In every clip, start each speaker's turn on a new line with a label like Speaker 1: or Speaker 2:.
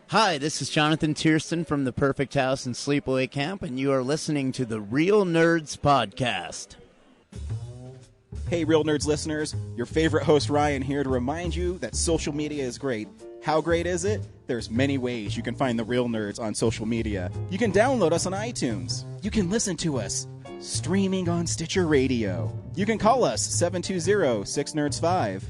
Speaker 1: Hi, this is Jonathan Tiersten from the Perfect House and Sleepaway Camp, and you are listening to the Real Nerds Podcast.
Speaker 2: Hey, Real Nerds listeners, your favorite host Ryan here to remind you that social media is great. How great is it? There's many ways you can find the Real Nerds on social media. You can download us on iTunes. You can listen to us streaming on Stitcher Radio. You can call us 720-6nerds5.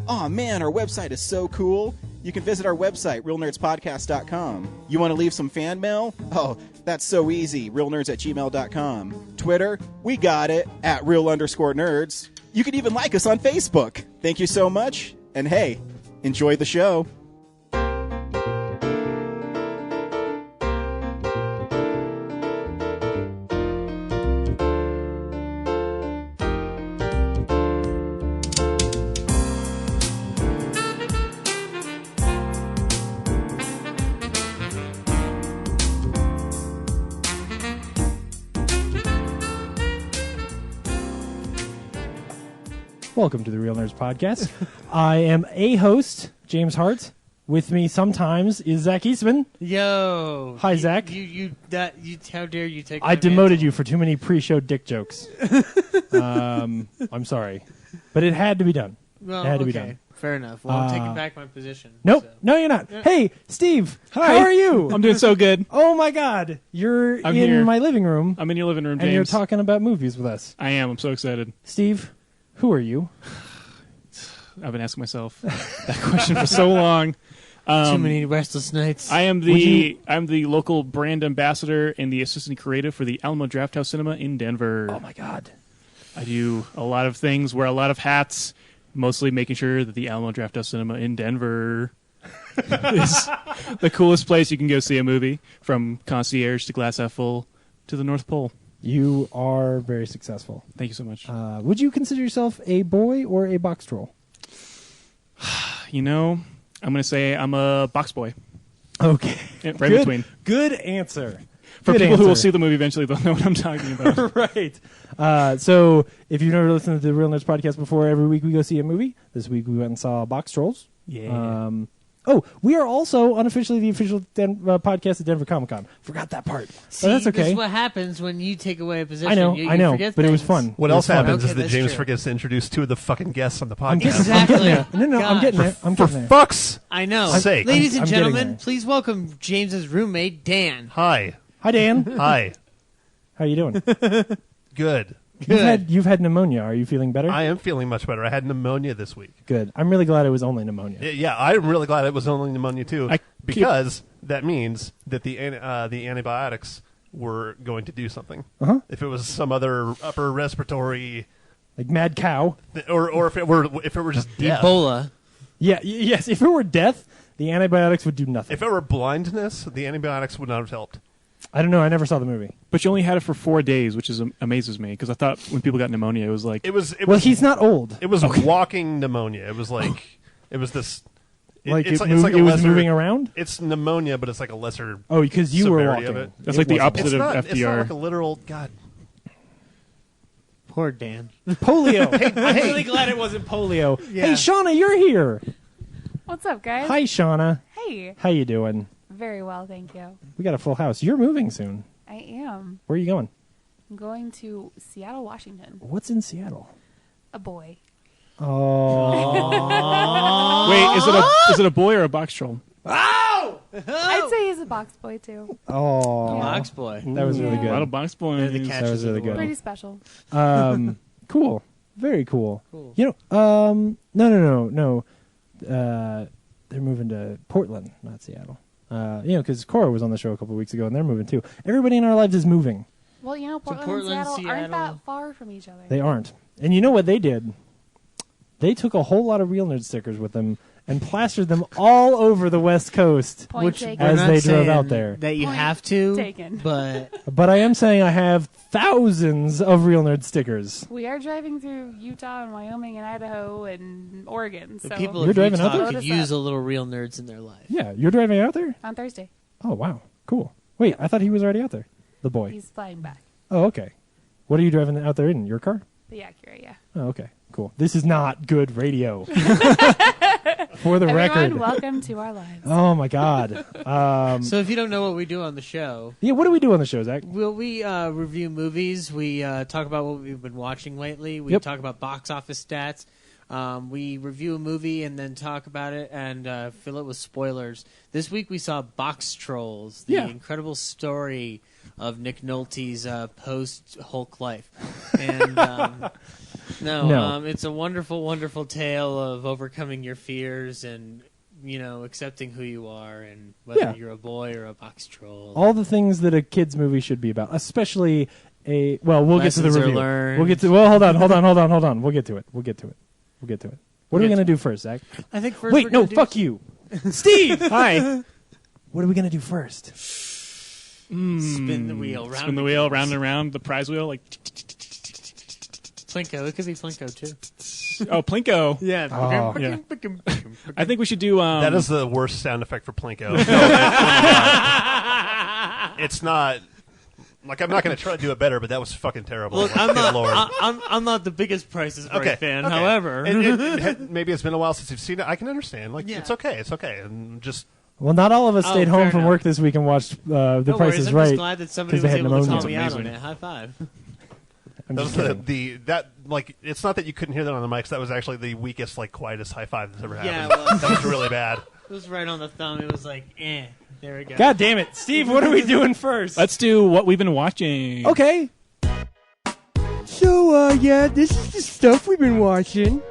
Speaker 2: Aw man, our website is so cool. You can visit our website, realnerdspodcast.com. You want to leave some fan mail? Oh, that's so easy, realnerds@gmail.com. Twitter? We got it, @real_nerds. You can even like us on Facebook. Thank you so much, and hey, enjoy the show.
Speaker 3: Welcome to the Real Nerds Podcast. I am a host, James Hart. With me sometimes is Zach Eastman.
Speaker 4: Yo.
Speaker 3: Hi, Zach.
Speaker 4: How dare you take
Speaker 3: I
Speaker 4: my
Speaker 3: demoted
Speaker 4: mantle?
Speaker 3: you for too many pre-show dick jokes. I'm sorry. But it had to be done.
Speaker 4: Well,
Speaker 3: it had to be
Speaker 4: okay.
Speaker 3: done.
Speaker 4: Fair enough. Well, I'm taking back my position.
Speaker 3: Nope.
Speaker 4: So.
Speaker 3: No, you're not. Hey, Steve.
Speaker 5: Hi.
Speaker 3: How are you?
Speaker 5: I'm doing so good.
Speaker 3: Oh, my God. You're
Speaker 5: I'm
Speaker 3: in
Speaker 5: here.
Speaker 3: my living room.
Speaker 5: I'm in your living room, James.
Speaker 3: And you're talking about movies with us.
Speaker 5: I am. I'm so excited.
Speaker 3: Steve, who are you?
Speaker 5: I've been asking myself that question for so long.
Speaker 4: Too many restless nights.
Speaker 5: I'm the local brand ambassador and the assistant creative for the Alamo Drafthouse Cinema in Denver.
Speaker 3: Oh, my God.
Speaker 5: I do a lot of things, wear a lot of hats, mostly making sure that the Alamo Drafthouse Cinema in Denver is the coolest place you can go see a movie, from concierge to glass half full to the North Pole.
Speaker 3: You are very successful.
Speaker 5: Thank you so much.
Speaker 3: Would you consider yourself a boy or a box troll?
Speaker 5: You know, I'm going to say I'm a box boy.
Speaker 3: Okay.
Speaker 5: Right between.
Speaker 3: Good answer.
Speaker 5: For
Speaker 3: Good
Speaker 5: people who will
Speaker 3: answer.
Speaker 5: see the movie eventually, they'll know what I'm talking about.
Speaker 3: Right. So if you've never listened to the Real Nerds Podcast before, every week we go see a movie. This week we went and saw Box Trolls.
Speaker 5: Yeah.
Speaker 3: We are also unofficially the official podcast at Denver Comic Con. Forgot that part.
Speaker 4: See,
Speaker 3: but that's okay.
Speaker 4: This is what happens when you take away a position.
Speaker 3: I know,
Speaker 4: You
Speaker 3: but
Speaker 4: forget things.
Speaker 3: it was fun.
Speaker 6: What
Speaker 3: It
Speaker 6: else
Speaker 3: was fun.
Speaker 6: happens
Speaker 4: Okay,
Speaker 6: is that
Speaker 4: that's
Speaker 6: James
Speaker 4: true.
Speaker 6: forgets to introduce two of the fucking guests on the
Speaker 3: I'm
Speaker 6: podcast.
Speaker 3: getting,
Speaker 4: Exactly.
Speaker 3: I'm getting there. No, I'm
Speaker 4: God.
Speaker 3: getting there. I'm
Speaker 6: For
Speaker 3: getting there.
Speaker 6: fuck's
Speaker 4: I know.
Speaker 6: sake.
Speaker 4: Ladies and
Speaker 3: I'm getting
Speaker 4: gentlemen,
Speaker 3: there.
Speaker 4: please welcome James's roommate, Dan.
Speaker 6: Hi.
Speaker 3: Hi, Dan.
Speaker 6: Hi.
Speaker 3: How you doing?
Speaker 6: Good.
Speaker 3: You've had pneumonia. Are you feeling better?
Speaker 6: I am feeling much better. I had pneumonia this week.
Speaker 3: Good. I'm really glad it was only pneumonia.
Speaker 6: Yeah, I'm really glad it was only pneumonia too,
Speaker 5: I
Speaker 6: because that means that the antibiotics were going to do something.
Speaker 3: Uh-huh.
Speaker 6: If it was some other upper respiratory,
Speaker 3: Like mad cow.
Speaker 6: or if it were just death.
Speaker 4: Ebola.
Speaker 3: Yeah. Yes. If it were death, the antibiotics would do nothing.
Speaker 6: If it were blindness, the antibiotics would not have helped.
Speaker 3: I don't know. I never saw the movie.
Speaker 5: But you only had it for 4 days, which amazes me, because I thought when people got pneumonia, it was like...
Speaker 6: It was.
Speaker 3: Well, he's not old.
Speaker 6: It was walking pneumonia. It was like it was this.
Speaker 3: It
Speaker 6: a
Speaker 3: was
Speaker 6: lesser-
Speaker 3: moving around?
Speaker 6: It's pneumonia, but it's like a lesser.
Speaker 3: Oh, because you were
Speaker 6: severity
Speaker 3: walking.
Speaker 6: of it.
Speaker 5: That's like the
Speaker 3: wasn't.
Speaker 5: opposite
Speaker 6: It's
Speaker 5: of
Speaker 6: not.
Speaker 5: FDR.
Speaker 6: It's not like a literal. God.
Speaker 4: Poor Dan.
Speaker 3: Polio. I'm really glad it wasn't polio.
Speaker 4: Yeah.
Speaker 3: Hey, Shauna, you're here.
Speaker 7: What's up, guys?
Speaker 3: Hi, Shauna.
Speaker 7: Hey.
Speaker 3: How you doing?
Speaker 7: Very well, thank you.
Speaker 3: We got a full house. You're moving soon.
Speaker 7: I am.
Speaker 3: Where are you going?
Speaker 7: I'm going to Seattle, Washington.
Speaker 3: What's in Seattle?
Speaker 7: A boy.
Speaker 3: Oh.
Speaker 5: Wait, is it a boy or a box troll?
Speaker 7: I'd say he's a box boy, too.
Speaker 3: Oh.
Speaker 4: Box boy.
Speaker 3: That was really
Speaker 5: A lot
Speaker 3: good.
Speaker 5: of box boys.
Speaker 4: They're the
Speaker 3: That
Speaker 4: catches
Speaker 3: was
Speaker 4: of
Speaker 3: really
Speaker 4: the
Speaker 3: good.
Speaker 4: world.
Speaker 7: Pretty special.
Speaker 3: Cool. Very cool.
Speaker 4: Cool.
Speaker 3: You know, no. They're moving to Portland, not Seattle. Because Cora was on the show a couple of weeks ago, and they're moving too. Everybody in our lives is moving.
Speaker 7: Well, you know, Portland,
Speaker 4: Portland,
Speaker 7: and Seattle aren't
Speaker 4: Seattle.
Speaker 7: that far from each other.
Speaker 3: They aren't. And you know what they did? They took a whole lot of Real Nerd stickers with them and plastered them all over the West Coast.
Speaker 7: Point
Speaker 4: Which
Speaker 7: taken.
Speaker 3: As
Speaker 4: we're not
Speaker 3: they drove
Speaker 4: saying
Speaker 3: out there.
Speaker 4: that you
Speaker 7: Point
Speaker 4: have to,
Speaker 7: taken.
Speaker 4: but
Speaker 3: But I am saying I have thousands of Real Nerd stickers.
Speaker 7: We are driving through Utah and Wyoming and Idaho and Oregon.
Speaker 4: the
Speaker 7: So
Speaker 4: people
Speaker 3: You're
Speaker 4: of
Speaker 3: driving out
Speaker 4: Utah
Speaker 3: there?
Speaker 4: could
Speaker 7: Load us
Speaker 4: use
Speaker 7: up.
Speaker 4: a little real nerds in their life.
Speaker 3: Yeah, you're driving out there?
Speaker 7: on Thursday,
Speaker 3: Oh, wow. Cool. Wait, I thought he was already out there. The boy.
Speaker 7: he's flying back.
Speaker 3: Oh, okay. What are you driving out there in? Your car?
Speaker 7: The Acura, yeah.
Speaker 3: Oh, okay. Cool. This is not good radio. For the
Speaker 7: Everyone,
Speaker 3: record.
Speaker 7: welcome to our lives.
Speaker 3: Oh my God.
Speaker 4: So if you don't know what we do on the show,
Speaker 3: Yeah, what do we do on the show, Zach?
Speaker 4: we review movies. We talk about what we've been watching lately. We
Speaker 3: Yep.
Speaker 4: talk about box office stats. We review a movie and then talk about it and fill it with spoilers. This week we saw Box Trolls, the
Speaker 3: Yeah.
Speaker 4: incredible story of Nick Nolte's post-Hulk life. And
Speaker 3: No.
Speaker 4: it's a wonderful, wonderful tale of overcoming your fears and accepting who you are and whether
Speaker 3: Yeah.
Speaker 4: you're a boy or a box troll.
Speaker 3: All the things that a kids movie should be about, especially we'll get to the
Speaker 4: Lessons are
Speaker 3: review.
Speaker 4: learned.
Speaker 3: We'll get to hold on. We'll get to it. We'll get to it. What are we
Speaker 4: get
Speaker 3: going to do first, Zach?
Speaker 4: I think first.
Speaker 3: Wait,
Speaker 4: we're
Speaker 3: no,
Speaker 4: gonna do-
Speaker 3: fuck you. Steve, hi. What are we going to do first?
Speaker 4: Spin the wheel. Round
Speaker 5: Spin the wheel, round and round, the prize wheel, like
Speaker 4: Plinko. It could be Plinko too.
Speaker 5: Plinko.
Speaker 4: Yeah.
Speaker 3: Oh.
Speaker 5: Yeah. I think we should do.
Speaker 6: That is the worst sound effect for Plinko. It's not. Like, I'm not going to try to do it better, but that was fucking terrible.
Speaker 4: Look,
Speaker 6: Like,
Speaker 4: I'm
Speaker 6: good
Speaker 4: not.
Speaker 6: Lord.
Speaker 4: I'm not the biggest Price is Right
Speaker 6: Okay,
Speaker 4: fan.
Speaker 6: okay.
Speaker 4: However,
Speaker 6: Maybe it's been a while since you've seen it. I can understand. Like,
Speaker 4: Yeah.
Speaker 6: it's okay. And just
Speaker 3: Well, not all of us stayed home
Speaker 4: fair
Speaker 3: from
Speaker 4: enough.
Speaker 3: work this week and watched The
Speaker 4: no
Speaker 3: Price
Speaker 4: worries.
Speaker 3: is
Speaker 4: I'm
Speaker 3: Right.
Speaker 4: just glad that somebody
Speaker 3: 'cause they
Speaker 4: was
Speaker 3: had
Speaker 4: able to
Speaker 3: pneumonia.
Speaker 4: call me out on
Speaker 5: Amazing.
Speaker 4: it. High five.
Speaker 3: I'm just
Speaker 6: those are
Speaker 3: kidding.
Speaker 6: it's not that you couldn't hear that on the mics. That was actually the weakest, like, quietest high five that's ever happened.
Speaker 4: Yeah, well-
Speaker 6: That was really bad.
Speaker 4: It was right on the thumb. It was like, eh. There we go.
Speaker 3: God damn it. Steve, what are we doing first?
Speaker 5: Let's do what we've been watching.
Speaker 3: Okay.
Speaker 8: So, this is the stuff we've been watching.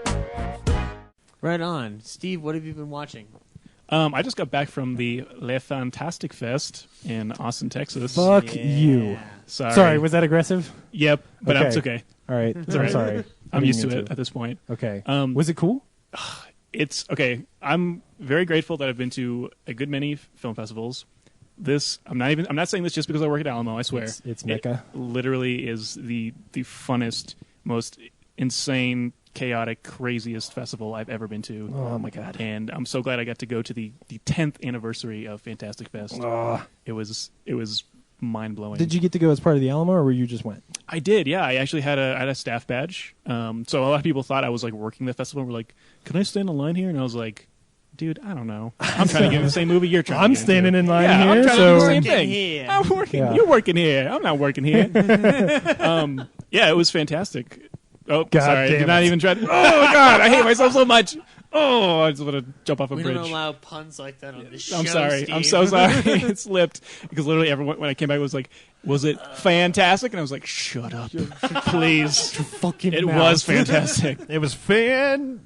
Speaker 4: Right on, Steve. What have you been watching?
Speaker 5: I just got back from the Le Fantastic Fest in Austin, Texas.
Speaker 3: Fuck
Speaker 4: Yeah.
Speaker 3: you.
Speaker 5: Sorry.
Speaker 3: Was that aggressive?
Speaker 5: Yep, but
Speaker 3: Okay.
Speaker 5: it's okay.
Speaker 3: All right.
Speaker 5: all
Speaker 3: I'm
Speaker 5: right.
Speaker 3: sorry. I
Speaker 5: I'm
Speaker 3: didn't
Speaker 5: used to
Speaker 3: mean
Speaker 5: it at this point.
Speaker 3: Okay.
Speaker 5: Was
Speaker 3: Was it cool?
Speaker 5: It's okay. I'm very grateful that I've been to a good many film festivals. I'm not saying this just because I work at Alamo, I swear.
Speaker 3: It's Mecca.
Speaker 5: It literally is the funnest, most insane, chaotic, craziest festival I've ever been to.
Speaker 3: Oh my God.
Speaker 5: And I'm so glad I got to go to the 10th anniversary of Fantastic Fest.
Speaker 3: Oh.
Speaker 5: It was mind blowing.
Speaker 3: Did you get to go as part of the Alamo, or were you just went?
Speaker 5: I did, yeah. I actually had a staff badge. So a lot of people thought I was like working the festival. And were like, "Can I stand in line here?" And I was like, "Dude, I don't know. I'm trying to get in the same movie you're trying.
Speaker 3: I'm
Speaker 5: to get
Speaker 3: standing
Speaker 5: into.
Speaker 3: in line
Speaker 5: yeah,
Speaker 3: here,
Speaker 5: I'm trying
Speaker 3: so
Speaker 5: to do the same
Speaker 4: Working
Speaker 5: thing.
Speaker 4: here.
Speaker 5: I'm working.
Speaker 3: Yeah.
Speaker 5: You're working here. I'm not working here. Yeah, it was fantastic. Oh,
Speaker 3: God
Speaker 5: sorry, I
Speaker 3: damn
Speaker 5: did not
Speaker 3: it.
Speaker 5: even try. Oh God, I hate myself so much. Oh, I just want to jump off a
Speaker 4: We
Speaker 5: bridge.
Speaker 4: don't allow puns like that on this show.
Speaker 5: I'm sorry. I'm
Speaker 4: Steve.
Speaker 5: so sorry. It slipped because literally everyone when I came back was like, "Was it fantastic?" And I was like, "Shut up, please."
Speaker 3: Fucking
Speaker 5: It was fantastic,
Speaker 6: It was amazing.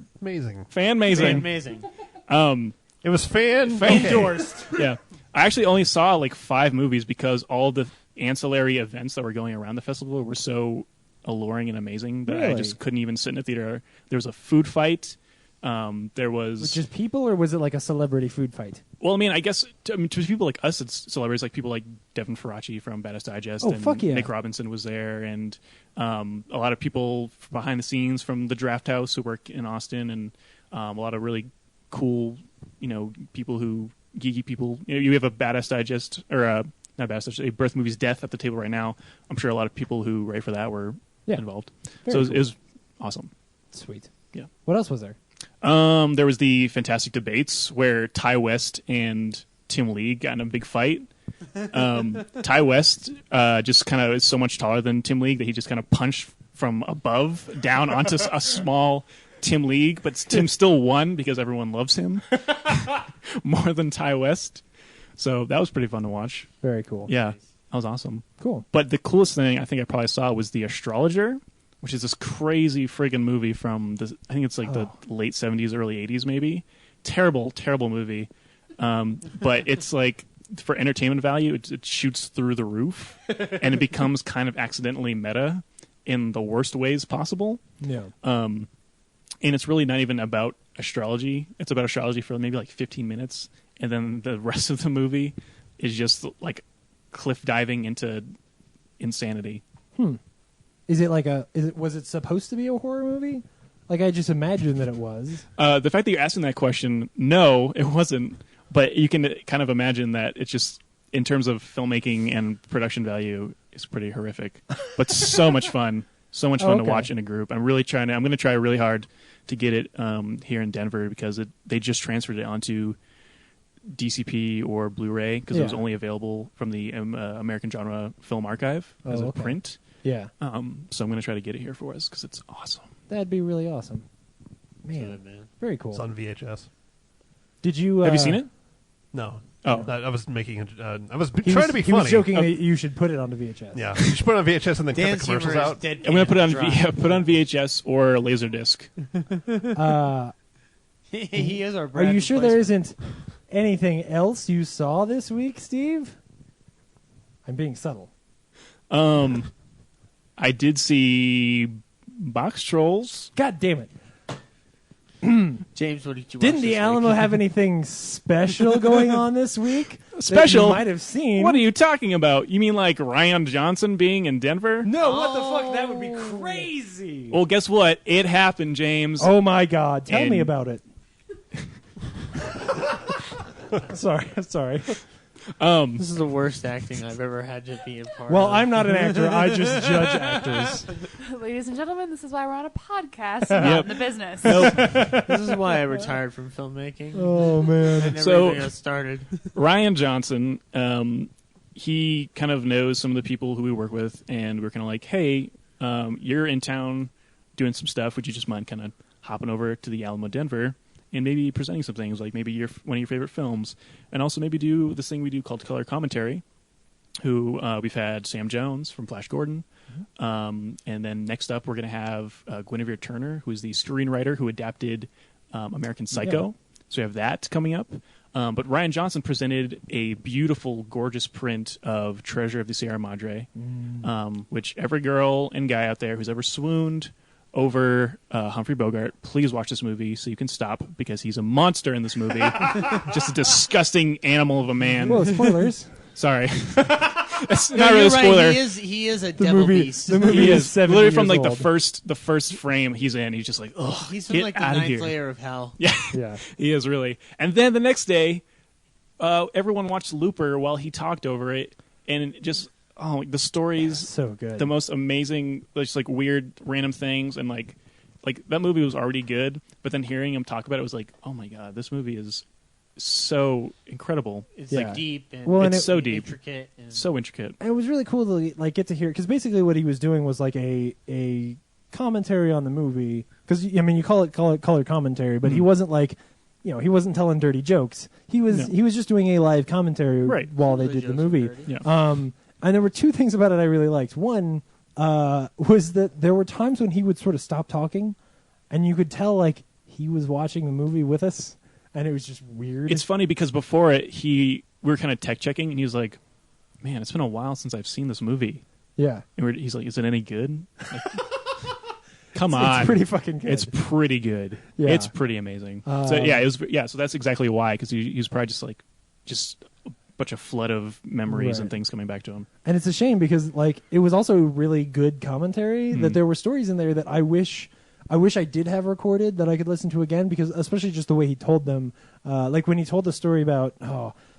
Speaker 5: amazing.
Speaker 4: Amazing.
Speaker 6: It was
Speaker 3: endorsed.
Speaker 5: Yeah, I actually only saw like 5 movies because all the ancillary events that were going around the festival were so alluring and amazing that I
Speaker 3: Really?
Speaker 5: just couldn't even sit in the theater. There was a food fight. There was
Speaker 3: Just people, or was it like a celebrity food fight?
Speaker 5: well, I mean, I guess to people like us, it's celebrities like people like Devin Faraci from Baddest Digest,
Speaker 3: Oh,
Speaker 5: and
Speaker 3: fuck yeah.
Speaker 5: Nick Robinson was there, and a lot of people behind the scenes from the Draft House who work in Austin, and a lot of really cool, people who geeky people. You have a Baddest Digest or not Baddest Digest, a Birth Movies Death at the table right now. I'm sure a lot of people who write for that were
Speaker 3: Yeah.
Speaker 5: involved.
Speaker 3: Very
Speaker 5: So
Speaker 3: cool.
Speaker 5: it was awesome.
Speaker 3: Sweet.
Speaker 5: Yeah.
Speaker 3: What else was there?
Speaker 5: There was the Fantastic Debates where Ty West and Tim Lee got in a big fight. Ty West just kind of is so much taller than Tim Lee that he just kind of punched from above down onto a small Tim Lee, but Tim still won because everyone loves him more than Ty West. So that was pretty fun to watch.
Speaker 3: Very cool.
Speaker 5: Yeah, that was awesome.
Speaker 3: Cool.
Speaker 5: But the coolest thing I think I probably saw was The Astrologer, which is this crazy friggin' movie from I think it's like the late 70s, early 80s maybe. Terrible, terrible movie. But it's like, for entertainment value, it shoots through the roof, and it becomes kind of accidentally meta in the worst ways possible.
Speaker 3: Yeah.
Speaker 5: And it's really not even about astrology. It's about astrology for maybe like 15 minutes, and then the rest of the movie is just like cliff diving into insanity.
Speaker 3: Is it like was it supposed to be a horror movie? Like, I just imagined that it was.
Speaker 5: The fact that you're asking that question, no, it wasn't. But you can kind of imagine that it's just, in terms of filmmaking and production value, it's pretty horrific. But so much fun. So much fun to
Speaker 3: Okay.
Speaker 5: watch in a group. I'm going to try really hard to get it here in Denver because they just transferred it onto DCP or Blu-ray because it was only available from the American Genre Film Archive as a print.
Speaker 3: Yeah.
Speaker 5: So I'm going to try to get it here for us because it's awesome.
Speaker 3: That'd be really awesome. Man,
Speaker 4: Good, man.
Speaker 3: very cool.
Speaker 6: It's on VHS.
Speaker 3: Did you
Speaker 5: Have you seen it?
Speaker 6: No.
Speaker 5: Oh.
Speaker 6: I was making. I was trying to be
Speaker 3: He
Speaker 6: funny.
Speaker 3: was joking that you should put it onto VHS.
Speaker 6: Yeah, you should put it on VHS and then cut
Speaker 1: Dan's
Speaker 6: the commercials
Speaker 1: humor is
Speaker 6: out.
Speaker 1: dead
Speaker 5: I'm going to put it on
Speaker 1: dry.
Speaker 5: put on VHS or Laserdisc.
Speaker 4: He is our
Speaker 3: Are
Speaker 4: Brad
Speaker 3: you sure there
Speaker 4: replacement.
Speaker 3: isn't anything else you saw this week, Steve? I'm being subtle.
Speaker 5: I did see Box Trolls.
Speaker 3: God damn it.
Speaker 4: James, what did you watch
Speaker 3: Didn't the
Speaker 4: this
Speaker 3: Alamo
Speaker 4: week?
Speaker 3: have anything special going on this week?
Speaker 5: Special?
Speaker 3: That you might have seen.
Speaker 5: What are you talking about? You mean like Ryan Johnson being in Denver?
Speaker 3: No, what the fuck? That would be crazy.
Speaker 5: Well, guess what? It happened, James.
Speaker 3: Oh my God. Tell me
Speaker 5: And-
Speaker 3: about it. Sorry.
Speaker 4: This is the worst acting I've ever had to be a part
Speaker 3: Well,
Speaker 4: of.
Speaker 3: I'm not an actor. I just judge actors.
Speaker 7: Ladies and gentlemen, this is why we're on a podcast and not in the business.
Speaker 4: This is why I retired from filmmaking.
Speaker 3: Oh, man.
Speaker 4: I never
Speaker 5: So-
Speaker 4: even got started.
Speaker 5: Ryan Johnson, he kind of knows some of the people who we work with, and we're kind of like, hey, you're in town doing some stuff. Would you just mind kind of hopping over to the Alamo Denver and maybe presenting some things, like maybe one of your favorite films, and also maybe do this thing we do called Color Commentary, who we've had Sam Jones from Flash Gordon. And then next up, we're going to have Guinevere Turner, who is the screenwriter who adapted American Psycho.
Speaker 3: Yeah.
Speaker 5: So we have that coming up. But Ryan Johnson presented a beautiful, gorgeous print of Treasure of the Sierra Madre, which every girl and guy out there who's ever swooned over Humphrey Bogart, please watch this movie so you can stop, because he's a monster in this movie. Just a disgusting animal of a man.
Speaker 3: Whoa, spoilers.
Speaker 5: Sorry. It's
Speaker 4: No,
Speaker 5: not really
Speaker 4: you're
Speaker 5: a spoiler.
Speaker 4: right. He is a devil beast.
Speaker 3: The movie
Speaker 5: He
Speaker 3: is
Speaker 5: is
Speaker 3: 7
Speaker 5: literally from
Speaker 3: years
Speaker 5: like
Speaker 3: old.
Speaker 5: the first frame he's in. He's just like, ugh,
Speaker 4: He's from
Speaker 5: get
Speaker 4: like the
Speaker 5: out of
Speaker 4: ninth
Speaker 5: here.
Speaker 4: layer of hell.
Speaker 5: Yeah,
Speaker 3: Yeah.
Speaker 5: he is really. And then the next day, everyone watched Looper while he talked over it, and just the stories,
Speaker 3: So good.
Speaker 5: the most amazing, just like weird random things, and like that movie was already good, but then hearing him talk about it was like, oh my god, this movie is so incredible.
Speaker 4: It's
Speaker 3: Yeah.
Speaker 4: like deep and
Speaker 3: Well, and
Speaker 5: It's so deep,
Speaker 4: intricate. And
Speaker 5: so intricate.
Speaker 3: And it was really cool to like get to hear, because basically what he was doing was like a commentary on the movie. Because I mean, you call it color commentary, but he wasn't like, he wasn't telling dirty jokes. He was just doing a live commentary
Speaker 5: Right.
Speaker 3: while they
Speaker 4: Some of
Speaker 3: did the
Speaker 4: jokes were
Speaker 3: movie.
Speaker 4: dirty.
Speaker 5: Yeah.
Speaker 3: And there were two things about it I really liked. One was that there were times when he would sort of stop talking, and you could tell like he was watching the movie with us, and it was just weird.
Speaker 5: It's funny because before it, we were kind of tech checking, and he was like, "Man, it's been a while since I've seen this movie."
Speaker 3: yeah.
Speaker 5: And he's like, "Is it any good?" Like, come
Speaker 3: It's
Speaker 5: on,
Speaker 3: pretty fucking good.
Speaker 5: It's pretty good.
Speaker 3: Yeah.
Speaker 5: It's pretty amazing. So yeah, it was. Yeah, so that's exactly why, because he was probably just a bunch of flood of memories and
Speaker 3: Right.
Speaker 5: things coming back to him.
Speaker 3: And it's a shame because like it was also really good commentary, that there were stories in there that I wish I did have recorded that I could listen to again, because especially just the way he told them, like when he told the story about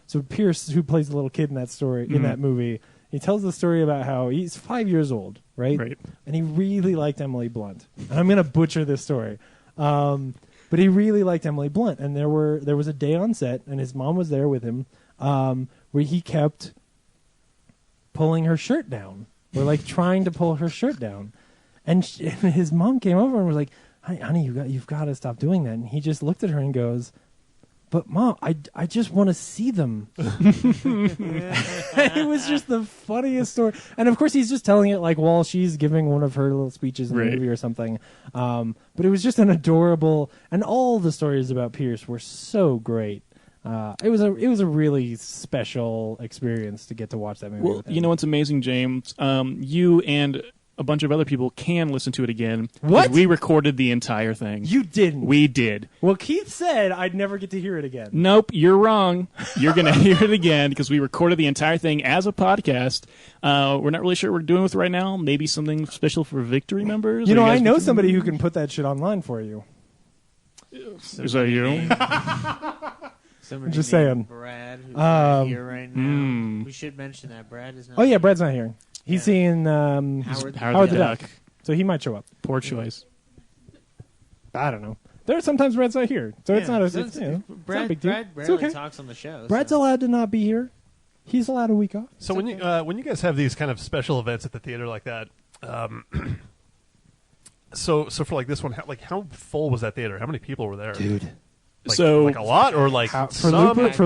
Speaker 3: so Pierce, who plays the little kid in that story in that movie, he tells the story about how he's 5 years old, right?
Speaker 5: Right.
Speaker 3: And he really liked Emily Blunt. And I'm gonna butcher this story. But he really liked Emily Blunt, and there was a day on set, and his mom was there with him, where he kept pulling her shirt down, or like trying to pull her shirt down, and his mom came over and was like, "Honey, you've got to stop doing that." And he just looked at her and goes, "But Mom, I just want to see them." It was just the funniest story, and of course he's just telling it like while she's giving one of her little speeches in the
Speaker 5: Right.
Speaker 3: movie or something. But it was just an adorable, and all the stories about Pierce were so great. It was a really special experience to get to watch that movie.
Speaker 5: Well,
Speaker 3: with him.
Speaker 5: you know what's amazing, James? You and a bunch of other people can listen to it again. 'Cause
Speaker 3: What?
Speaker 5: We recorded the entire thing.
Speaker 3: You didn't.
Speaker 5: We did.
Speaker 3: Well, Keith said I'd never get to hear it again.
Speaker 5: Nope, you're wrong. You're going to hear it again because we recorded the entire thing as a podcast. We're not really sure what we're doing with it right now. Maybe something special for Victory members.
Speaker 3: You know,
Speaker 5: Are
Speaker 3: I
Speaker 5: guys
Speaker 3: know
Speaker 5: Victory
Speaker 3: somebody who
Speaker 5: members?
Speaker 3: can put that shit online for you.
Speaker 5: Is that you?
Speaker 4: Somebody
Speaker 3: Just
Speaker 4: named
Speaker 3: saying.
Speaker 4: Brad, who's not here right now.
Speaker 5: mm.
Speaker 4: We should mention that Brad is not.
Speaker 3: Oh yeah, Brad's not here. He's
Speaker 4: Yeah.
Speaker 3: seeing
Speaker 4: Howard
Speaker 5: Howard
Speaker 3: the
Speaker 5: the
Speaker 3: Duck.
Speaker 5: Duck.
Speaker 3: So he might show up.
Speaker 5: Poor choice.
Speaker 3: I don't know. Sometimes Brad's not here, so it's not a, it's, you know, it's not a
Speaker 4: Brad,
Speaker 3: big deal.
Speaker 4: Brad
Speaker 3: It's
Speaker 4: rarely
Speaker 3: okay.
Speaker 4: talks on the show.
Speaker 3: Brad's
Speaker 4: so.
Speaker 3: allowed to not be here. He's allowed a week off.
Speaker 6: So when you guys have these kind of special events at the theater like that, so for like this one, how full was that theater? How many people were there,
Speaker 1: Dude.
Speaker 6: Like a lot, or like
Speaker 3: For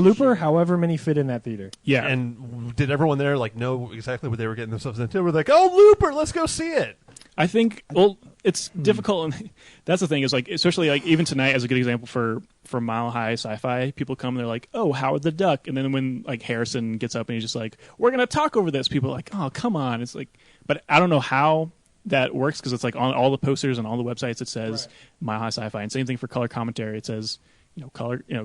Speaker 3: Looper, however many fit in that theater.
Speaker 5: Yeah.
Speaker 6: And did everyone there like know exactly what they were getting themselves into? Were they like, "Oh, Looper, let's go see it."
Speaker 5: I think, well, it's difficult. And that's the thing is, like, especially like even tonight as a good example for Mile High Sci-Fi, people come and they're like, "Oh, Howard the Duck," and then when like Harrison gets up and he's just like, "We're gonna talk over this," people are like, "Oh, come on!" It's like, but I don't know how that works because it's like on all the posters and all the websites it says Mile High Sci-Fi, and same thing for color commentary. It says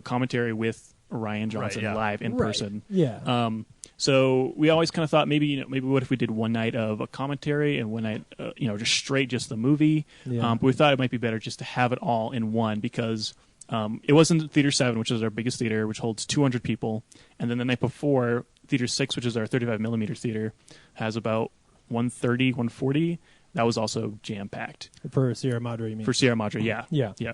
Speaker 5: commentary with Ryan Johnson live in person.
Speaker 3: Yeah.
Speaker 5: So we always kind of thought maybe what if we did one night of a commentary and one night just straight just the movie.
Speaker 3: Yeah.
Speaker 5: But we thought it might be better just to have it all in one because it wasn't Theater 7, which is our biggest theater, which holds 200 people, and then the night before Theater 6, which is our 35 millimeter theater, has about 130, 140. That was also jam packed
Speaker 3: For Sierra Madre, you mean?
Speaker 5: for Sierra Madre. Yeah.
Speaker 3: Yeah.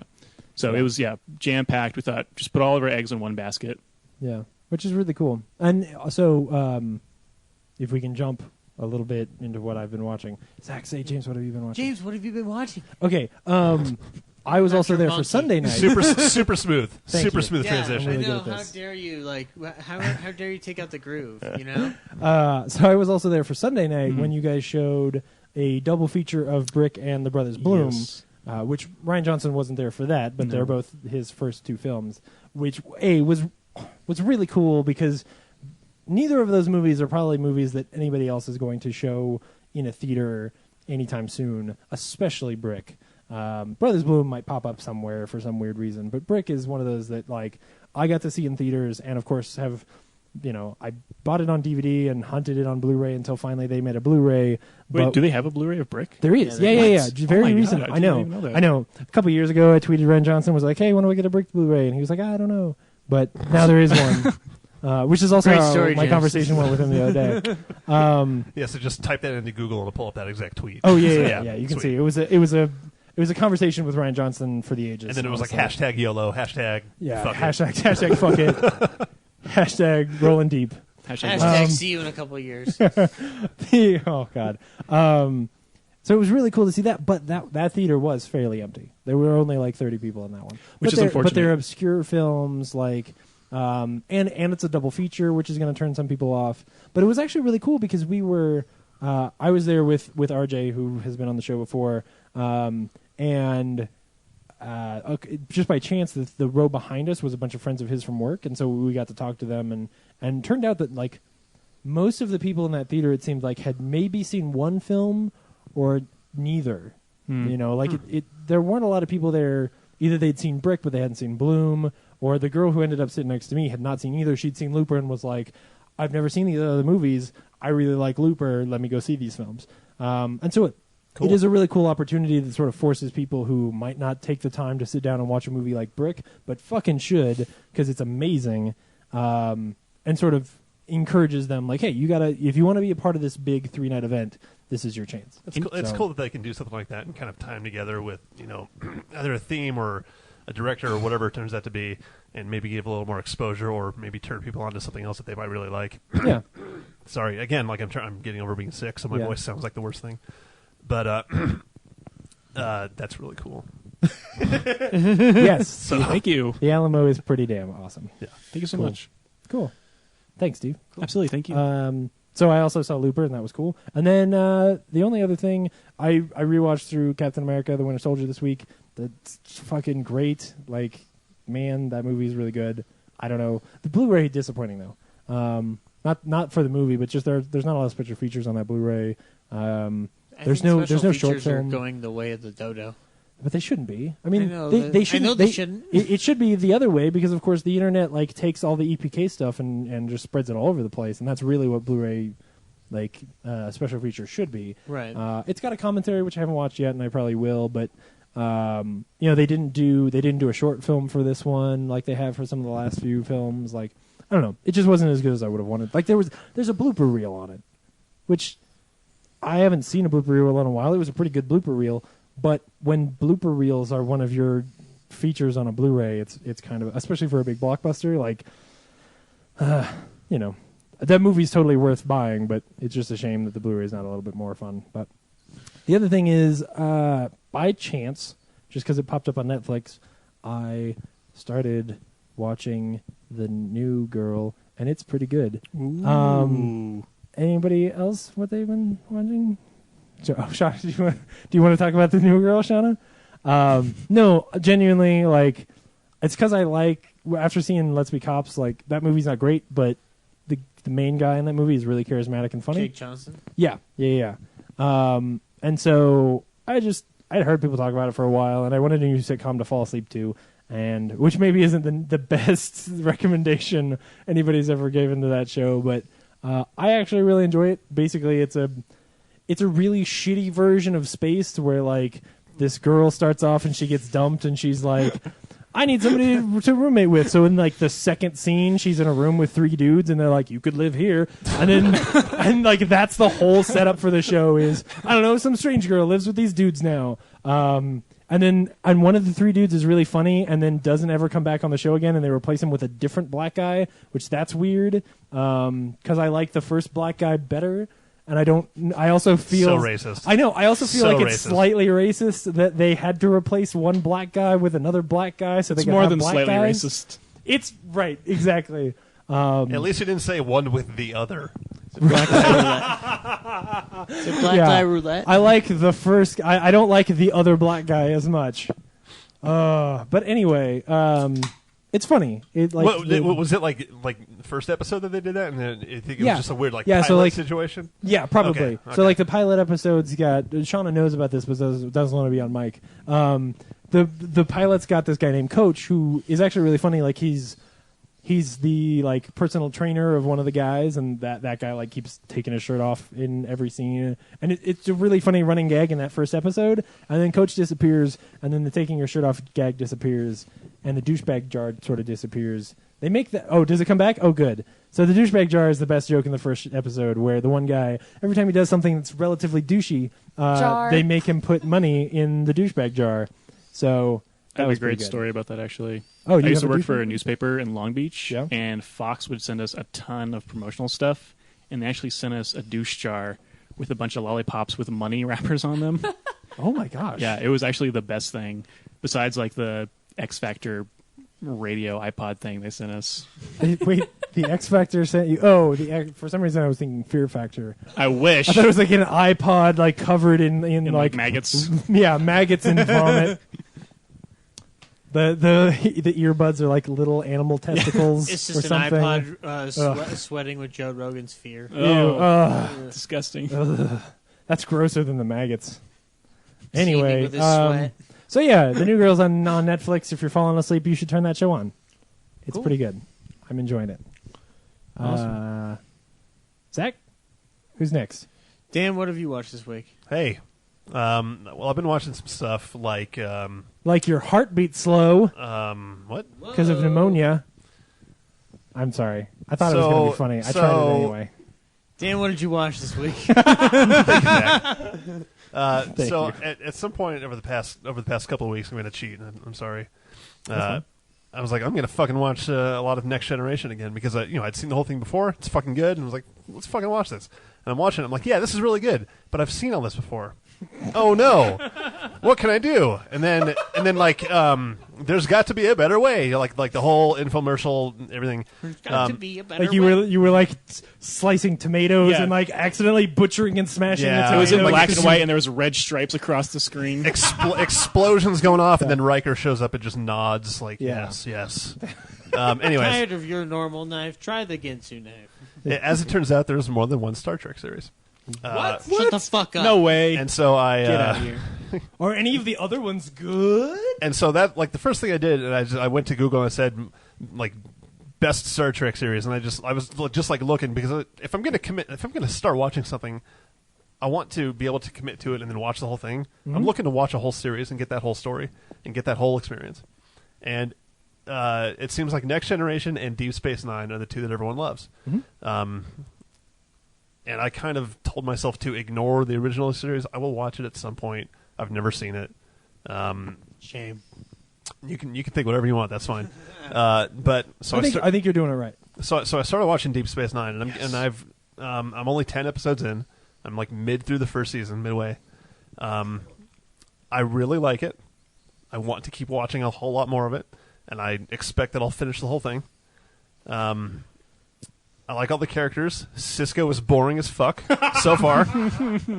Speaker 5: So it was jam packed. We thought just put all of our eggs in one basket.
Speaker 3: Yeah, which is really cool. And so, if we can jump a little bit into what I've been watching. Zach, say, James, what have you been watching?
Speaker 4: James, what have you been watching?
Speaker 3: Okay, I was also there for Sunday night.
Speaker 6: Super smooth.
Speaker 3: Thank
Speaker 6: Super
Speaker 3: you.
Speaker 6: smooth transition.
Speaker 3: really
Speaker 4: I know.
Speaker 3: good at
Speaker 4: How
Speaker 3: this.
Speaker 4: dare you? Like, how dare you take out the groove? You know.
Speaker 3: So I was also there for Sunday night when you guys showed a double feature of Brick and the Brothers Bloom,
Speaker 5: Yes.
Speaker 3: which Ryan Johnson wasn't there for that, but
Speaker 5: No.
Speaker 3: they're both his first two films, which was really cool because neither of those movies are probably movies that anybody else is going to show in a theater anytime soon, especially Brick. Brothers Bloom might pop up somewhere for some weird reason, but Brick is one of those that like I got to see in theaters, and of course have, I bought it on DVD and hunted it on Blu-ray until finally they made a Blu-ray.
Speaker 5: Wait,
Speaker 3: but
Speaker 5: do they have a Blu-ray of Brick?
Speaker 3: there is,
Speaker 4: Yeah,
Speaker 3: yeah.
Speaker 5: What?
Speaker 3: Very
Speaker 5: Oh my
Speaker 3: recent.
Speaker 5: God, I
Speaker 3: I know,
Speaker 5: didn't even know that.
Speaker 3: I know. A couple years ago, I tweeted Ryan Johnson was like, "Hey, when do I get a Brick Blu-ray?" And he was like, "I don't know," but now there is one. Which is also
Speaker 4: Great
Speaker 3: how
Speaker 4: story,
Speaker 3: my
Speaker 4: James.
Speaker 3: conversation went with him the other day.
Speaker 6: Yeah, so just type that into Google and it'll pull up that exact tweet.
Speaker 3: Oh
Speaker 6: So,
Speaker 3: yeah. You can
Speaker 6: sweet.
Speaker 3: see it was a conversation with Ryan Johnson for the ages.
Speaker 6: And then it was like
Speaker 3: honestly.
Speaker 6: hashtag YOLO, hashtag fuck it.
Speaker 3: hashtag fuck it, hashtag rolling deep.
Speaker 4: Hashtag see you in a couple of years.
Speaker 3: Oh God. So it was really cool to see that, but that theater was fairly empty. There were only like 30 people in that one,
Speaker 5: Which is unfortunate.
Speaker 3: But they're obscure films, like, and it's a double feature, which is going to turn some people off. But it was actually really cool because we were, I was there with RJ, who has been on the show before, and just by chance, the row behind us was a bunch of friends of his from work, and so we got to talk to them, and turned out that like most of the people in that theater, it seemed like, had maybe seen one film or neither. There weren't a lot of people there. Either they'd seen Brick, but they hadn't seen Bloom, or the girl who ended up sitting next to me had not seen either. She'd seen Looper and was like, "I've never seen these other movies. I really like Looper. Let me go see these films." And so it is a really cool opportunity that sort of forces people who might not take the time to sit down and watch a movie like Brick, but fucking should, because it's amazing, and sort of encourages them like, hey, if you want to be a part of this big 3-night event, this is your chance.
Speaker 6: It's cool that they can do something like that and kind of time together with, either a theme or a director or whatever it turns out to be, and maybe give a little more exposure or maybe turn people onto something else that they might really like.
Speaker 3: Yeah.
Speaker 6: Sorry, again, like I'm getting over being sick, so my
Speaker 3: Yeah.
Speaker 6: voice sounds like the worst thing. But that's really cool.
Speaker 3: Yes.
Speaker 6: So
Speaker 5: Thank you.
Speaker 3: The Alamo is pretty damn awesome.
Speaker 6: yeah.
Speaker 5: Thank you so
Speaker 3: Cool.
Speaker 5: much.
Speaker 3: Cool. Thanks, Steve.
Speaker 5: Absolutely. Thank you.
Speaker 3: So I also saw Looper, and that was cool. And then the only other thing, I rewatched through Captain America: The Winter Soldier this week. That's fucking great. Like, man, that movie is really good. I don't know. The Blu-ray disappointing though. Not for the movie, but just there's not a lot of special features on that Blu-ray. There's no short
Speaker 4: features are
Speaker 3: film.
Speaker 4: going the way of the dodo.
Speaker 3: But they shouldn't be. I mean,
Speaker 4: I know
Speaker 3: they shouldn't.
Speaker 4: I know they shouldn't.
Speaker 3: It should be the other way because, of course, the internet like takes all the EPK stuff and just spreads it all over the place, and that's really what Blu-ray special features should be.
Speaker 4: Right.
Speaker 3: It's got a commentary which I haven't watched yet, and I probably will. But they didn't do a short film for this one like they have for some of the last few films. Like, I don't know. It just wasn't as good as I would have wanted. Like there's a blooper reel on it, which I haven't seen a blooper reel in a while. It was a pretty good blooper reel. But when blooper reels are one of your features on a Blu-ray, it's kind of, especially for a big blockbuster, like, you know, that movie's totally worth buying, but it's just a shame that the Blu-ray is not a little bit more fun. But the other thing is, by chance, just because it popped up on Netflix, I started watching The New Girl, and it's pretty good. Anybody else what they've been watching? Shauna, do you want to talk about The New Girl, Shauna? No, genuinely, like, it's because I like, after seeing Let's Be Cops, like, that movie's not great, but the main guy in that movie is really charismatic and funny.
Speaker 4: Jake Johnson?
Speaker 3: Yeah. And so I'd heard people talk about it for a while, and I wanted a new sitcom to fall asleep to, and which maybe isn't the best recommendation anybody's ever given to that show, but I actually really enjoy it. Basically, it's a really shitty version of Spaced, where like this girl starts off and she gets dumped, and she's like, I need somebody to roommate with. So in like the second scene, she's in a room with 3 dudes, and they're like, "You could live here." And then, and like that's the whole setup for the show is, I don't know, some strange girl lives with these dudes now. And one of the 3 dudes is really funny, and then doesn't ever come back on the show again, and they replace him with a different black guy, which that's weird. Because I like the first black guy better. And I also feel
Speaker 6: so racist.
Speaker 3: I know. I also feel
Speaker 6: So
Speaker 3: like it's
Speaker 6: racist.
Speaker 3: slightly racist that they had to replace one black guy with another black guy, so they
Speaker 5: It's
Speaker 3: could
Speaker 5: more
Speaker 3: have
Speaker 5: than
Speaker 3: black
Speaker 5: slightly
Speaker 3: guys.
Speaker 5: racist.
Speaker 3: It's right, exactly.
Speaker 6: At least you didn't say one with the other.
Speaker 4: Black guy roulette. Is it black guy roulette?
Speaker 3: I like the first. I don't like the other black guy as much. But anyway, it's funny. It like
Speaker 6: was it like the first episode that they did that, and then I think it was just a weird pilot
Speaker 3: so like
Speaker 6: situation.
Speaker 3: Yeah, probably.
Speaker 6: Okay.
Speaker 3: So like the pilot episodes got Shauna knows about this, but doesn't want to be on mic. The pilot's got this guy named Coach who is actually really funny. Like he's the like personal trainer of one of the guys, and that guy like keeps taking his shirt off in every scene, and it's a really funny running gag in that first episode. And then Coach disappears, and then the taking your shirt off gag disappears, and the douchebag jar sort of disappears. They make that. Oh, does it come back? Oh, good. So the douchebag jar is the best joke in the first episode, where the one guy, every time he does something that's relatively douchey, they make him put money in the douchebag jar. So
Speaker 5: I have a
Speaker 3: was
Speaker 5: great
Speaker 3: pretty good.
Speaker 5: story about that, actually.
Speaker 3: Oh,
Speaker 5: I
Speaker 3: you
Speaker 5: used to
Speaker 3: have a
Speaker 5: work for a
Speaker 3: douchebag?
Speaker 5: newspaper in Long Beach,
Speaker 3: Yeah.
Speaker 5: and Fox would send us a ton of promotional stuff, and they actually sent us a douche jar with a bunch of lollipops with money wrappers on them.
Speaker 3: Oh my gosh!
Speaker 5: Yeah, it was actually the best thing, besides like the X Factor radio iPod thing they sent us.
Speaker 3: Wait, the X Factor sent you? Oh, for some reason I was thinking Fear Factor.
Speaker 5: I wish.
Speaker 3: I thought it was like an iPod, like covered in
Speaker 5: like maggots.
Speaker 3: Yeah, maggots and vomit. The earbuds are like little animal testicles
Speaker 4: It's
Speaker 3: or
Speaker 4: just an
Speaker 3: something.
Speaker 4: iPod sweating with Joe Rogan's fear.
Speaker 5: Oh, disgusting.
Speaker 3: That's grosser than the maggots.
Speaker 4: Teeming
Speaker 3: Anyway,
Speaker 4: with his sweat.
Speaker 3: so yeah, The New Girl's on Netflix. If you're falling asleep, you should turn that show on. It's
Speaker 4: Cool.
Speaker 3: pretty good. I'm enjoying it.
Speaker 5: Awesome.
Speaker 3: Zach, who's next?
Speaker 4: Dan, what have you watched this week?
Speaker 6: Hey, well, I've been watching some stuff like
Speaker 3: Like your heartbeat slow
Speaker 6: what?
Speaker 3: because of pneumonia. I'm sorry. I thought it was going to be funny. I tried it anyway.
Speaker 4: Dan, what did you watch this week?
Speaker 3: Thank
Speaker 6: So
Speaker 3: you.
Speaker 6: at some point over the past couple of weeks, I'm going to cheat. I'm sorry. I was like, I'm going to fucking watch a lot of Next Generation again because I'd seen the whole thing before. It's fucking good, and I was like, let's fucking watch this. And I'm watching it. I'm like, yeah, this is really good, but I've seen all this before. Oh no, what can I do? And then like, there's got to be a better way. Like the whole infomercial, everything.
Speaker 4: There's got to be a better
Speaker 3: Like you were like slicing tomatoes
Speaker 5: Yeah.
Speaker 3: and like accidentally butchering and smashing
Speaker 6: Yeah.
Speaker 3: the
Speaker 5: It was in
Speaker 3: tomato.
Speaker 5: black and white, and there was red stripes across the screen.
Speaker 6: Explosions going off, and then Riker shows up and just nods like,
Speaker 3: Yeah.
Speaker 6: yes. Anyways,
Speaker 4: Tired of your normal knife? Try the Ginsu knife.
Speaker 6: as it turns out, there's more than one Star Trek series.
Speaker 4: What? Shut the fuck up.
Speaker 5: No way.
Speaker 6: And so I
Speaker 5: Get out of here.
Speaker 3: Are any of the other ones good?
Speaker 6: And so that, like, the first thing I did, and I went to Google and I said, like, best Star Trek series, and I was just like looking because if I'm going to start watching something, I want to be able to commit to it and then watch the whole thing.
Speaker 3: Mm-hmm.
Speaker 6: I'm looking to watch a whole series and get that whole story and get that whole experience. And it seems like Next Generation and Deep Space Nine are the two that everyone loves.
Speaker 3: Mm-hmm.
Speaker 6: And I kind of told myself to ignore the original series. I will watch it at some point. I've never seen it.
Speaker 4: Shame.
Speaker 6: You can think whatever you want. That's fine. But so
Speaker 3: I think you're doing it right.
Speaker 6: So I started watching Deep Space Nine, I'm only 10 episodes in. I'm like mid through the first season, midway. I really like it. I want to keep watching a whole lot more of it, and I expect that I'll finish the whole thing. I like all the characters. Cisco is boring as fuck so far.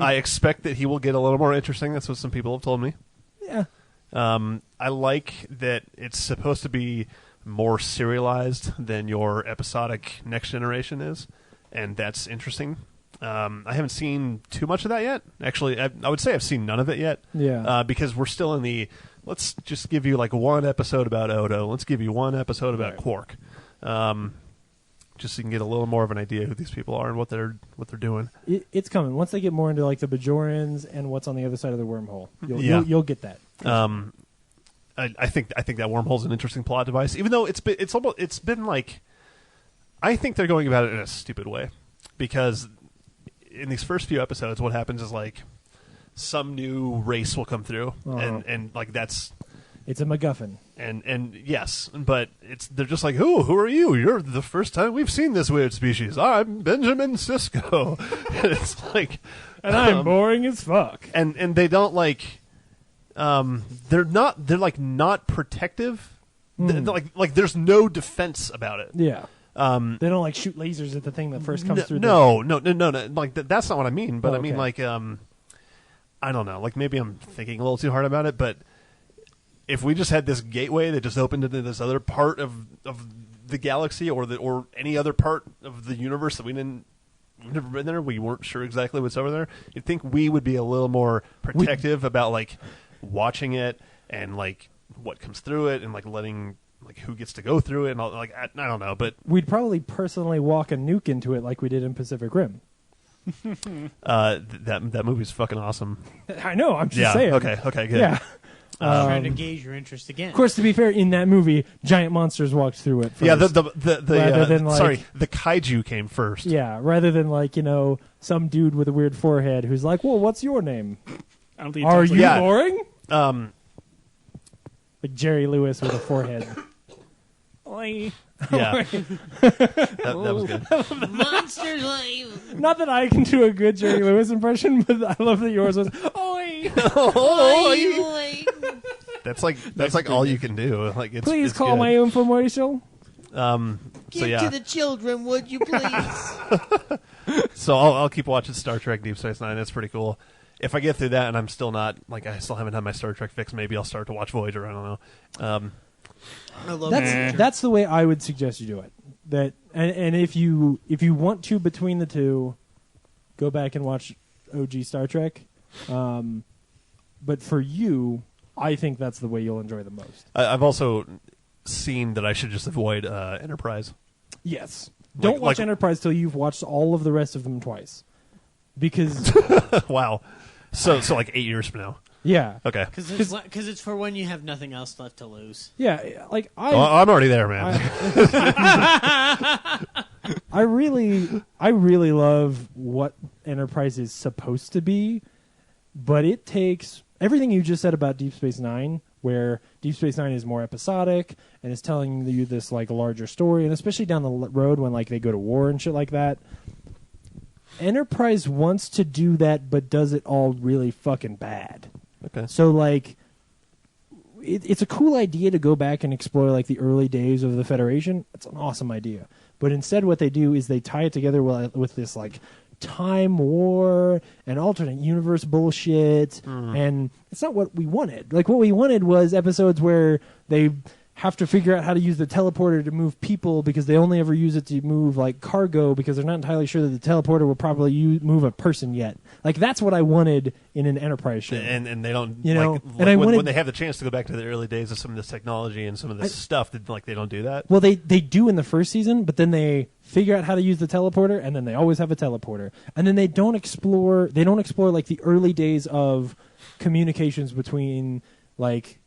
Speaker 6: I expect that he will get a little more interesting. That's what some people have told me.
Speaker 3: Yeah.
Speaker 6: I like that it's supposed to be more serialized than your episodic Next Generation is, and that's interesting. I haven't seen too much of that yet. Actually, I would say I've seen none of it yet.
Speaker 3: Yeah.
Speaker 6: Because we're still in the, let's just give you like one episode about Odo. Let's give you one episode about Quark. Just so you can get a little more of an idea who these people are and what they're doing.
Speaker 3: It's coming. Once they get more into like the Bajorans and what's on the other side of the wormhole, you'll get that.
Speaker 6: I think that wormhole's an interesting plot device, even though it's been like, I think they're going about it in a stupid way, because in these first few episodes, what happens is like some new race will come through, and like
Speaker 3: it's a MacGuffin.
Speaker 6: And yes, but they're just like, who are you? You're the first time we've seen this weird species. I'm Benjamin Sisko. And it's like,
Speaker 3: and I'm boring as fuck.
Speaker 6: And they don't like, they're not protective. Like there's no defense about it.
Speaker 3: Yeah. They don't like shoot lasers at the thing that first comes through.
Speaker 6: No. Like that's not what I mean. But I mean, like, I don't know. Like maybe I'm thinking a little too hard about it. But if we just had this gateway that just opened into this other part of the galaxy or any other part of the universe that we've never been there, we weren't sure exactly what's over there, you'd think we would be a little more protective about like watching it and like what comes through it and like letting like who gets to go through it and all, like I don't know, but
Speaker 3: we'd probably personally walk a nuke into it like we did in Pacific Rim.
Speaker 6: That movie's fucking awesome.
Speaker 3: I know. I'm just saying.
Speaker 6: Okay, good.
Speaker 3: Yeah.
Speaker 4: Trying to gauge your interest again.
Speaker 3: Of course, to be fair, in that movie, giant monsters walked through it first.
Speaker 6: Yeah, the kaiju came first.
Speaker 3: Yeah, rather than like, some dude with a weird forehead who's like, well, what's your name?
Speaker 5: I don't think
Speaker 3: Are you
Speaker 6: Yeah.
Speaker 3: boring?
Speaker 6: Like
Speaker 3: Jerry Lewis with a forehead.
Speaker 5: Oi.
Speaker 6: Yeah. that was good.
Speaker 4: Monsters live.
Speaker 3: Not that I can do a good Jerry Lewis impression, but I love that yours was, oi!
Speaker 4: Oi.
Speaker 6: That's like all you can do. Like it's
Speaker 3: Please
Speaker 6: it's
Speaker 3: call
Speaker 6: good.
Speaker 3: my infomercial.
Speaker 4: Get to the children, would you please?
Speaker 6: So I'll keep watching Star Trek Deep Space Nine. That's pretty cool. If I get through that and I'm still not I still haven't had my Star Trek fix, maybe I'll start to watch Voyager. I don't know.
Speaker 3: That's the way I would suggest you do it. That and if you want to between the two, go back and watch OG Star Trek. But for you, I think that's the way you'll enjoy the most.
Speaker 6: I've also seen that I should just avoid Enterprise.
Speaker 3: Yes. Don't watch Enterprise till you've watched all of the rest of them twice. Because
Speaker 6: wow. So like 8 years from now.
Speaker 3: Yeah.
Speaker 6: Okay.
Speaker 4: Because it's for when you have nothing else left to lose.
Speaker 3: Yeah, like
Speaker 6: I'm already there, man.
Speaker 3: I really love what Enterprise is supposed to be, but it takes everything you just said about Deep Space Nine, where Deep Space Nine is more episodic and is telling you this like larger story, and especially down the road when like they go to war and shit like that. Enterprise wants to do that, but does it all really fucking bad.
Speaker 6: Okay.
Speaker 3: So like, it's a cool idea to go back and explore like the early days of the Federation. It's an awesome idea. But instead, what they do is they tie it together with this like time war and alternate universe bullshit, and it's not what we wanted. Like what we wanted was episodes where they have to figure out how to use the teleporter to move people because they only ever use it to move like cargo because they're not entirely sure that the teleporter will probably move a person yet. Like that's what I wanted in an Enterprise show.
Speaker 6: And they don't,
Speaker 3: when
Speaker 6: they have the chance to go back to the early days of some of this technology and some of this stuff, that like they don't do that.
Speaker 3: Well, they do in the first season, but then they figure out how to use the teleporter, and then they always have a teleporter, and then they don't explore like the early days of communications between like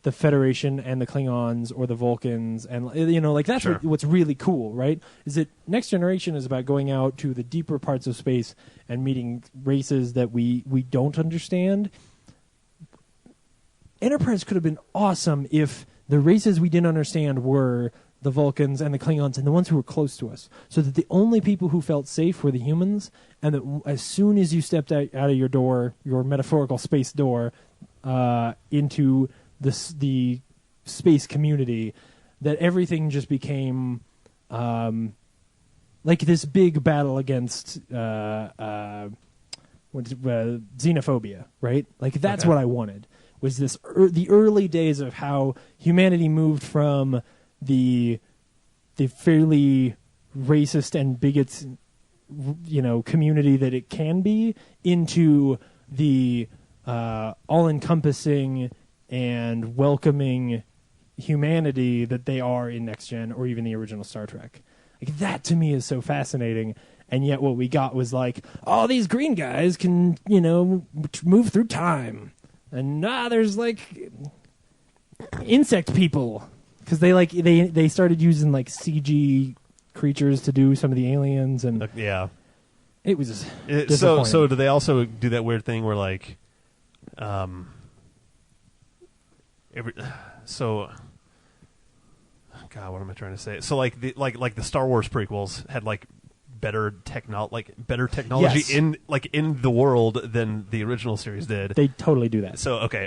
Speaker 3: the Federation and the Klingons or the Vulcans, and like that's
Speaker 6: Sure.
Speaker 3: what's really cool, right? Is that Next Generation is about going out to the deeper parts of space and meeting races that we don't understand. Enterprise could have been awesome if the races we didn't understand were the Vulcans and the Klingons and the ones who were close to us, so that the only people who felt safe were the humans, and that as soon as you stepped out of your door, your metaphorical space door, into the space community, that everything just became like this big battle against xenophobia, right? Like that's what I wanted, was this the early days of how humanity moved from the fairly racist and bigots, community that it can be, into the all-encompassing and welcoming humanity that they are in Next Gen or even the original Star Trek. Like that to me is so fascinating, and yet what we got was like, oh, these green guys can, move through time, and there's like insect people. Because they started using like CG creatures to do some of the aliens, and it was
Speaker 6: so do they also do that weird thing where like God, what am I trying to say? So like the Star Wars prequels had like better technology
Speaker 3: Yes.
Speaker 6: in the world than the original series did.
Speaker 3: They totally do that.
Speaker 6: So okay,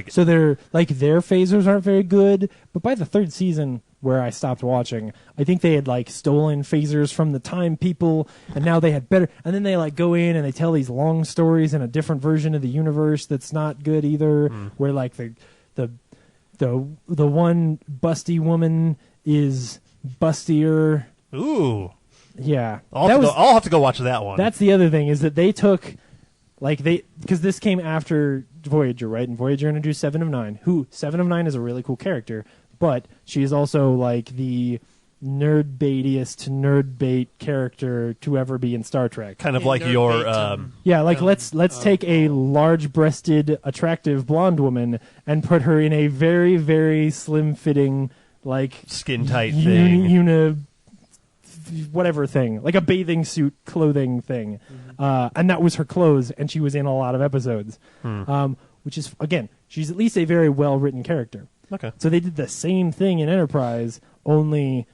Speaker 3: So they're like their phasers aren't very good, but by the third season, where I stopped watching, I think they had like stolen phasers from the Time people, and now they had better. And then they like go in and they tell these long stories in a different version of the universe that's not good either. Where like the one busty woman is bustier.
Speaker 6: Ooh.
Speaker 3: Yeah,
Speaker 6: I'll have to go watch that one.
Speaker 3: That's the other thing, is that they took, because this came after Voyager, right? And Voyager introduced 7 of 9. Who 7 of 9 is a really cool character, but she is also like the nerd baitiest nerd bait character to ever be in Star Trek.
Speaker 6: Kind of like your
Speaker 3: let's take a large-breasted, attractive blonde woman and put her in a very, very slim-fitting, like
Speaker 6: skin tight thing.
Speaker 3: Whatever thing, like a bathing suit clothing thing, and that was her clothes, and she was in a lot of episodes, which is, again, she's at least a very well written character.
Speaker 6: Okay,
Speaker 3: so they did the same thing in Enterprise, only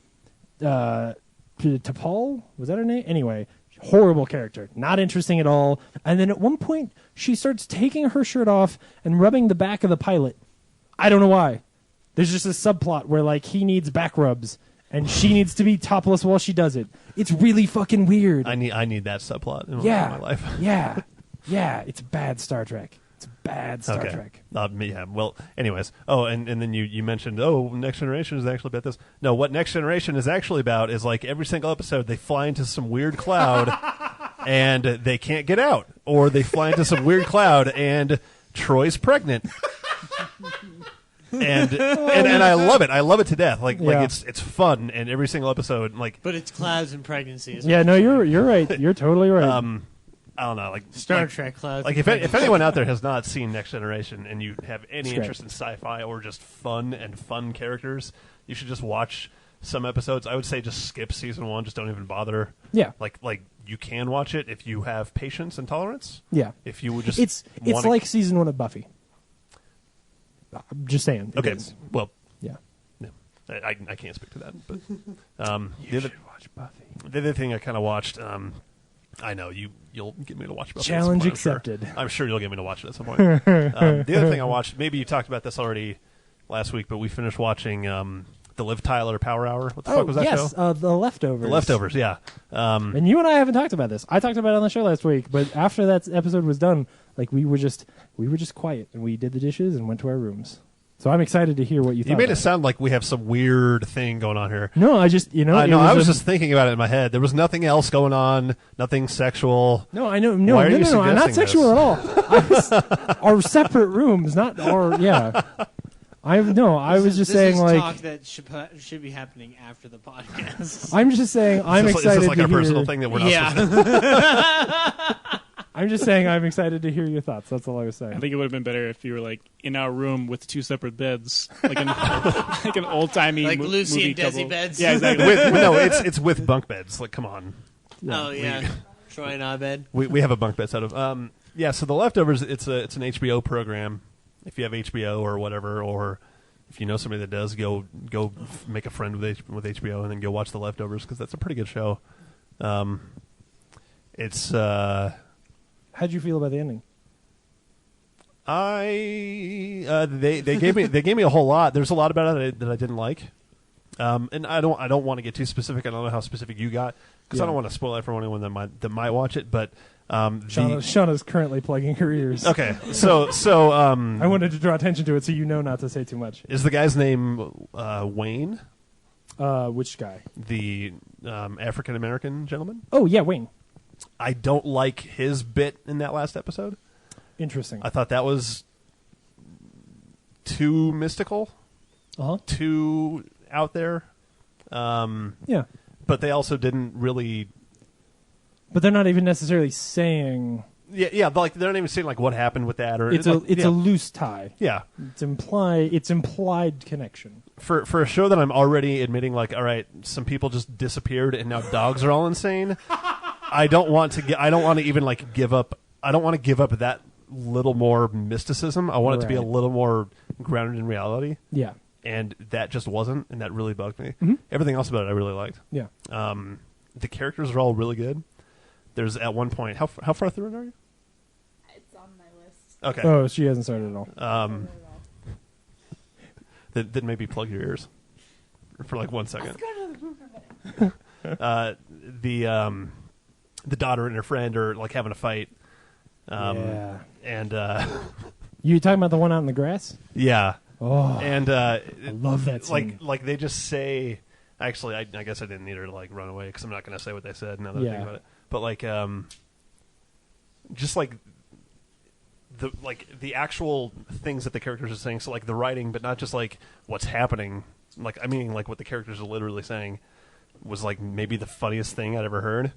Speaker 3: T'Pol, was that her name? Anyway, horrible character, not interesting at all. And then at one point she starts taking her shirt off and rubbing the back of the pilot. I don't know why. There's just a subplot where like he needs back rubs and she needs to be topless while she does it. It's really fucking weird.
Speaker 6: I need that subplot in my life.
Speaker 3: Yeah. It's bad Star Trek. It's bad Star Trek.
Speaker 6: Yeah. Well, anyways. Oh, and then you mentioned, Next Generation is actually about this. No, what Next Generation is actually about is like every single episode they fly into some weird cloud and they can't get out, or they fly into some weird cloud and Troy's pregnant. And I love it. I love it to death. Like it's fun, and every single episode
Speaker 4: But it's clouds and pregnancies.
Speaker 3: Yeah, no, you're right. You're totally right.
Speaker 6: I don't know, like
Speaker 4: Star Trek clouds.
Speaker 6: Like if anyone out there has not seen Next Generation and you have any interest in sci-fi or just fun characters, you should just watch some episodes. I would say just skip season 1. Just don't even bother.
Speaker 3: Yeah.
Speaker 6: Like you can watch it if you have patience and tolerance.
Speaker 3: Yeah.
Speaker 6: If you would just
Speaker 3: it's like season 1 of Buffy. I'm just saying.
Speaker 6: Okay. Well.
Speaker 3: Yeah.
Speaker 6: I can't speak to that, but
Speaker 3: you should watch Buffy.
Speaker 6: The other thing I kind of watched. I know you'll get me to watch Buffy.
Speaker 3: Challenge
Speaker 6: at some point,
Speaker 3: accepted.
Speaker 6: I'm sure you'll get me to watch it at some point. The other thing I watched, maybe you talked about this already last week, but we finished watching the Liv Tyler Power Hour. What the fuck was that show?
Speaker 3: Yes, The Leftovers.
Speaker 6: The Leftovers, yeah.
Speaker 3: And you and I haven't talked about this. I talked about it on the show last week, but after that episode was done, like we were just quiet and we did the dishes and went to our rooms. So I'm excited to hear what you thought.
Speaker 6: You made
Speaker 3: about
Speaker 6: it sound like we have some weird thing going on here.
Speaker 3: No, I just,
Speaker 6: I was just thinking about it in my head. There was nothing else going on, nothing sexual.
Speaker 3: No, I know. No,
Speaker 6: Why are you
Speaker 3: I'm not
Speaker 6: suggesting
Speaker 3: sexual at all. Our separate rooms, not our, yeah. I was just saying, like,
Speaker 4: talk that should be happening after the podcast.
Speaker 3: I'm just saying I'm excited
Speaker 6: is this like
Speaker 3: to
Speaker 6: a
Speaker 3: hear.
Speaker 6: personal thing that we're not supposed to
Speaker 3: I'm just saying I'm excited to hear your thoughts. That's all I was saying.
Speaker 5: I think it would have been better if you were like in our room with 2 separate beds, like an old timey
Speaker 4: like Lucy
Speaker 5: movie
Speaker 4: and Desi
Speaker 5: couple.
Speaker 4: beds.
Speaker 5: Yeah, exactly.
Speaker 6: it's with bunk beds. Like, come on.
Speaker 4: Oh yeah, Troy and Abed.
Speaker 6: We have a bunk bed set of. So The Leftovers. It's an HBO program. if you have HBO or whatever, or if you know somebody that does, go make a friend with HBO and then go watch The Leftovers, because that's a pretty good show. It's
Speaker 3: How'd you feel about the ending?
Speaker 6: they gave me a whole lot. There's a lot about it that I didn't like. And I don't want to get too specific. I don't know how specific you got, because I don't want to spoil it for anyone that might watch it. But
Speaker 3: Shauna's currently plugging her ears.
Speaker 6: Okay, so
Speaker 3: I wanted to draw attention to it, so you know not to say too much.
Speaker 6: Is the guy's name Wayne?
Speaker 3: Which guy?
Speaker 6: The African American gentleman.
Speaker 3: Oh yeah, Wayne.
Speaker 6: I don't like his bit in that last episode.
Speaker 3: Interesting.
Speaker 6: I thought that was too mystical, too out there.
Speaker 3: Yeah,
Speaker 6: but they also didn't really.
Speaker 3: But they're not even necessarily saying.
Speaker 6: Yeah, like they're not even saying like what happened with that, or
Speaker 3: it's a loose tie.
Speaker 6: Yeah,
Speaker 3: it's implied connection.
Speaker 6: For a show that I'm already admitting, like, all right, some people just disappeared and now dogs are all insane. I don't want to even like give up. I don't want to give up that little more mysticism. I want it to be a little more grounded in reality.
Speaker 3: Yeah,
Speaker 6: and that just wasn't, and that really bugged me.
Speaker 3: Mm-hmm.
Speaker 6: Everything else about it I really liked.
Speaker 3: Yeah,
Speaker 6: the characters are all really good. There's at one point, how far through it are you?
Speaker 7: It's on my list.
Speaker 6: Okay.
Speaker 3: Oh, she hasn't started at all.
Speaker 6: Then maybe plug your ears for like 1 second.
Speaker 7: Let's go to the room for a minute.
Speaker 6: The daughter and her friend are like having a fight.
Speaker 3: Yeah.
Speaker 6: And
Speaker 3: you talking about the one out in the grass?
Speaker 6: Yeah.
Speaker 3: Oh.
Speaker 6: And
Speaker 3: I love that scene.
Speaker 6: Like they just say. Actually, I guess I didn't need her to like run away, because I'm not going to say what they said now that I think about it. But like, just like the actual things that the characters are saying. So like the writing, but not just like what's happening. Like I mean, like what the characters are literally saying was like maybe the funniest thing I'd ever heard.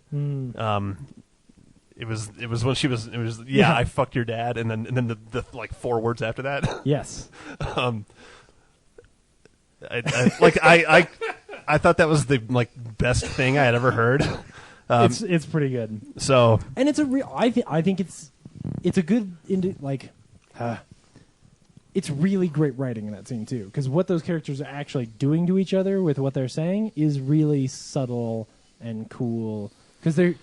Speaker 6: It was when she was. It was I fucked your dad, and then the like 4 words after that.
Speaker 3: Yes.
Speaker 6: I thought that was the like best thing I had ever heard.
Speaker 3: It's pretty good.
Speaker 6: So,
Speaker 3: and it's a real. I think it's a good it's really great writing in that scene too, because what those characters are actually doing to each other with what they're saying is really subtle and cool. Because they're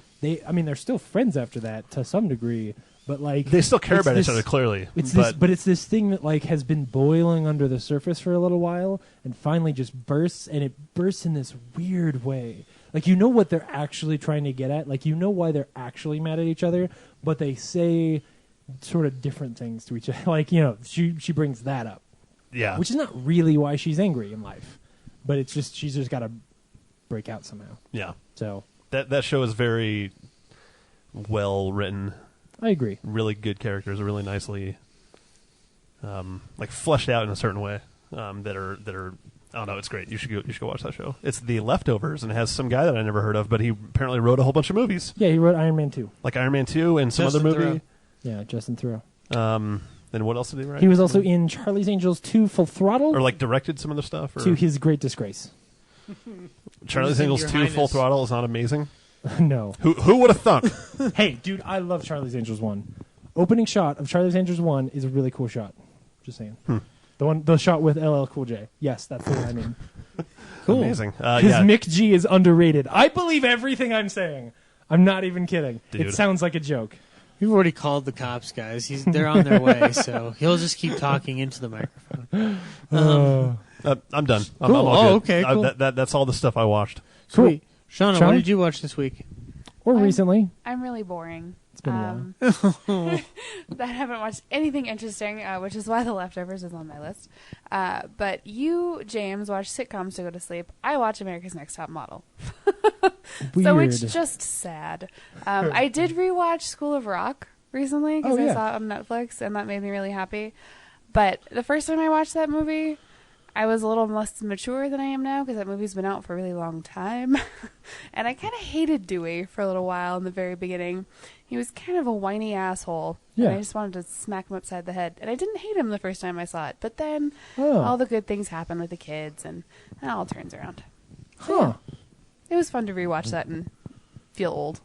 Speaker 3: still friends after that to some degree, but like
Speaker 6: they still care about each other clearly.
Speaker 3: It's this thing that like has been boiling under the surface for a little while, and finally just bursts, and it bursts in this weird way. Like you know what they're actually trying to get at, like you know why they're actually mad at each other, but they say sort of different things to each other. Like she brings that up, which is not really why she's angry in life, but it's just she's just got to break out somehow.
Speaker 6: Yeah.
Speaker 3: So
Speaker 6: that show is very well written.
Speaker 3: I agree.
Speaker 6: Really good characters, really nicely, like fleshed out in a certain way. That are I don't know. It's great. You should go watch that show. It's The Leftovers, and it has some guy that I never heard of, but he apparently wrote a whole bunch of movies.
Speaker 3: Yeah, he wrote Iron Man 2.
Speaker 6: Like Iron Man 2 and some
Speaker 4: Justin
Speaker 6: other movie.
Speaker 4: Theroux.
Speaker 3: Yeah, Justin Theroux.
Speaker 6: And what else did he write?
Speaker 3: He was also in Charlie's Angels 2 Full Throttle.
Speaker 6: Or like directed some other stuff. Or?
Speaker 3: To his great disgrace.
Speaker 6: Charlie's Angels
Speaker 4: Your
Speaker 6: 2
Speaker 4: Highness.
Speaker 6: Full Throttle is not amazing.
Speaker 3: No.
Speaker 6: Who would have thunk?
Speaker 3: Hey, dude, I love Charlie's Angels 1. Opening shot of Charlie's Angels 1 is a really cool shot. Just saying. The shot with LL Cool J. Yes, that's the one I mean.
Speaker 6: Cool. Amazing.
Speaker 3: His Mick G is underrated. I believe everything I'm saying. I'm not even kidding.
Speaker 6: Dude.
Speaker 3: It sounds like a joke.
Speaker 4: We've already called the cops, guys. They're on their way, so he'll just keep talking into the microphone.
Speaker 6: I'm done. I'm
Speaker 4: Cool.
Speaker 6: all good.
Speaker 4: Okay, cool.
Speaker 6: That's all the stuff I watched.
Speaker 4: Sweet. Shauna,
Speaker 3: Shauna?
Speaker 4: what did you watch this week?
Speaker 3: Or recently.
Speaker 7: I'm really boring.
Speaker 3: It's been a while.
Speaker 7: I haven't watched anything interesting, which is why The Leftovers is on my list. But you, James, watch sitcoms to go to sleep. I watch America's Next Top Model. So it's just sad. I did rewatch School of Rock recently because I saw it on Netflix, and that made me really happy. But the first time I watched that movie, I was a little less mature than I am now because that movie's been out for a really long time. And I kind of hated Dewey for a little while in the very beginning. He was kind of a whiny asshole.
Speaker 3: Yeah.
Speaker 7: And I just wanted to smack him upside the head. And I didn't hate him the first time I saw it. But then all the good things happen with the kids, and it all turns around. So, yeah. It was fun to rewatch that and feel old.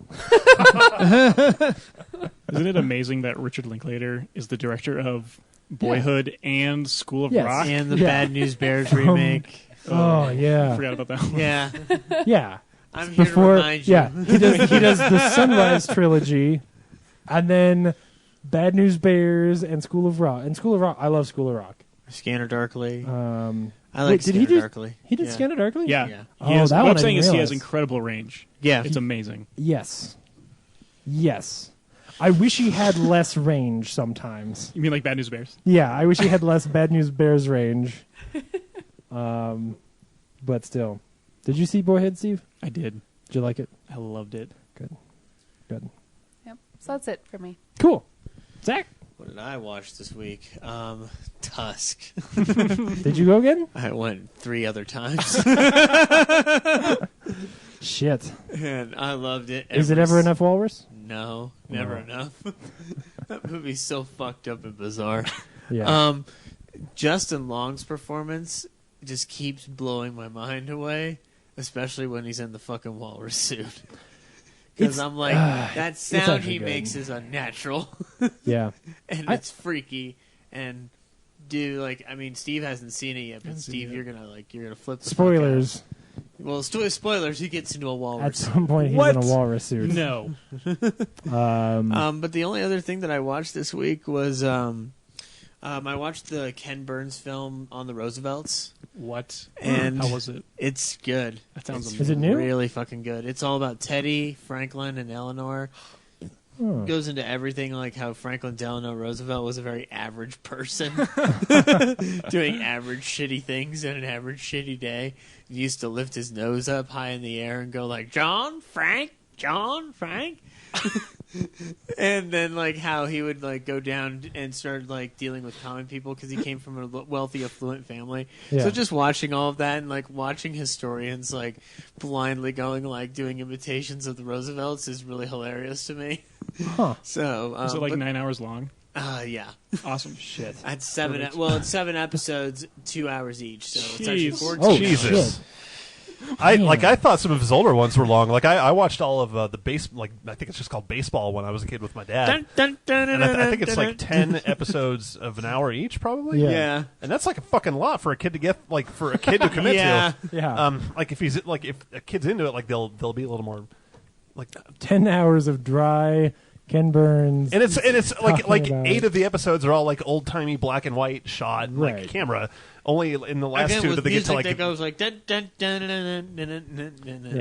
Speaker 5: Isn't it amazing that Richard Linklater is the director of Boyhood and School of
Speaker 3: Yes.
Speaker 5: Rock.
Speaker 4: And the
Speaker 3: Yeah.
Speaker 4: Bad News Bears remake.
Speaker 3: Oh yeah,
Speaker 5: Forgot about that one.
Speaker 4: Yeah.
Speaker 3: yeah.
Speaker 4: I'm here to
Speaker 3: Before,
Speaker 4: remind you.
Speaker 3: yeah, he does the Sunrise trilogy, and then Bad News Bears and School of Rock. And School of Rock, I love School of Rock.
Speaker 4: Scanner Darkly. I
Speaker 3: Wait,
Speaker 4: like
Speaker 3: did
Speaker 4: Scanner
Speaker 3: he do?
Speaker 4: Darkly.
Speaker 3: He did
Speaker 4: Yeah.
Speaker 3: Scanner Darkly.
Speaker 5: Yeah.
Speaker 4: Yeah.
Speaker 3: Oh,
Speaker 5: He has,
Speaker 3: that
Speaker 5: what
Speaker 3: one
Speaker 5: I'm
Speaker 3: I
Speaker 5: saying
Speaker 3: didn't
Speaker 5: is he has
Speaker 3: realize.
Speaker 5: incredible range.
Speaker 4: Yeah.
Speaker 5: It's amazing.
Speaker 3: Yes. Yes. I wish he had less range sometimes.
Speaker 5: You mean like Bad News Bears?
Speaker 3: Yeah, I wish he had less Bad News Bears range. But still. Did you see Boyhood, Steve?
Speaker 5: I did.
Speaker 3: Did you like it?
Speaker 5: I loved it.
Speaker 3: Good.
Speaker 7: Yep. So that's it for me.
Speaker 3: Cool. Zach,
Speaker 4: What did I watch this week? Tusk.
Speaker 3: did you go again?
Speaker 4: I went 3 other times.
Speaker 3: Shit.
Speaker 4: And I loved it.
Speaker 3: Is it ever enough walrus?
Speaker 4: No, never enough. That movie's so fucked up and bizarre.
Speaker 3: Yeah.
Speaker 4: Justin Long's performance just keeps blowing my mind away, especially when he's in the fucking walrus suit. Because
Speaker 3: It's-
Speaker 4: I'm like, that sound
Speaker 3: actually
Speaker 4: he
Speaker 3: good.
Speaker 4: makes is unnatural,
Speaker 3: Yeah.
Speaker 4: and it's freaky. And dude, like, I mean, Steve hasn't seen it yet, but Steve, you're gonna flip the fuck out.
Speaker 3: Spoilers.
Speaker 4: Well, spoilers. He gets into a
Speaker 3: At
Speaker 4: walrus.
Speaker 3: some point, he's
Speaker 5: What?
Speaker 3: in a walrus suit.
Speaker 5: No.
Speaker 4: But the only other thing that I watched this week was I watched the Ken Burns film on the Roosevelts,
Speaker 5: What?
Speaker 4: and
Speaker 5: How was it?
Speaker 4: it's good.
Speaker 5: That sounds
Speaker 4: It's
Speaker 5: amazing.
Speaker 3: Is it new?
Speaker 4: Really fucking good. It's all about Teddy, Franklin, and Eleanor.
Speaker 3: Oh.
Speaker 4: Goes into everything, like how Franklin Delano Roosevelt was a very average person, doing average shitty things on an average shitty day. He used to lift his nose up high in the air and go like, John, Frank. And then like how he would like go down and start like dealing with common people because he came from a wealthy, affluent family.
Speaker 3: Yeah.
Speaker 4: So just watching all of that and like watching historians like blindly going like doing imitations of the Roosevelts is really hilarious to me.
Speaker 3: Huh.
Speaker 4: So
Speaker 5: Was it like 9 hours long?
Speaker 4: yeah,
Speaker 5: Awesome. Shit.
Speaker 4: it's 7. Well, it's 7 episodes, 2 hours each. So it's actually
Speaker 5: Jeez.
Speaker 4: 14.
Speaker 3: Oh,
Speaker 6: Jesus.
Speaker 3: shit.
Speaker 6: I thought some of his older ones were long. Like I watched all of the base. Like I think it's just called Baseball when I was a kid with my dad.
Speaker 4: Dun, dun, dun,
Speaker 6: And
Speaker 4: dun,
Speaker 6: I think it's
Speaker 4: dun,
Speaker 6: like
Speaker 4: dun.
Speaker 6: 10 episodes of an hour each, probably.
Speaker 3: Yeah.
Speaker 4: Yeah.
Speaker 6: And that's like a fucking lot for a kid to get, like for a kid to commit
Speaker 4: Yeah.
Speaker 6: to.
Speaker 3: Yeah.
Speaker 6: Like if he's like if a kid's into it, like they'll be a little more, like.
Speaker 3: 10 hours of dry Ken Burns.
Speaker 6: And it's like
Speaker 3: Talking about-
Speaker 6: 8 of the episodes are all like old timey black and white shot like
Speaker 3: Right.
Speaker 6: camera. Only in the last
Speaker 4: Again,
Speaker 6: two
Speaker 4: with
Speaker 6: did they get
Speaker 4: music
Speaker 6: to like
Speaker 4: that goes like dun, dun, dun, dun, dun, dun, dun, dun, dun.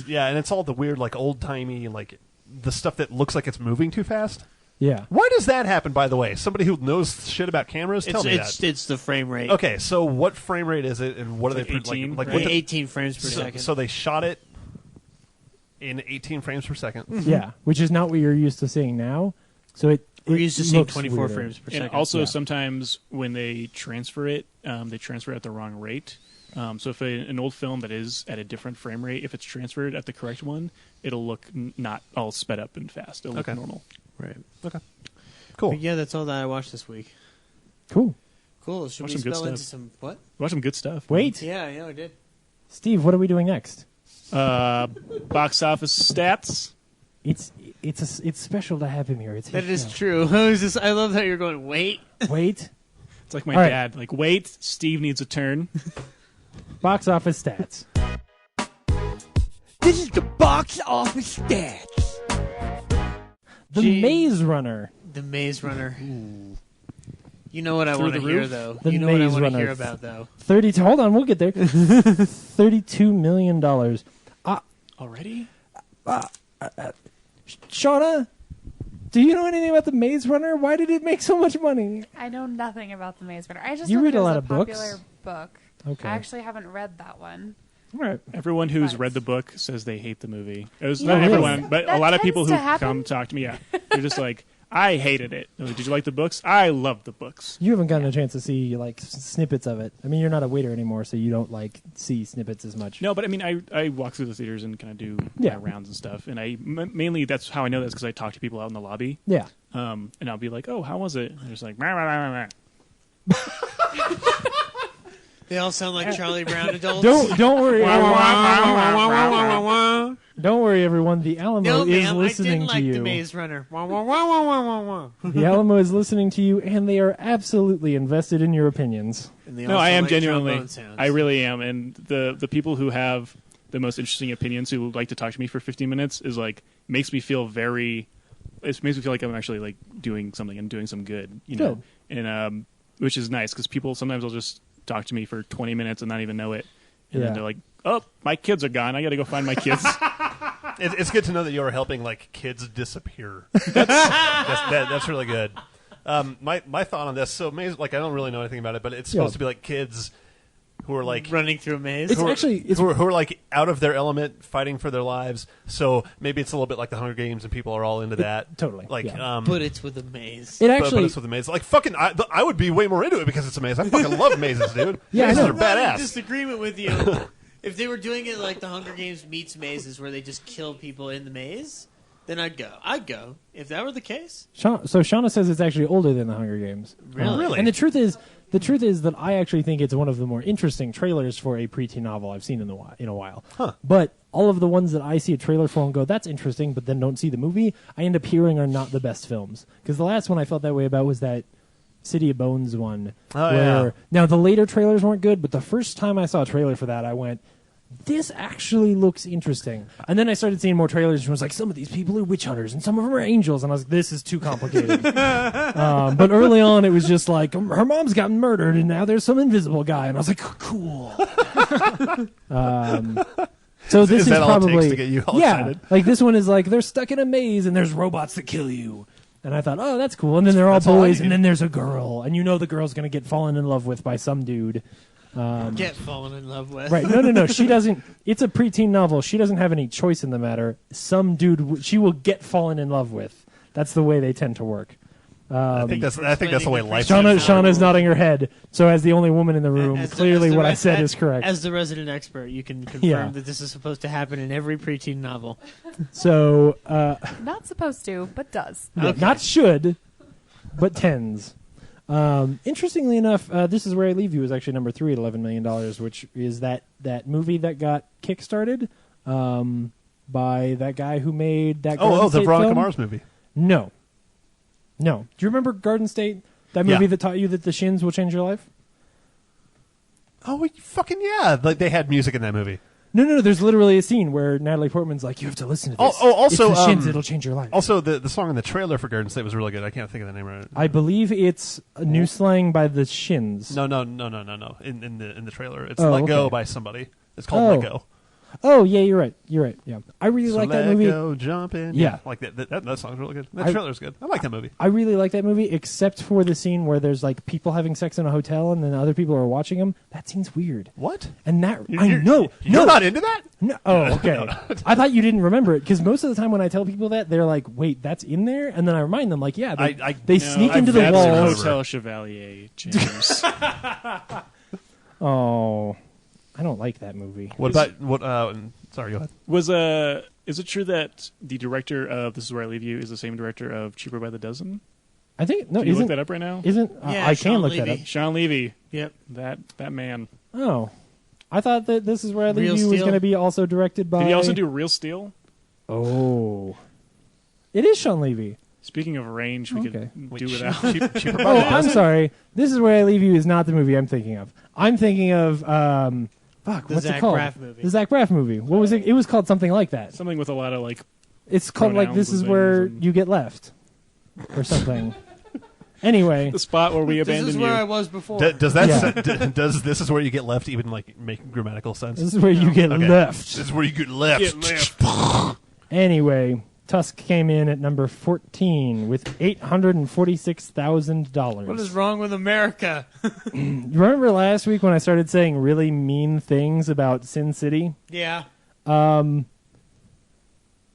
Speaker 3: Yeah.
Speaker 6: and it's all the weird like old timey like the stuff that looks like it's moving too fast.
Speaker 3: Yeah.
Speaker 6: Why does that happen, by the way? Somebody who knows shit about cameras, tell me that.
Speaker 4: It's the frame rate.
Speaker 6: Okay, so what frame rate is it, and what are
Speaker 5: Like
Speaker 6: they
Speaker 5: 18,
Speaker 6: like?
Speaker 5: right?
Speaker 6: What the-
Speaker 4: 18 frames per second.
Speaker 6: so they shot it in 18 frames per second.
Speaker 3: Yeah. Which is not what you're used to seeing now. So it
Speaker 4: We're used to seeing
Speaker 3: looks
Speaker 4: 24
Speaker 3: weirder.
Speaker 4: frames per
Speaker 5: And
Speaker 4: second.
Speaker 5: also,
Speaker 3: Yeah.
Speaker 5: sometimes when they transfer it at the wrong rate. So if an old film that is at a different frame rate, if it's transferred at the correct one, it'll look not all sped up and fast. It'll
Speaker 6: Okay.
Speaker 5: look normal.
Speaker 4: right.
Speaker 6: Okay, cool.
Speaker 4: But yeah, that's all that I watched this week.
Speaker 3: Cool.
Speaker 4: Cool. Should
Speaker 5: Watch
Speaker 4: we
Speaker 5: some good
Speaker 4: spell into
Speaker 5: stuff.
Speaker 4: some what?
Speaker 5: Watch some good stuff.
Speaker 3: Wait.
Speaker 4: Yeah, I know I did.
Speaker 3: Steve, what are we doing next?
Speaker 5: Box office stats.
Speaker 3: It's special to have him here. It's
Speaker 4: That
Speaker 3: his
Speaker 4: is
Speaker 3: show.
Speaker 4: true. I love how you're going. Wait.
Speaker 3: Wait.
Speaker 5: It's like my
Speaker 3: All right.
Speaker 5: dad. Like, wait, Steve needs a turn.
Speaker 3: Box office stats.
Speaker 8: This is the box office stats.
Speaker 3: The
Speaker 4: Gee.
Speaker 3: Maze Runner.
Speaker 4: The Maze Runner. You know what I
Speaker 5: Through
Speaker 4: want to
Speaker 5: the
Speaker 4: hear
Speaker 5: roof?
Speaker 4: though.
Speaker 3: The
Speaker 4: You know what I
Speaker 3: Maze
Speaker 4: want to
Speaker 3: Runner.
Speaker 4: hear about though.
Speaker 3: 32. Hold on, we'll get there. $32 million.
Speaker 5: Already?
Speaker 3: Shauna, do you know anything about the Maze Runner? Why did it make so much money?
Speaker 7: I know nothing about the Maze Runner. I just
Speaker 3: You
Speaker 7: know
Speaker 3: read
Speaker 7: that
Speaker 3: a
Speaker 7: it was
Speaker 3: lot of books?
Speaker 7: popular book.
Speaker 3: Okay.
Speaker 7: I actually haven't read that one.
Speaker 3: All right.
Speaker 5: Everyone who's
Speaker 7: But-
Speaker 5: read the book says they hate the movie. It was
Speaker 7: Yeah,
Speaker 5: not
Speaker 3: really?
Speaker 5: everyone, but a
Speaker 7: That
Speaker 5: lot of people
Speaker 7: tends
Speaker 5: who
Speaker 7: to happen.
Speaker 5: come talk to me. Yeah, they're just like, I hated it. They're like, did you like the books? I loved the books.
Speaker 3: You haven't gotten a chance to see like snippets of it. I mean, you're not a waiter anymore, so you don't like see snippets as much.
Speaker 5: No, but I mean, I walk through the theaters and kind of do
Speaker 3: Yeah.
Speaker 5: rounds and stuff. And mainly that's how I know that because I talk to people out in the lobby.
Speaker 3: Yeah.
Speaker 5: And I'll be like, oh, how was it? And they're just like, rah, rah, rah, rah.
Speaker 4: They all sound like Charlie Brown adults.
Speaker 3: Don't worry. Don't worry, everyone. The Alamo
Speaker 4: No,
Speaker 3: is
Speaker 4: ma'am, I
Speaker 3: listening
Speaker 4: didn't
Speaker 3: to
Speaker 4: like
Speaker 3: you.
Speaker 4: the Maze Runner. Wah, wah, wah, wah, wah, wah, wah.
Speaker 3: The Alamo is listening to you, and they are absolutely invested in your opinions.
Speaker 4: And they
Speaker 5: No,
Speaker 4: also
Speaker 5: I am
Speaker 4: like
Speaker 5: genuinely.
Speaker 4: trombone sounds.
Speaker 5: I really am, and the people who have the most interesting opinions, who like to talk to me for 15 minutes, is like makes me feel very. It makes me feel like I'm actually like doing something and doing some good, you know, and which is nice because people sometimes will just talk to me for 20 minutes and not even know it, and then they're like, "Oh, my kids are gone. I got to go find my kids."
Speaker 6: It's good to know that you are helping like kids disappear. That's really good. My thought on this. So maze, like I don't really know anything about it, but it's supposed to be like kids who are like
Speaker 4: running through a maze.
Speaker 3: It's
Speaker 6: who are,
Speaker 3: actually
Speaker 6: who are like out of their element, fighting for their lives. So maybe it's a little bit like the Hunger Games, and people are all into that.
Speaker 3: Totally,
Speaker 6: Like,
Speaker 3: yeah.
Speaker 4: but it's with a maze.
Speaker 3: It
Speaker 6: but
Speaker 3: actually.
Speaker 6: it's with a maze. Like fucking, I would be way more into it because it's a maze. I fucking love mazes, dude.
Speaker 3: Yeah, I
Speaker 6: mazes
Speaker 3: know.
Speaker 6: are
Speaker 4: I'm not in
Speaker 6: badass.
Speaker 4: disagreement with you. If they were doing it like the Hunger Games meets mazes, where they just kill people in the maze, then I'd go. I'd go if that were the case.
Speaker 3: So Shauna says it's actually older than the Hunger Games.
Speaker 4: Really?
Speaker 3: And the truth is that I actually think it's one of the more interesting trailers for a preteen novel I've seen in a while.
Speaker 6: Huh.
Speaker 3: But all of the ones that I see a trailer for and go, that's interesting, but then don't see the movie, I end up hearing are not the best films. Because the last one I felt that way about was that City of Bones one. Now, the later trailers weren't good, but the first time I saw a trailer for that, I went, this actually looks interesting. And then I started seeing more trailers and was like, some of these people are witch hunters and some of them are angels. And I was like, this is too complicated. But early on, it was just like, her mom's gotten murdered and now there's some invisible guy. And I was like, cool. So this is
Speaker 6: that all it takes
Speaker 3: probably
Speaker 6: to get you all
Speaker 3: yeah,
Speaker 6: excited?
Speaker 3: like this one is like they're stuck in a maze and there's robots that kill you. And I thought, oh, that's cool. And then they're all
Speaker 6: That's all I
Speaker 3: boys,
Speaker 6: need.
Speaker 3: and then there's a girl, and you know the girl's gonna get fallen in love with by some dude.
Speaker 4: Get fallen in love with.
Speaker 3: Right? No. She doesn't. It's a preteen novel. She doesn't have any choice in the matter. Some dude she will get fallen in love with. That's the way they tend to work.
Speaker 6: I think that's the way life.
Speaker 3: Shauna's nodding her head. So as the only woman in the room,
Speaker 4: As the-
Speaker 3: clearly
Speaker 4: as the
Speaker 3: what I
Speaker 4: res-
Speaker 3: said
Speaker 4: as-
Speaker 3: is correct.
Speaker 4: As the resident expert, you can confirm
Speaker 3: Yeah.
Speaker 4: that this is supposed to happen in every preteen novel.
Speaker 3: So
Speaker 7: Not supposed to, but does.
Speaker 4: Okay.
Speaker 3: not should, but tends. Interestingly enough, This Is Where I Leave You is actually number 3 at $11 million, which is that movie that got kickstarted by that guy who made that. Garden
Speaker 6: the
Speaker 3: State
Speaker 6: Veronica
Speaker 3: film.
Speaker 6: Mars movie.
Speaker 3: No. Do you remember Garden State? That movie
Speaker 6: Yeah.
Speaker 3: that taught you that the shins will change your life?
Speaker 6: Oh, fucking yeah! Like they had music in that movie.
Speaker 3: No. There's literally a scene where Natalie Portman's like, "You have to listen to this.
Speaker 6: Also,
Speaker 3: it's the shins, it'll change your life."
Speaker 6: Also, the song in the trailer for Garden State was really good. I can't think of the name right.
Speaker 3: I believe it's a new slang by the Shins.
Speaker 6: No. In the trailer, it's
Speaker 3: Oh,
Speaker 6: "Let Go"
Speaker 3: okay.
Speaker 6: by somebody. It's called
Speaker 3: Oh.
Speaker 6: "Let Go."
Speaker 3: Oh yeah, you're right. Yeah, I really
Speaker 6: So
Speaker 3: like that
Speaker 6: let
Speaker 3: movie.
Speaker 6: go, jump in.
Speaker 3: Yeah.
Speaker 6: Like that song's really good. That trailer's good. I like that movie.
Speaker 3: I really like that movie, except for the scene where there's like people having sex in a hotel and then other people are watching them. That scene's weird.
Speaker 6: What?
Speaker 3: And that
Speaker 6: You're
Speaker 3: no,
Speaker 6: not into that?
Speaker 3: no. Oh, okay. I thought you didn't remember it because most of the time when I tell people that, they're like, "Wait, that's in there," and then I remind them, like, "Yeah, they sneak into the
Speaker 5: That's
Speaker 3: walls."
Speaker 5: Hotel Chevalier, James.
Speaker 3: Oh, I don't like that movie.
Speaker 6: What about what? Sorry, go ahead.
Speaker 5: Is it true that the director of This Is Where I Leave You is the same director of Cheaper by the Dozen?
Speaker 3: I think no.
Speaker 5: Can you
Speaker 3: Isn't
Speaker 5: look that up right now?
Speaker 3: Isn't
Speaker 4: Yeah,
Speaker 3: I
Speaker 4: Sean
Speaker 3: can look
Speaker 4: Levy.
Speaker 3: that up.
Speaker 5: Sean Levy.
Speaker 4: Yep.
Speaker 5: That man.
Speaker 3: Oh, I thought that This Is Where I Leave
Speaker 4: Real
Speaker 3: You was
Speaker 4: Steel.
Speaker 3: going to be also directed by.
Speaker 5: Did he also do Real Steel?
Speaker 3: Oh, it is Sean Levy.
Speaker 5: Speaking of range, we
Speaker 3: Okay.
Speaker 5: could do without.
Speaker 6: Cheaper by
Speaker 3: Oh,
Speaker 6: the
Speaker 3: I'm
Speaker 6: dozen?
Speaker 3: sorry. This Is Where I Leave You is not the movie I'm thinking of. I'm thinking of
Speaker 4: The
Speaker 3: what's
Speaker 4: Zach
Speaker 3: it called?
Speaker 4: Braff movie.
Speaker 3: The Zach Braff movie. What was it? It was called something like that.
Speaker 5: Something with a lot of like.
Speaker 3: It's called like
Speaker 5: Pronouns
Speaker 3: This Is
Speaker 5: and
Speaker 3: Where
Speaker 5: things and-
Speaker 3: You Get Left, or something. Anyway,
Speaker 5: The spot where we
Speaker 4: This
Speaker 5: abandon
Speaker 4: is
Speaker 5: you.
Speaker 4: where I was before.
Speaker 6: Does that
Speaker 3: Yeah.
Speaker 6: does this is where you get left even like make grammatical sense?
Speaker 3: this is where you get
Speaker 6: Okay.
Speaker 3: left.
Speaker 6: This is where you get left.
Speaker 5: Get left.
Speaker 3: Anyway, Tusk came in at number 14 with $846,000.
Speaker 4: What is wrong with America?
Speaker 3: You remember last week when I started saying really mean things about Sin City?
Speaker 4: Yeah.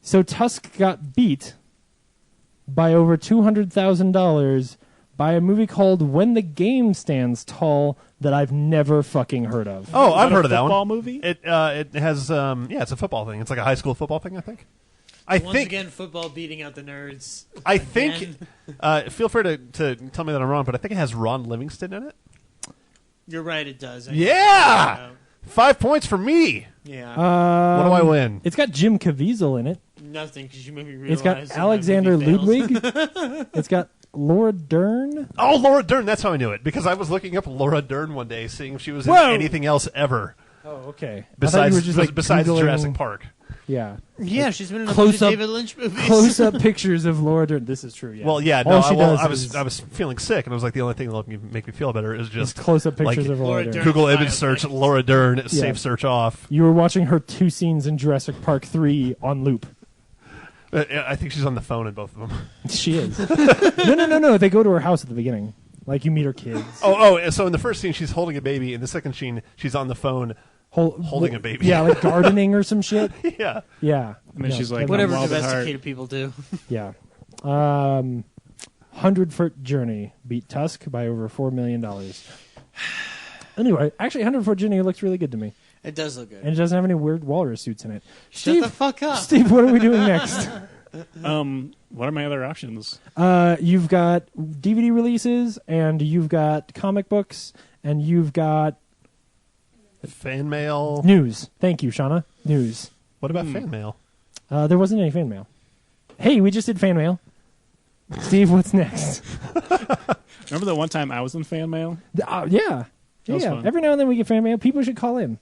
Speaker 3: So Tusk got beat by over $200,000 by a movie called When the Game Stands Tall that I've never fucking heard of.
Speaker 6: Oh,
Speaker 5: Is
Speaker 6: I've
Speaker 5: that a
Speaker 6: heard of that one.
Speaker 5: football movie?
Speaker 6: It has it's a football thing. It's like a high school football thing. I think.
Speaker 4: Once again, football beating out the nerds.
Speaker 6: I think. Feel free to tell me that I'm wrong, but I think it has Ron Livingston in it.
Speaker 4: You're right, it does.
Speaker 6: Yeah! 5 points for me.
Speaker 4: Yeah.
Speaker 6: What do I win?
Speaker 3: It's got Jim Caviezel in it.
Speaker 4: Nothing, because you made me realize.
Speaker 3: It's got Alexander Ludwig. It's got Laura Dern.
Speaker 6: Oh, Laura Dern. That's how I knew it. Because I was looking up Laura Dern one day, seeing if she was in
Speaker 3: Whoa!
Speaker 6: anything else ever.
Speaker 3: Oh, okay. I thought you were just, like,
Speaker 6: besides
Speaker 3: Googling-
Speaker 6: Jurassic Park.
Speaker 3: Yeah.
Speaker 4: Yeah, she's been in a bunch
Speaker 3: Close
Speaker 4: of
Speaker 3: up-
Speaker 4: David Lynch movies.
Speaker 3: Close-up pictures of Laura Dern. This is true, yeah.
Speaker 6: Well, yeah,
Speaker 3: All
Speaker 6: no,
Speaker 3: she does
Speaker 6: I was feeling sick, and I was like, the only thing that'll make me feel better is just
Speaker 3: close-up pictures
Speaker 6: like,
Speaker 3: of Laura Dern.
Speaker 6: Google image search Laura Dern, save search off.
Speaker 3: You were watching her 2 scenes in Jurassic Park 3 on loop.
Speaker 6: I think she's on the phone in both of them.
Speaker 3: She is. No. They go to her house at the beginning. Like, you meet her kids.
Speaker 6: So in the first scene, she's holding a baby. In the second scene, she's on the phone holding a baby.
Speaker 3: Yeah, like gardening or some shit.
Speaker 6: Yeah.
Speaker 3: Yeah.
Speaker 5: And then she's like,
Speaker 4: whatever
Speaker 5: Wild at
Speaker 4: domesticated people do.
Speaker 3: Yeah. 100-Foot Journey beat Tusk by over $4 million. Anyway, actually, 100-Foot Journey looks really good to me.
Speaker 4: It does look good.
Speaker 3: And it doesn't have any weird walrus suits in it.
Speaker 4: Shut the fuck up.
Speaker 3: Steve, what are we doing next?
Speaker 5: What are my other options?
Speaker 3: You've got DVD releases, and you've got comic books, and you've got
Speaker 6: Fan mail.
Speaker 3: news. Thank you, Shauna. News.
Speaker 6: What about fan mail?
Speaker 3: There wasn't any fan mail. Hey, we just did fan mail. Steve, what's next?
Speaker 5: Remember the one time I was in fan mail?
Speaker 3: Yeah.
Speaker 5: That was
Speaker 3: Yeah.
Speaker 5: fun.
Speaker 3: Every now and then we get fan mail. People should call in.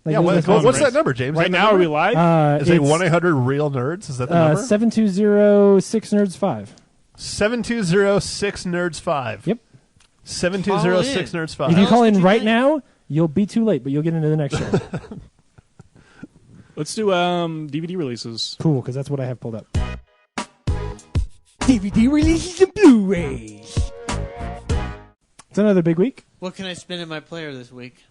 Speaker 3: Like,
Speaker 6: Yeah,
Speaker 3: there's
Speaker 6: what's that number, James?
Speaker 5: Right
Speaker 6: Is that
Speaker 5: now,
Speaker 6: the
Speaker 5: are we
Speaker 6: number?
Speaker 5: live?
Speaker 6: Is it 1-800-REAL-NERDS? Is that the number?
Speaker 3: 720-6nerds5.
Speaker 6: 720-6nerds5.
Speaker 3: Yep.
Speaker 6: 720-6nerds5.
Speaker 3: If you call in
Speaker 4: did you
Speaker 3: right
Speaker 4: get?
Speaker 3: now, you'll be too late, but you'll get into the next show.
Speaker 5: Let's do DVD releases.
Speaker 3: Cool, because that's what I have pulled up.
Speaker 8: DVD releases and Blu-rays.
Speaker 3: It's another big week.
Speaker 4: What can I spin in my player this week?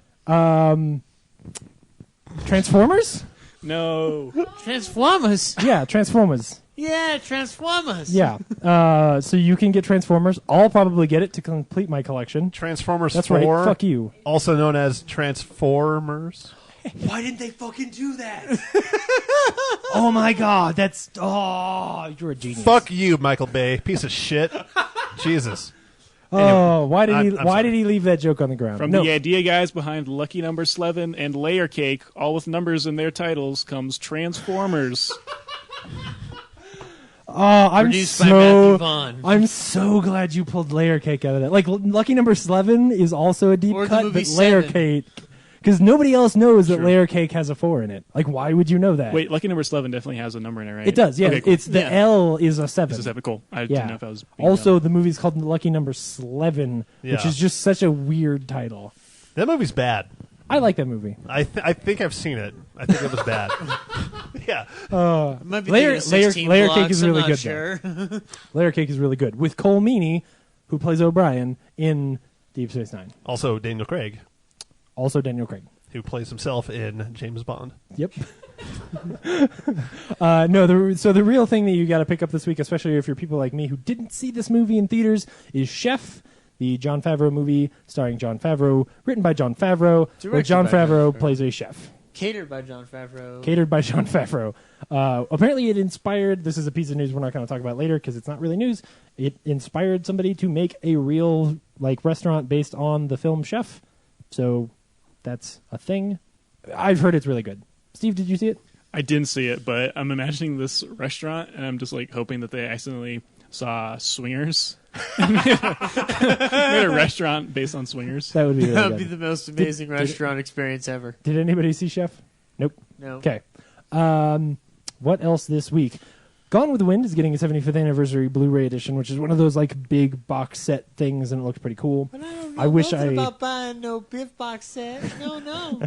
Speaker 3: Transformers?
Speaker 5: No.
Speaker 4: Transformers.
Speaker 3: Yeah, Transformers.
Speaker 4: Yeah, Transformers.
Speaker 3: Yeah. So you can get Transformers. I'll probably get it to complete my collection.
Speaker 6: Transformers
Speaker 3: That's
Speaker 6: 4.
Speaker 3: right. Fuck you.
Speaker 6: Also known as Transformers.
Speaker 8: Why didn't they fucking do that?
Speaker 3: Oh my god, that's... Oh, you're a genius.
Speaker 6: Fuck you, Michael Bay. Piece of shit. Jesus.
Speaker 3: Oh, why did
Speaker 6: I'm
Speaker 3: he
Speaker 6: sorry.
Speaker 3: leave that joke on the ground?
Speaker 5: From
Speaker 3: no.
Speaker 5: the idea guys behind Lucky Number 11 and Layer Cake, all with numbers in their titles, comes Transformers.
Speaker 3: Oh,
Speaker 4: Produced by Matthew Vaughn.
Speaker 3: I'm so glad you pulled Layer Cake out of that. Like, Lucky Number 11 is also a deep
Speaker 4: Or the
Speaker 3: cut,
Speaker 4: movie
Speaker 3: but Layer
Speaker 4: 7.
Speaker 3: Cake... Because nobody else knows that
Speaker 5: Sure.
Speaker 3: Layer Cake has a 4 in it. Like, why would you know that?
Speaker 5: Wait, Lucky Number 11 definitely has a number in it, right?
Speaker 3: It does, yeah.
Speaker 5: Okay, cool.
Speaker 3: It's the
Speaker 4: Yeah.
Speaker 3: L is a 7.
Speaker 5: It's a 7. Cool. I
Speaker 3: Yeah.
Speaker 5: didn't know if I was being
Speaker 3: Also,
Speaker 5: dumb.
Speaker 3: the movie's called Lucky Number 11, which
Speaker 6: Yeah.
Speaker 3: is just such a weird title.
Speaker 6: That movie's bad.
Speaker 3: I like that movie.
Speaker 6: I think I've seen it. I think it was bad. Yeah.
Speaker 4: It might be
Speaker 3: Layer-
Speaker 4: thinking of 16
Speaker 3: Layer
Speaker 4: blocks,
Speaker 3: Cake is
Speaker 4: I'm
Speaker 3: really
Speaker 4: not
Speaker 3: good,
Speaker 4: Sure.
Speaker 3: Layer Cake is really good. With Cole Meany, who plays O'Brien in Deep Space Nine.
Speaker 6: Also, Daniel Craig,
Speaker 3: Also Daniel Craig.
Speaker 6: who plays himself in James Bond.
Speaker 3: Yep. So the real thing that you got to pick up this week, especially if you're people like me who didn't see this movie in theaters, is Chef, the Jon Favreau movie starring Jon Favreau, written by Jon Favreau, where
Speaker 4: Directed
Speaker 3: Jon
Speaker 4: by Jon
Speaker 3: Favreau
Speaker 4: Favreau.
Speaker 3: plays a chef.
Speaker 4: Catered by Jon Favreau.
Speaker 3: Catered by Jon Favreau. Apparently it inspired, this is a piece of news we're not going to talk about later because it's not really news, it inspired somebody to make a real restaurant based on the film Chef. So that's a thing. I've heard it's really good. Steve, did you see it?
Speaker 5: I didn't see it, but I'm imagining this restaurant, and I'm just hoping that they accidentally saw Swingers. Made a restaurant based on Swingers.
Speaker 3: That would be really
Speaker 4: That would
Speaker 3: good.
Speaker 4: be the most amazing restaurant experience ever.
Speaker 3: Did anybody see Chef? Nope.
Speaker 4: No.
Speaker 3: Okay. What else this week? Gone with the Wind is getting a 75th anniversary Blu-ray edition, which is one of those big box set things, and it looks pretty cool.
Speaker 4: But I don't know
Speaker 3: I wish
Speaker 4: nothing
Speaker 3: I-
Speaker 4: about buying no Biff box set. No.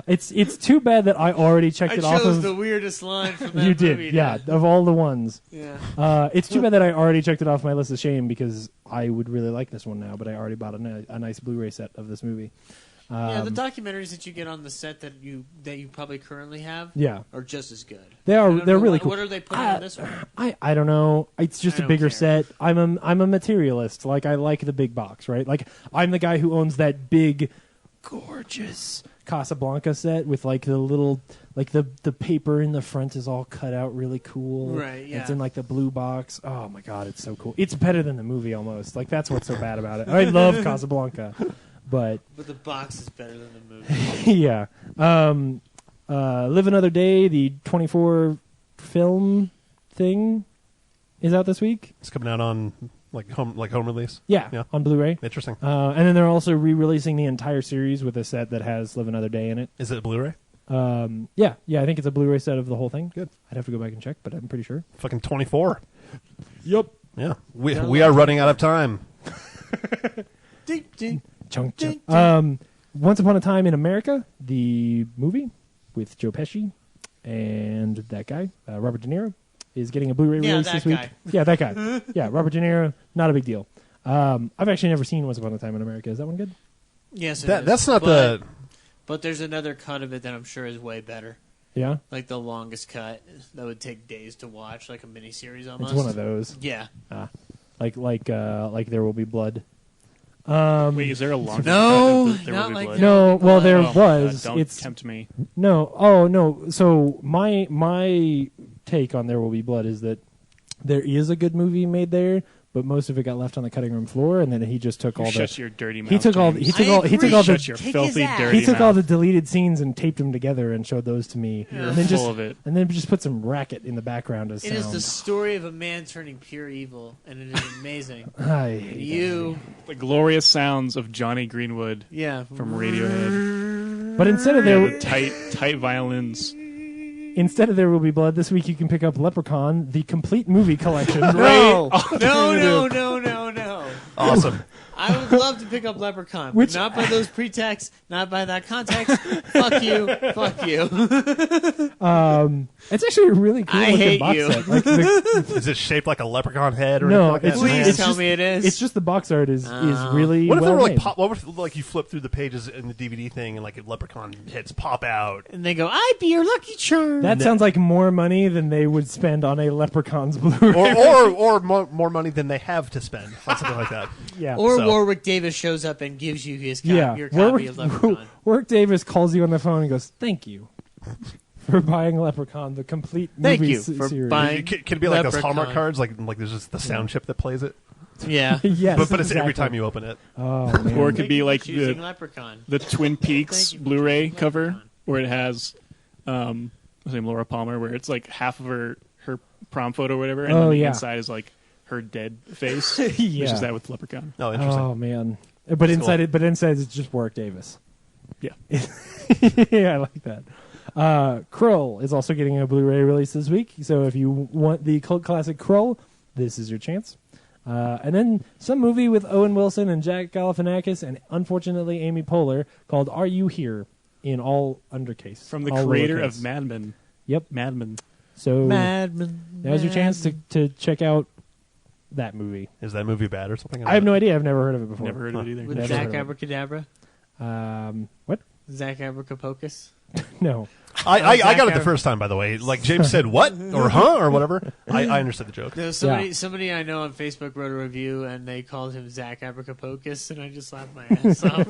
Speaker 3: It's too bad that I already checked
Speaker 4: I
Speaker 3: it off
Speaker 4: chose
Speaker 3: of.
Speaker 4: the weirdest line from that
Speaker 3: You did,
Speaker 4: movie.
Speaker 3: yeah. Of all the ones,
Speaker 4: Yeah.
Speaker 3: it's too bad that I already checked it off my list of shame because I would really like this one now. But I already bought a nice Blu-ray set of this movie.
Speaker 4: Yeah, the documentaries that you get on the set that you probably currently have
Speaker 3: Yeah,
Speaker 4: are just as good.
Speaker 3: they are.
Speaker 4: I don't
Speaker 3: They're
Speaker 4: know
Speaker 3: really
Speaker 4: what,
Speaker 3: cool.
Speaker 4: What are they putting on this one?
Speaker 3: I don't know. It's just
Speaker 4: I
Speaker 3: a
Speaker 4: don't
Speaker 3: bigger
Speaker 4: care.
Speaker 3: set. I'm a materialist. I like the big box, right? I'm the guy who owns that big, gorgeous Casablanca set with the little the paper in the front is all cut out really cool.
Speaker 4: Right, yeah.
Speaker 3: It's in the blue box. Oh my god, it's so cool. It's better than the movie almost. That's what's so bad about it. I love Casablanca. but
Speaker 4: But the box is better than the movie.
Speaker 3: yeah. Live Another Day, the 24 film thing, is out this week.
Speaker 6: It's coming out on home release.
Speaker 3: Yeah, on Blu-ray.
Speaker 6: Interesting.
Speaker 3: And then they're also re-releasing the entire series with a set that has Live Another Day in it.
Speaker 6: Is it Blu-ray?
Speaker 3: Yeah. I think it's a Blu-ray set of the whole thing.
Speaker 6: Good.
Speaker 3: I'd have to go back and check, but I'm pretty sure.
Speaker 6: Fucking 24.
Speaker 3: Yep.
Speaker 6: Yeah. We are running out of time.
Speaker 3: Chunk. Once Upon a Time in America, the movie with Joe Pesci and that guy, Robert De Niro, is getting a Blu-ray release this week.
Speaker 4: Guy.
Speaker 3: Yeah, that guy. Yeah, Robert De Niro, not a big deal. I've actually never seen Once Upon a Time in America. Is that one good?
Speaker 4: Yes, it is.
Speaker 6: That's not
Speaker 4: but, But there's another cut of it that I'm sure is way better.
Speaker 3: Yeah?
Speaker 4: Like the longest cut that would take days to watch, like a miniseries almost.
Speaker 3: It's one of those.
Speaker 4: Yeah.
Speaker 3: Like There Will Be Blood.
Speaker 5: Wait, is there a longer
Speaker 4: No,
Speaker 5: cut of There
Speaker 4: not
Speaker 5: Will Be
Speaker 4: like
Speaker 5: Blood?
Speaker 3: No, well, there
Speaker 5: Oh my
Speaker 3: was.
Speaker 5: God, don't
Speaker 3: It's
Speaker 5: tempt me.
Speaker 3: No. Oh, no. So my take on There Will Be Blood is that there is a good movie made there, but most of it got left on the cutting room floor, and then he just took all the.
Speaker 5: Shut your dirty mouth.
Speaker 3: He took all.
Speaker 5: James.
Speaker 3: He took all. He took all
Speaker 5: Shut
Speaker 3: the.
Speaker 5: your
Speaker 4: Take
Speaker 5: filthy,
Speaker 4: his ass.
Speaker 5: dirty
Speaker 3: He took
Speaker 5: mouth.
Speaker 3: all the deleted scenes and taped them together and showed those to me,
Speaker 5: You're
Speaker 3: and then
Speaker 5: full
Speaker 3: just
Speaker 5: of it.
Speaker 3: and then just put some racket in the background as
Speaker 4: It
Speaker 3: sound.
Speaker 4: is the story of a man turning pure evil, and it is amazing.
Speaker 3: I
Speaker 4: And
Speaker 3: hate
Speaker 4: you,
Speaker 5: The glorious sounds of Johnny Greenwood
Speaker 4: yeah,
Speaker 5: from Radiohead.
Speaker 3: But instead of
Speaker 5: Yeah,
Speaker 3: there,
Speaker 5: the tight violins.
Speaker 3: instead of There Will Be Blood, this week you can pick up Leprechaun, the complete movie collection.
Speaker 4: no, no.
Speaker 6: Awesome.
Speaker 4: I would love to pick up Leprechaun, but
Speaker 3: Which-
Speaker 4: not by those pretexts, not by that context. Fuck you.
Speaker 3: It's actually a really cool
Speaker 4: I
Speaker 3: looking
Speaker 4: hate
Speaker 3: box
Speaker 4: you.
Speaker 3: set. Like the,
Speaker 6: Is it shaped like a leprechaun head or
Speaker 3: No,
Speaker 6: anything like that?
Speaker 4: Please
Speaker 3: It's
Speaker 4: tell
Speaker 3: just-
Speaker 4: me it is.
Speaker 3: it's just the box art is really
Speaker 6: What if
Speaker 3: well
Speaker 6: they were like
Speaker 3: made.
Speaker 6: pop? What if like you flip through the pages in the DVD thing and like leprechaun heads pop out?
Speaker 4: and they go, "I be your lucky charm."
Speaker 3: That sounds like more money than they would spend on a Leprechaun's Blu-ray.
Speaker 6: or more money than they have to spend on something like that.
Speaker 3: Yeah.
Speaker 4: or
Speaker 6: So-
Speaker 4: Warwick Davis shows up and gives you his
Speaker 3: Yeah.
Speaker 4: your copy of Leprechaun.
Speaker 3: Warwick Davis calls you on the phone and goes, "Thank you for buying Leprechaun, the complete
Speaker 4: Thank
Speaker 3: movie
Speaker 4: you for
Speaker 3: series."
Speaker 4: buying-
Speaker 6: Could it be like those
Speaker 4: Leprechaun.
Speaker 6: Hallmark cards? Like there's just the sound chip that plays it.
Speaker 4: Yeah.
Speaker 3: Yes,
Speaker 6: but it's every
Speaker 3: exactly.
Speaker 6: time you open it.
Speaker 3: Oh man.
Speaker 5: Or it could
Speaker 4: Thank
Speaker 5: be
Speaker 4: you for
Speaker 5: like
Speaker 4: choosing
Speaker 5: the
Speaker 4: Leprechaun.
Speaker 5: Twin Peaks
Speaker 4: Thank you for
Speaker 5: Blu-ray
Speaker 4: choosing
Speaker 5: cover
Speaker 4: Leprechaun.
Speaker 5: where it has what's her name, Laura Palmer, where it's like half of her prom photo or whatever, and
Speaker 3: Oh,
Speaker 5: then the
Speaker 3: yeah.
Speaker 5: inside is like her dead face.
Speaker 3: Yeah.
Speaker 5: Which is that with Leprechaun.
Speaker 6: Oh, interesting.
Speaker 3: Oh man. But inside it's just Warwick Davis.
Speaker 5: Yeah.
Speaker 3: Yeah, I like that. Krull is also getting a Blu-ray release this week, so if you want the cult classic Krull, this is your chance. And then some movie with Owen Wilson and Jack Galifianakis and unfortunately Amy Poehler called Are You Here? In all undercase.
Speaker 5: From the
Speaker 3: all
Speaker 5: creator
Speaker 3: lowercase.
Speaker 5: of Mad Men.
Speaker 3: Yep.
Speaker 5: Mad Men.
Speaker 3: So
Speaker 4: Madman.
Speaker 3: now's your chance to check out that movie.
Speaker 6: Is that movie bad or something?
Speaker 3: I have no idea. I've never heard of it before.
Speaker 5: Never heard of it either.
Speaker 4: With
Speaker 3: Never
Speaker 4: Zach
Speaker 3: heard of it.
Speaker 4: Abracadabra.
Speaker 3: What?
Speaker 4: Zach Abracapocus.
Speaker 3: No.
Speaker 6: I got it the
Speaker 4: Zach-
Speaker 6: first time, by the way. Like James said, what or huh or whatever. I understood the joke.
Speaker 4: No, somebody I know on Facebook wrote a review and they called him Zach Abracapocus, and I just laughed my ass off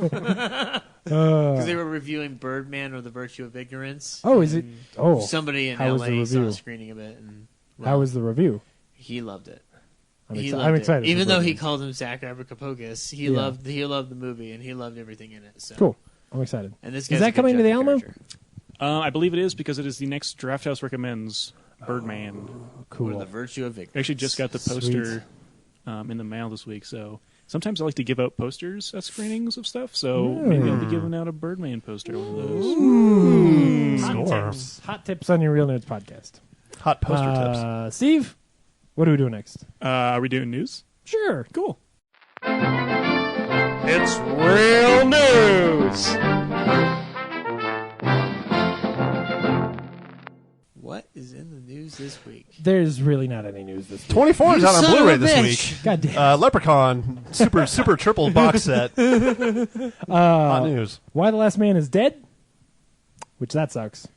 Speaker 4: because they were reviewing Birdman or The Virtue of Ignorance.
Speaker 3: Oh, is it? Oh,
Speaker 4: Somebody in
Speaker 3: how was the
Speaker 4: LA saw
Speaker 3: review?
Speaker 4: a screening of it, and
Speaker 3: How was the review?
Speaker 4: he loved it.
Speaker 3: I'm,
Speaker 4: He
Speaker 3: exci-
Speaker 4: loved
Speaker 3: I'm
Speaker 4: it.
Speaker 3: excited. for
Speaker 4: Even though he
Speaker 3: Birdman.
Speaker 4: called him Zach Abracapocus, he
Speaker 3: Yeah.
Speaker 4: loved the movie and he loved everything in it. So.
Speaker 3: Cool. I'm excited.
Speaker 4: And this
Speaker 3: Is
Speaker 4: guy's
Speaker 3: that
Speaker 4: a good
Speaker 3: coming to the
Speaker 4: judge of
Speaker 3: Alamo?
Speaker 4: character.
Speaker 5: I believe it is because it is the next Draft House recommends Birdman.
Speaker 4: Or
Speaker 3: Cool.
Speaker 4: The Virtue of Ignorance.
Speaker 5: I actually just got the poster in the mail this week, so sometimes I like to give out posters at screenings of stuff, so maybe I'll be giving out a Birdman poster, one of those.
Speaker 6: Score.
Speaker 3: Hot tips on your Real Nerds podcast.
Speaker 6: Hot poster tips.
Speaker 3: Steve, what are we doing next?
Speaker 5: Are we doing news?
Speaker 3: Sure.
Speaker 5: Cool. It's real news!
Speaker 4: What is in the news this week?
Speaker 3: There's really not any news this week.
Speaker 6: 24 is
Speaker 4: You
Speaker 6: out on
Speaker 4: son of
Speaker 6: Blu-ray
Speaker 4: a
Speaker 6: this
Speaker 4: bitch.
Speaker 6: week.
Speaker 3: God damn.
Speaker 6: Leprechaun, super triple box set. Hot news.
Speaker 3: Why the Last Man is Dead, which that sucks.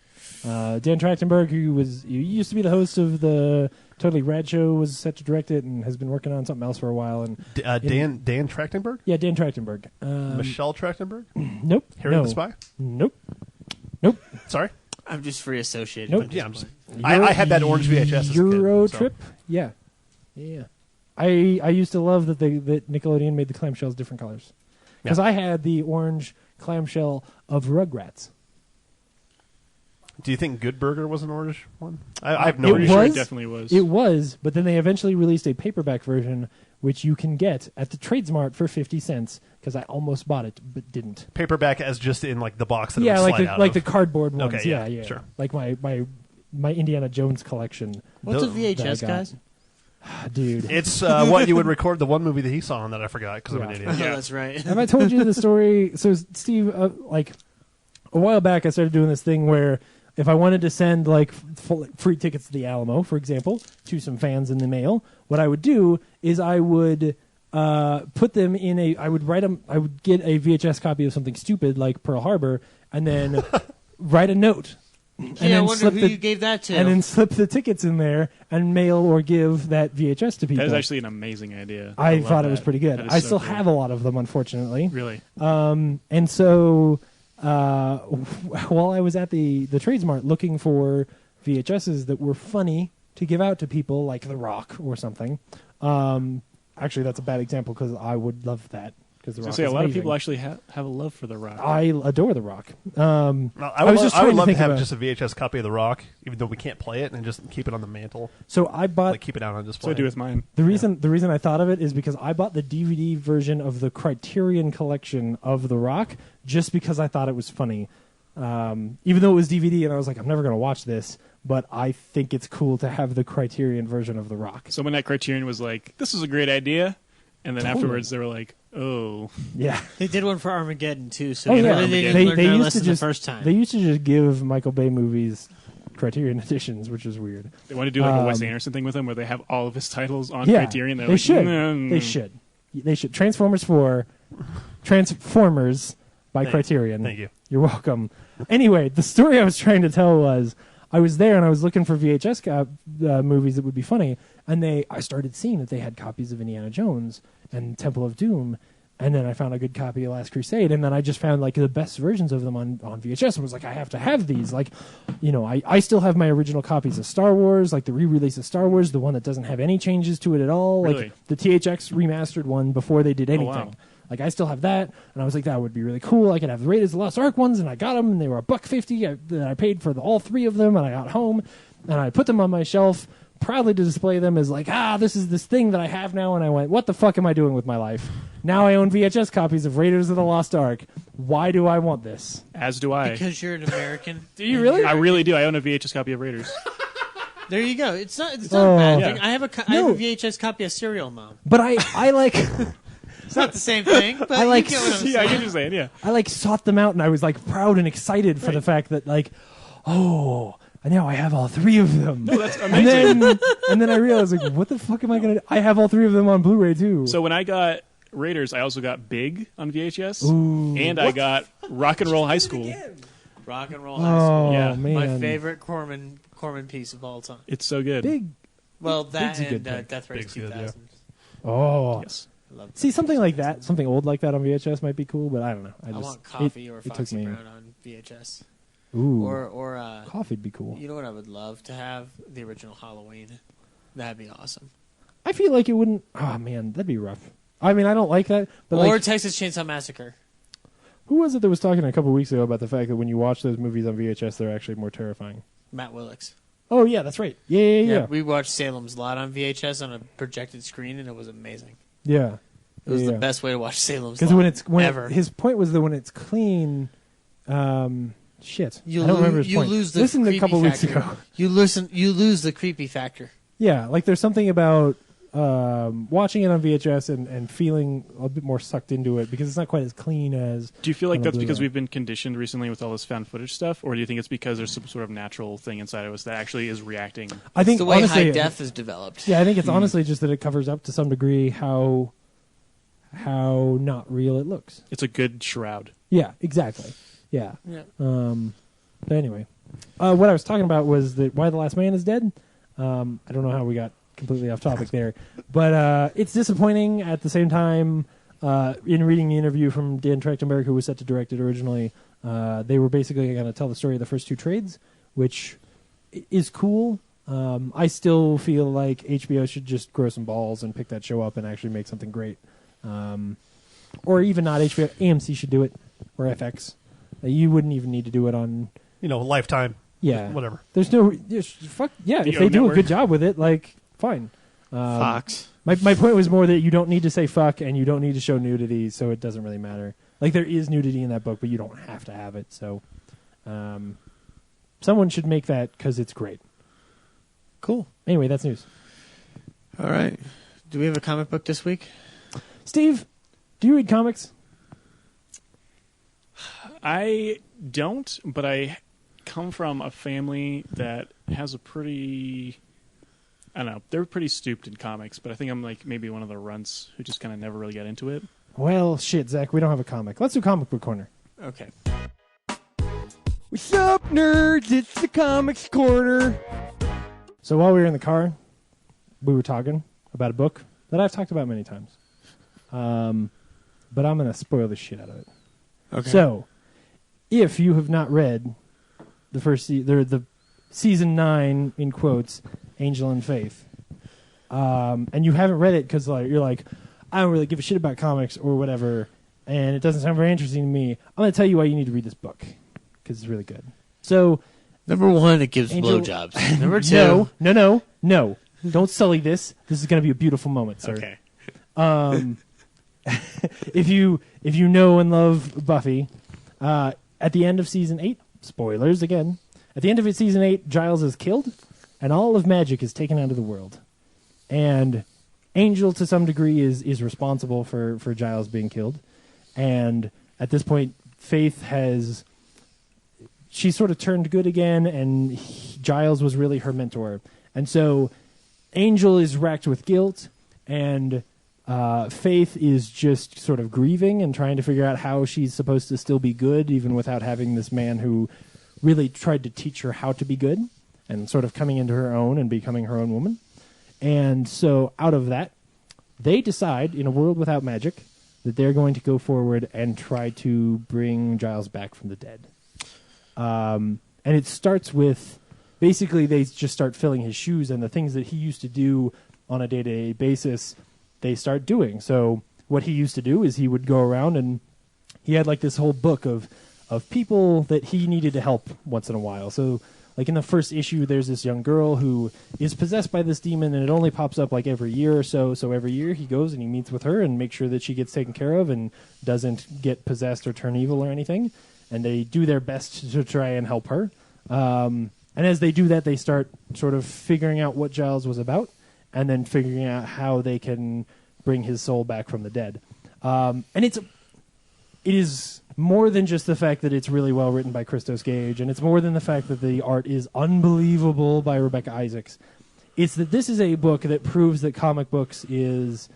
Speaker 3: Dan Trachtenberg, who used to be the host of the Totally Rad Show, was set to direct it and has been working on something else for a while. And
Speaker 6: Dan Trachtenberg?
Speaker 3: yeah, Dan Trachtenberg.
Speaker 6: Michelle Trachtenberg?
Speaker 3: Nope.
Speaker 6: Harry
Speaker 3: no.
Speaker 6: the Spy?
Speaker 3: Nope.
Speaker 6: Sorry?
Speaker 4: I'm just free associated.
Speaker 3: Nope.
Speaker 4: with
Speaker 6: Yeah,
Speaker 4: this
Speaker 6: I'm
Speaker 4: one.
Speaker 6: just, I had that orange VHS as a kid,
Speaker 3: Euro
Speaker 6: so.
Speaker 3: Trip. Yeah. I used to love that Nickelodeon made the clamshells different colors. because I had the orange clamshell of Rugrats.
Speaker 6: Do you think Good Burger was an orange one? I have no
Speaker 3: It
Speaker 6: idea.
Speaker 5: Sure,
Speaker 3: was?
Speaker 5: it definitely was.
Speaker 3: It was, but then they eventually released a paperback version, which you can get at the Tradesmart for 50 cents, because I almost bought it, but didn't.
Speaker 6: Paperback as just in like the box that it
Speaker 3: Yeah,
Speaker 6: would
Speaker 3: like
Speaker 6: slide
Speaker 3: the,
Speaker 6: out
Speaker 3: like
Speaker 6: of.
Speaker 3: the cardboard ones.
Speaker 6: Okay,
Speaker 3: yeah,
Speaker 6: yeah, sure.
Speaker 3: Like my Indiana Jones collection.
Speaker 4: What's a
Speaker 6: Those-
Speaker 4: VHS,
Speaker 3: that I got.
Speaker 4: guys?
Speaker 3: Dude.
Speaker 6: It's what you would record the one movie that he saw on that I forgot because I'm an
Speaker 3: Yeah.
Speaker 6: idiot.
Speaker 4: Oh, that's right.
Speaker 3: Have I told you the story? So, Steve, like a while back, I started doing this thing where if I wanted to send like free tickets to the Alamo, for example, to some fans in the mail, what I would do is I would put them in a. I would write them. I would get a VHS copy of something stupid like Pearl Harbor, and then write a note. And
Speaker 4: Yeah, I
Speaker 3: then
Speaker 4: wonder
Speaker 3: slip
Speaker 4: who
Speaker 3: the-
Speaker 4: you gave that to.
Speaker 3: And then slip the tickets in there and mail or give that VHS to people.
Speaker 5: That is actually an amazing idea.
Speaker 3: I
Speaker 5: love
Speaker 3: thought it was
Speaker 5: that.
Speaker 3: pretty good.
Speaker 5: That is
Speaker 3: I
Speaker 5: so
Speaker 3: still
Speaker 5: cool.
Speaker 3: have a lot of them, unfortunately.
Speaker 5: Really?
Speaker 3: And so while I was at the Tradesmart looking for VHSs that were funny to give out to people, like The Rock or something. Actually, that's a bad example because I would love that. Because The
Speaker 5: I
Speaker 3: Rock
Speaker 5: was gonna say,
Speaker 3: is
Speaker 5: a lot of
Speaker 3: amazing.
Speaker 5: people actually have a love for The Rock.
Speaker 3: I adore The Rock.
Speaker 6: No,
Speaker 3: I was just
Speaker 6: I would
Speaker 3: trying to
Speaker 6: love to
Speaker 3: think
Speaker 6: have
Speaker 3: about-
Speaker 6: just a VHS copy of The Rock, even though we can't play it, and just keep it on the mantle,
Speaker 3: So I bought
Speaker 6: like keep it out on
Speaker 5: That's
Speaker 6: display.
Speaker 5: what I do with mine.
Speaker 3: the reason I thought of it is because I bought the DVD version of the Criterion collection of The Rock just because I thought it was funny. Even though it was DVD, and I was like, I'm never going to watch this, but I think it's cool to have the Criterion version of The Rock.
Speaker 5: So when that Criterion was like, "This is a great idea," and then
Speaker 3: Totally.
Speaker 5: afterwards they were like, "Oh,
Speaker 3: Yeah.
Speaker 4: They did one for Armageddon too, so
Speaker 3: Oh,
Speaker 4: maybe
Speaker 3: yeah.
Speaker 4: they didn't
Speaker 3: They
Speaker 4: learn their
Speaker 3: used to
Speaker 4: lesson
Speaker 3: just
Speaker 4: the first time.
Speaker 3: They used to just give Michael Bay movies Criterion editions, which is weird.
Speaker 5: they want to do like a Wes
Speaker 3: Um,
Speaker 5: Anderson thing with him, where they have all of his titles on
Speaker 3: Yeah,
Speaker 5: Criterion." They're
Speaker 3: they
Speaker 5: like,
Speaker 3: should.
Speaker 5: "Mm."
Speaker 3: They should. They should. Transformers 4, Transformers by Criterion.
Speaker 6: Thank you.
Speaker 3: You're welcome. Anyway, the story I was trying to tell was I was there and I was looking for VHS movies that would be funny, and I started seeing that they had copies of Indiana Jones and Temple of Doom, and then I found a good copy of Last Crusade, and then I just found like the best versions of them on VHS and was like, I have to have these. Like, you know, I still have my original copies of Star Wars, like the re-release of Star Wars, the one that doesn't have any changes to it at all,
Speaker 5: Really?
Speaker 3: like the THX remastered one before they did anything.
Speaker 5: wow.
Speaker 3: Like, I still have that, and I was like, that would be really cool. I could have the Raiders of the Lost Ark ones, and I got them, and they were $1.50. Then I paid for all three of them, and I got home, and I put them on my shelf, proudly to display them as like, this is this thing that I have now, and I went, what the fuck am I doing with my life? Now I own VHS copies of Raiders of the Lost Ark. Why do I want this?
Speaker 5: As do I.
Speaker 4: because you're an American.
Speaker 3: Do you really?
Speaker 5: I really do. I own a VHS copy of Raiders.
Speaker 4: There you go. It's not
Speaker 3: Oh.
Speaker 4: a bad
Speaker 5: Yeah.
Speaker 4: thing. I have a
Speaker 3: No.
Speaker 4: VHS copy of Serial Mom.
Speaker 3: But I like...
Speaker 4: It's not the same thing, but
Speaker 3: I like-
Speaker 4: you get what I'm
Speaker 5: Yeah, I
Speaker 4: saying.
Speaker 5: get what you're saying. Yeah.
Speaker 3: I like sought them out, and I was like proud and excited for the fact that like, now I have all three of them.
Speaker 5: No, that's amazing.
Speaker 3: And then I realized like, what the fuck am I gonna do? I have all three of them on Blu-ray too.
Speaker 5: So when I got Raiders, I also got Big on VHS,
Speaker 3: Ooh.
Speaker 5: and I got Rock and Roll High School.
Speaker 4: Rock and Roll High School.
Speaker 3: Oh
Speaker 5: Yeah.
Speaker 3: man,
Speaker 4: My favorite Corman piece of all time.
Speaker 5: It's so good.
Speaker 3: Big.
Speaker 4: Well, that
Speaker 3: Big's a
Speaker 4: and
Speaker 3: good pick.
Speaker 4: Death Race
Speaker 6: Big's good,
Speaker 4: 2000.
Speaker 3: Oh,
Speaker 5: Yes.
Speaker 4: I love
Speaker 3: see something like that, something old like that on VHS might be cool, but I don't know.
Speaker 4: I
Speaker 3: just,
Speaker 4: want Coffee or
Speaker 3: it took
Speaker 4: Foxy
Speaker 3: me.
Speaker 4: Brown on VHS.
Speaker 3: Ooh,
Speaker 4: Or
Speaker 3: coffee'd be cool.
Speaker 4: you know what I would love to have? The original Halloween. That'd be awesome.
Speaker 3: I feel like it wouldn't. Oh man, that'd be rough. I mean, I don't like that. But
Speaker 4: Or
Speaker 3: like,
Speaker 4: Texas Chainsaw Massacre.
Speaker 3: who was it that was talking a couple weeks ago about the fact that when you watch those movies on VHS, they're actually more terrifying?
Speaker 4: Matt Willix.
Speaker 3: Oh yeah, that's right. Yeah.
Speaker 4: We watched Salem's Lot on VHS on a projected screen, and it was amazing.
Speaker 3: Yeah.
Speaker 4: It was
Speaker 3: Yeah.
Speaker 4: the best way to watch Salem's
Speaker 3: Because
Speaker 4: Lot
Speaker 3: when
Speaker 4: ever.
Speaker 3: his point was that when it's clean, shit.
Speaker 4: You
Speaker 3: I don't remember his
Speaker 4: you
Speaker 3: point.
Speaker 4: lose the
Speaker 3: Listen to a
Speaker 4: creepy
Speaker 3: couple weeks
Speaker 4: factor.
Speaker 3: ago.
Speaker 4: You lose the creepy factor.
Speaker 3: Yeah, like there's something about watching it on VHS and feeling a bit more sucked into it because it's not quite as clean as.
Speaker 5: Do you feel like
Speaker 3: on a
Speaker 5: that's because
Speaker 3: Blu-ray.
Speaker 5: we've been conditioned recently with all this found footage stuff, or do you think it's because there's some sort of natural thing inside of us that actually is reacting?
Speaker 3: I think
Speaker 4: It's the way
Speaker 3: honestly,
Speaker 4: high def is developed.
Speaker 3: Yeah, I think it's honestly just that it covers up to some degree how not real it looks.
Speaker 5: It's a good shroud.
Speaker 3: Yeah, exactly. Yeah.
Speaker 4: Yeah.
Speaker 3: But anyway, what I was talking about was that Why the Last Man is Dead. I don't know how we got completely off topic there, but it's disappointing at the same time. In reading the interview from Dan Trachtenberg, who was set to direct it originally, they were basically going to tell the story of the first two trades, which is cool. I still feel like HBO should just grow some balls and pick that show up and actually make something great. or even not HBO. AMC should do it, or FX. You wouldn't even need to do it on,
Speaker 6: Lifetime.
Speaker 3: yeah,
Speaker 6: Whatever.
Speaker 3: There's no fuck yeah. If
Speaker 5: Video
Speaker 3: they do a
Speaker 5: network.
Speaker 3: good job with it, like fine.
Speaker 4: Fox.
Speaker 3: My point was more that you don't need to say fuck and you don't need to show nudity, so it doesn't really matter. Like there is nudity in that book, but you don't have to have it. So, someone should make that because it's great.
Speaker 4: Cool.
Speaker 3: Anyway, that's news.
Speaker 4: All right. Do we have a comic book this week?
Speaker 3: Steve, do you read comics?
Speaker 5: I don't, but I come from a family that has a pretty... I don't know. They're pretty stooped in comics, but I think I'm like maybe one of the runts who just kind of never really got into it.
Speaker 3: Well, shit, Zach, we don't have a comic. Let's do comic book corner.
Speaker 4: Okay.
Speaker 8: What's up, nerds? It's the Comics Corner.
Speaker 3: So while we were in the car, we were talking about a book that I've talked about many times. But I'm going to spoil the shit out of it.
Speaker 4: Okay.
Speaker 3: So, if you have not read the first the season 9 in quotes, Angel and Faith, and you haven't read it because you're like, I don't really give a shit about comics or whatever, and it doesn't sound very interesting to me, I'm going to tell you why you need to read this book because it's really good. So,
Speaker 4: Number 1, it gives
Speaker 3: Angel-
Speaker 4: blowjobs. Number 2,
Speaker 3: no, don't sully this. This is going to be a beautiful moment, sir.
Speaker 4: okay.
Speaker 3: If you know and love Buffy, at the end of season 8, spoilers again. At the end of season 8, Giles is killed, and all of magic is taken out of the world. And Angel, to some degree, is responsible for Giles being killed. And at this point, Faith she sort of turned good again, and Giles was really her mentor. And so Angel is racked with guilt, and Faith is just sort of grieving and trying to figure out how she's supposed to still be good, even without having this man who really tried to teach her how to be good, and sort of coming into her own and becoming her own woman. And so out of that, they decide, in a world without magic, that they're going to go forward and try to bring Giles back from the dead. And it starts with, basically they just start filling his shoes, and the things that he used to do on a day-to-day basis, they start doing. So what he used to do is he would go around, and he had like this whole book of people that he needed to help once in a while. So like in the first issue, there's this young girl who is possessed by this demon, and it only pops up like every year or so. So every year he goes and he meets with her and makes sure that she gets taken care of and doesn't get possessed or turn evil or anything. And they do their best to try and help her. And as they do that, they start sort of figuring out what Giles was about, and then figuring out how they can bring his soul back from the dead. And it is more than just the fact that it's really well written by Christos Gage, and it's more than the fact that the art is unbelievable by Rebecca Isaacs. It's that this is a book that proves that comic books is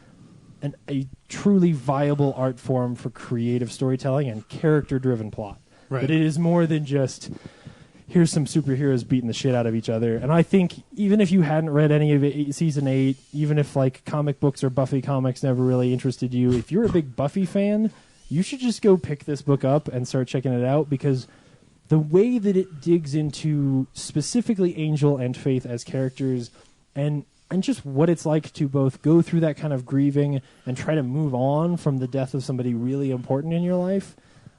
Speaker 3: a truly viable art form for creative storytelling and character-driven plot.
Speaker 4: Right.
Speaker 3: That it is more than just, here's some superheroes beating the shit out of each other. And I think even if you hadn't read any of it, season 8, even if like comic books or Buffy comics never really interested you, if you're a big Buffy fan, you should just go pick this book up and start checking it out, because the way that it digs into specifically Angel and Faith as characters, and just what it's like to both go through that kind of grieving and try to move on from the death of somebody really important in your life,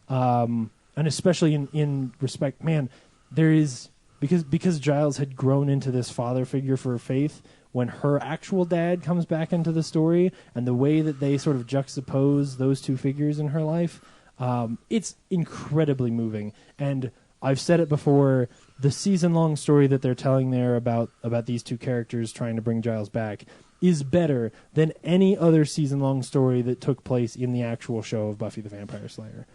Speaker 3: and especially in respect, man, there is, because Giles had grown into this father figure for Faith, when her actual dad comes back into the story, and the way that they sort of juxtapose those two figures in her life, it's incredibly moving. And I've said it before, the season-long story that they're telling there about these two characters trying to bring Giles back is better than any other season-long story that took place in the actual show of Buffy the Vampire Slayer.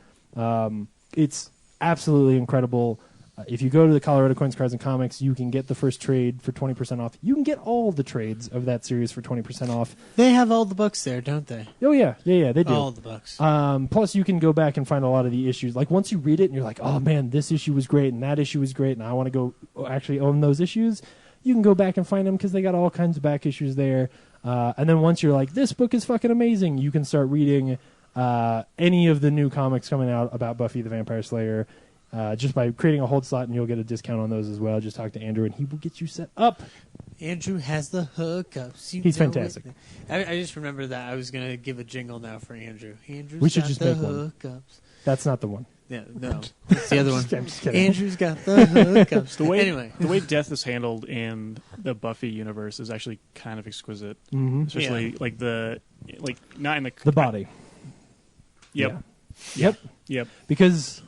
Speaker 3: It's absolutely incredible. If you go to the Colorado Coins, Cards, and Comics, you can get the first trade for 20% off. You can get all the trades of that series for 20% off.
Speaker 4: They have all the books there, don't they?
Speaker 3: Oh, yeah, they do.
Speaker 4: All the books.
Speaker 3: Plus, you can go back and find a lot of the issues. Like, once you read it and you're like, oh, man, this issue was great and that issue was great and I want to go actually own those issues, you can go back and find them because they got all kinds of back issues there. And then once you're like, this book is fucking amazing, you can start reading any of the new comics coming out about Buffy the Vampire Slayer. Just by creating a hold slot, and you'll get a discount on those as well. Just talk to Andrew, and he will get you set up.
Speaker 4: Andrew has the hookups. You
Speaker 3: He's
Speaker 4: know
Speaker 3: fantastic.
Speaker 4: it. I just remember that. I was going to give a jingle now for Andrew. Andrew's
Speaker 3: We should
Speaker 4: got
Speaker 3: just
Speaker 4: the
Speaker 3: make one.
Speaker 4: hookups.
Speaker 3: That's not the one.
Speaker 4: Yeah, no. It's the other one.
Speaker 3: I'm just kidding.
Speaker 4: Andrew's got the hookups.
Speaker 5: The way death is handled in the Buffy universe is actually kind of exquisite.
Speaker 3: Mm-hmm.
Speaker 5: Especially not in
Speaker 3: The body.
Speaker 5: Yep.
Speaker 3: Yeah.
Speaker 5: Yep.
Speaker 3: Because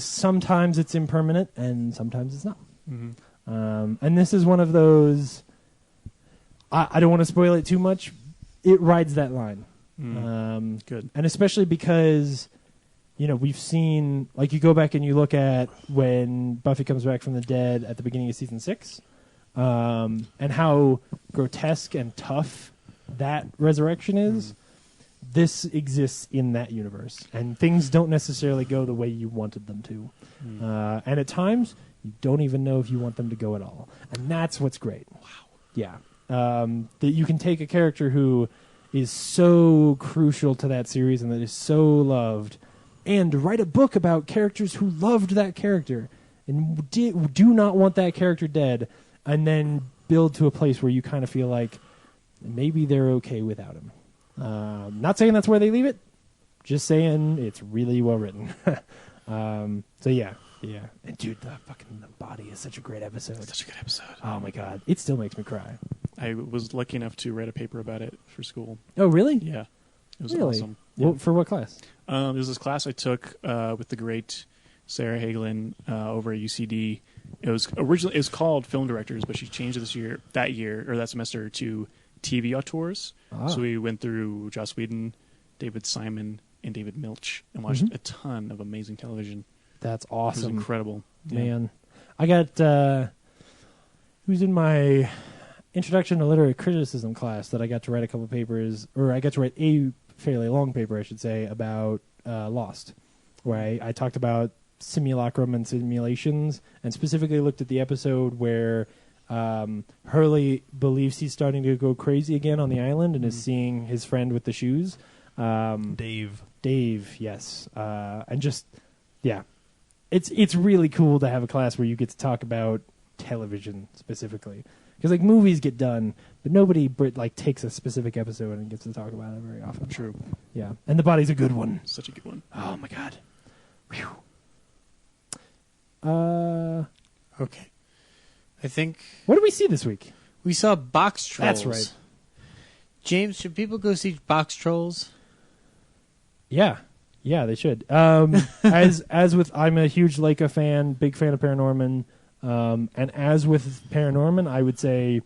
Speaker 3: sometimes it's impermanent and sometimes it's not.
Speaker 5: Mm-hmm.
Speaker 3: And this is one of those. I don't want to spoil it too much. It rides that line.
Speaker 5: Good.
Speaker 3: And especially because, we've seen, like, you go back and you look at when Buffy comes back from the dead at the beginning of season 6, and how grotesque and tough that resurrection is. This exists in that universe, and things don't necessarily go the way you wanted them to. And at times, you don't even know if you want them to go at all. And that's what's great. Wow. Yeah. That you can take a character who is so crucial to that series and that is so loved, and write a book about characters who loved that character and do not want that character dead, and then build to a place where you kind of feel like maybe they're okay without him. Not saying that's where they leave it, just saying it's really well written. So yeah. And dude, the body is such a great episode.
Speaker 5: Such a good episode.
Speaker 3: Oh my god, it still makes me cry.
Speaker 5: I was lucky enough to write a paper about it for school.
Speaker 3: Oh really?
Speaker 5: Yeah. It was
Speaker 3: really?
Speaker 5: awesome.
Speaker 3: Well, for what class?
Speaker 5: There was this class I took with the great Sarah Hagelin over at UCD. It was called Film Directors, but she changed it that semester to TV auteurs. So we went through Joss Whedon, David Simon, and David Milch, and watched a ton of amazing television.
Speaker 3: That's
Speaker 5: It was
Speaker 3: awesome.
Speaker 5: incredible.
Speaker 3: Man. I got who's in my Introduction to Literary Criticism class that I got to write a couple papers, or I got to write a fairly long paper, I should say, about Lost, where I talked about simulacrum and simulations, and specifically looked at the episode where Hurley believes he's starting to go crazy again on the island and is seeing his friend with the shoes. Dave, yes. And just, yeah. It's really cool to have a class where you get to talk about television specifically. Because, like, movies get done, but nobody takes a specific episode and gets to talk about it very often.
Speaker 5: True.
Speaker 3: Yeah. And The Body's a good one.
Speaker 5: Such a good one.
Speaker 3: Oh, my God. Whew.
Speaker 4: Okay. I think
Speaker 3: What did we see this week?
Speaker 4: we saw Box Trolls.
Speaker 3: That's right.
Speaker 4: James, should people go see Box Trolls?
Speaker 3: Yeah, they should. As with, I'm a huge Leica fan, big fan of Paranorman, and as with Paranorman, I would say,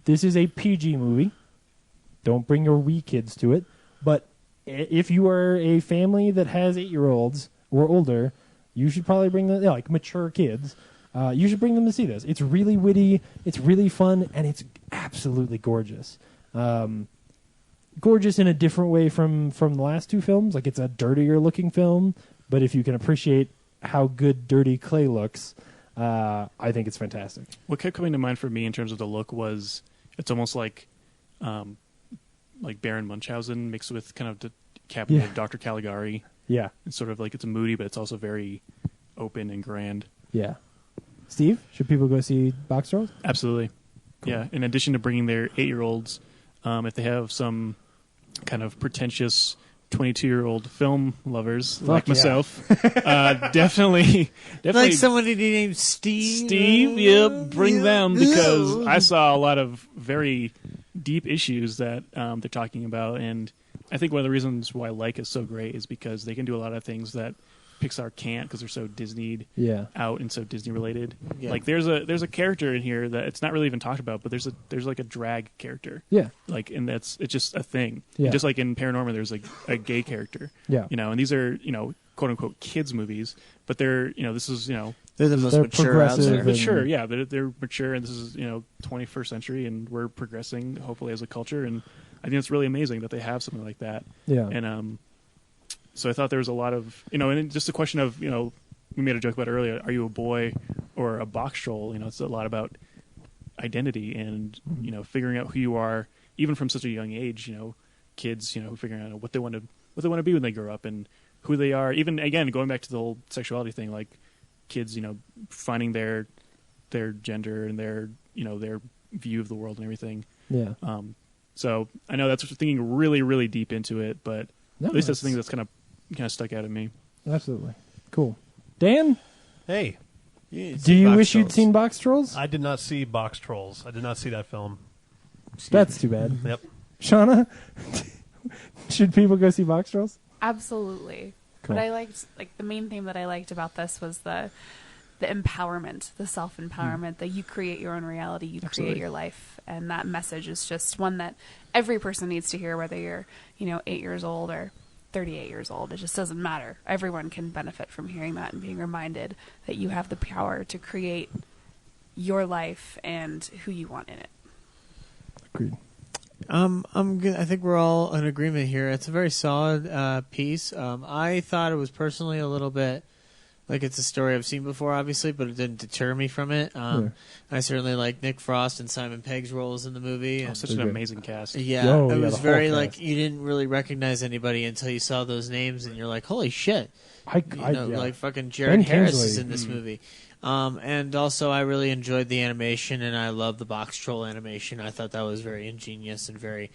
Speaker 3: this is a PG movie. Don't bring your wee kids to it. But if you are a family that has 8-year-olds or older, you should probably bring them, mature kids. You should bring them to see this. It's really witty, it's really fun, and it's absolutely gorgeous. Gorgeous in a different way from the last two films. Like, it's a dirtier looking film, but if you can appreciate how good dirty clay looks, I think it's fantastic.
Speaker 5: What kept coming to mind for me in terms of the look was it's almost like Baron Munchausen mixed with kind of the cabinet of Dr. Caligari.
Speaker 3: Yeah.
Speaker 5: It's sort of like it's moody, but it's also very open and grand.
Speaker 3: Yeah. Steve, should people go see Box Trolls?
Speaker 5: Absolutely.
Speaker 3: Cool.
Speaker 5: Yeah. In addition to bringing their 8-year-olds, if they have some kind of pretentious 22-year-old film lovers like myself, definitely
Speaker 4: Like somebody named Steve.
Speaker 5: Yep, bring them, because I saw a lot of very deep issues that they're talking about, and I think one of the reasons why Leica is so great is because they can do a lot of things that Pixar can't because they're so Disney'd out and so Disney related. Yeah. Like there's a character in here that it's not really even talked about, but there's like a drag character.
Speaker 3: Yeah.
Speaker 5: Like, and it's just a thing.
Speaker 3: Yeah.
Speaker 5: And just like in Paranorman, there's like a gay character.
Speaker 3: Yeah.
Speaker 5: And these are quote unquote kids movies, but they're this is
Speaker 4: they're the most mature out there.
Speaker 5: Mature, yeah. They're mature, and this is 21st century, and we're progressing hopefully as a culture, and I think it's really amazing that they have something like that.
Speaker 3: Yeah.
Speaker 5: And so I thought there was a lot of and just a question of we made a joke about it earlier. Are you a boy or a box troll? It's a lot about identity and figuring out who you are, even from such a young age. Kids figuring out what they want to be when they grow up and who they are. Even again, going back to the whole sexuality thing, like kids finding their gender and their view of the world and everything.
Speaker 3: Yeah.
Speaker 5: So I know that's thinking really, really deep into it, but
Speaker 3: No,
Speaker 5: at least that's the thing that's kind of stuck out at me.
Speaker 3: Absolutely. Cool. Dan,
Speaker 6: Hey,
Speaker 3: do you wish you'd seen Box Trolls?
Speaker 6: I did not see Box Trolls. I did not see that film.
Speaker 3: That's too bad.
Speaker 6: Yep.
Speaker 3: Shauna, should people go see Box Trolls?
Speaker 7: Absolutely.
Speaker 3: Cool.
Speaker 7: What I liked, the main thing that I liked about this was the empowerment, the self-empowerment, that you create your own reality, you create your life. And that message is just one that every person needs to hear, whether you're, 8 years old or 38 years old. It just doesn't matter. Everyone can benefit from hearing that and being reminded that you have the power to create your life and who you want in it.
Speaker 3: Agreed.
Speaker 4: I'm good. I think we're all in agreement here. It's a very solid piece. I thought it was personally a little bit like it's a story I've seen before, obviously, but it didn't deter me from it. I certainly like Nick Frost and Simon Pegg's roles in the movie. And
Speaker 5: Such an amazing cast.
Speaker 4: yeah, it was
Speaker 3: the
Speaker 4: very
Speaker 3: whole
Speaker 4: like
Speaker 3: cast.
Speaker 4: you didn't really recognize anybody until you saw those names, and you're like, holy shit! Like fucking Jared
Speaker 3: Ben
Speaker 4: Harris
Speaker 3: Kingsley.
Speaker 4: is in this movie. And also, I really enjoyed the animation, and I love the Box Troll animation. I thought that was very ingenious and very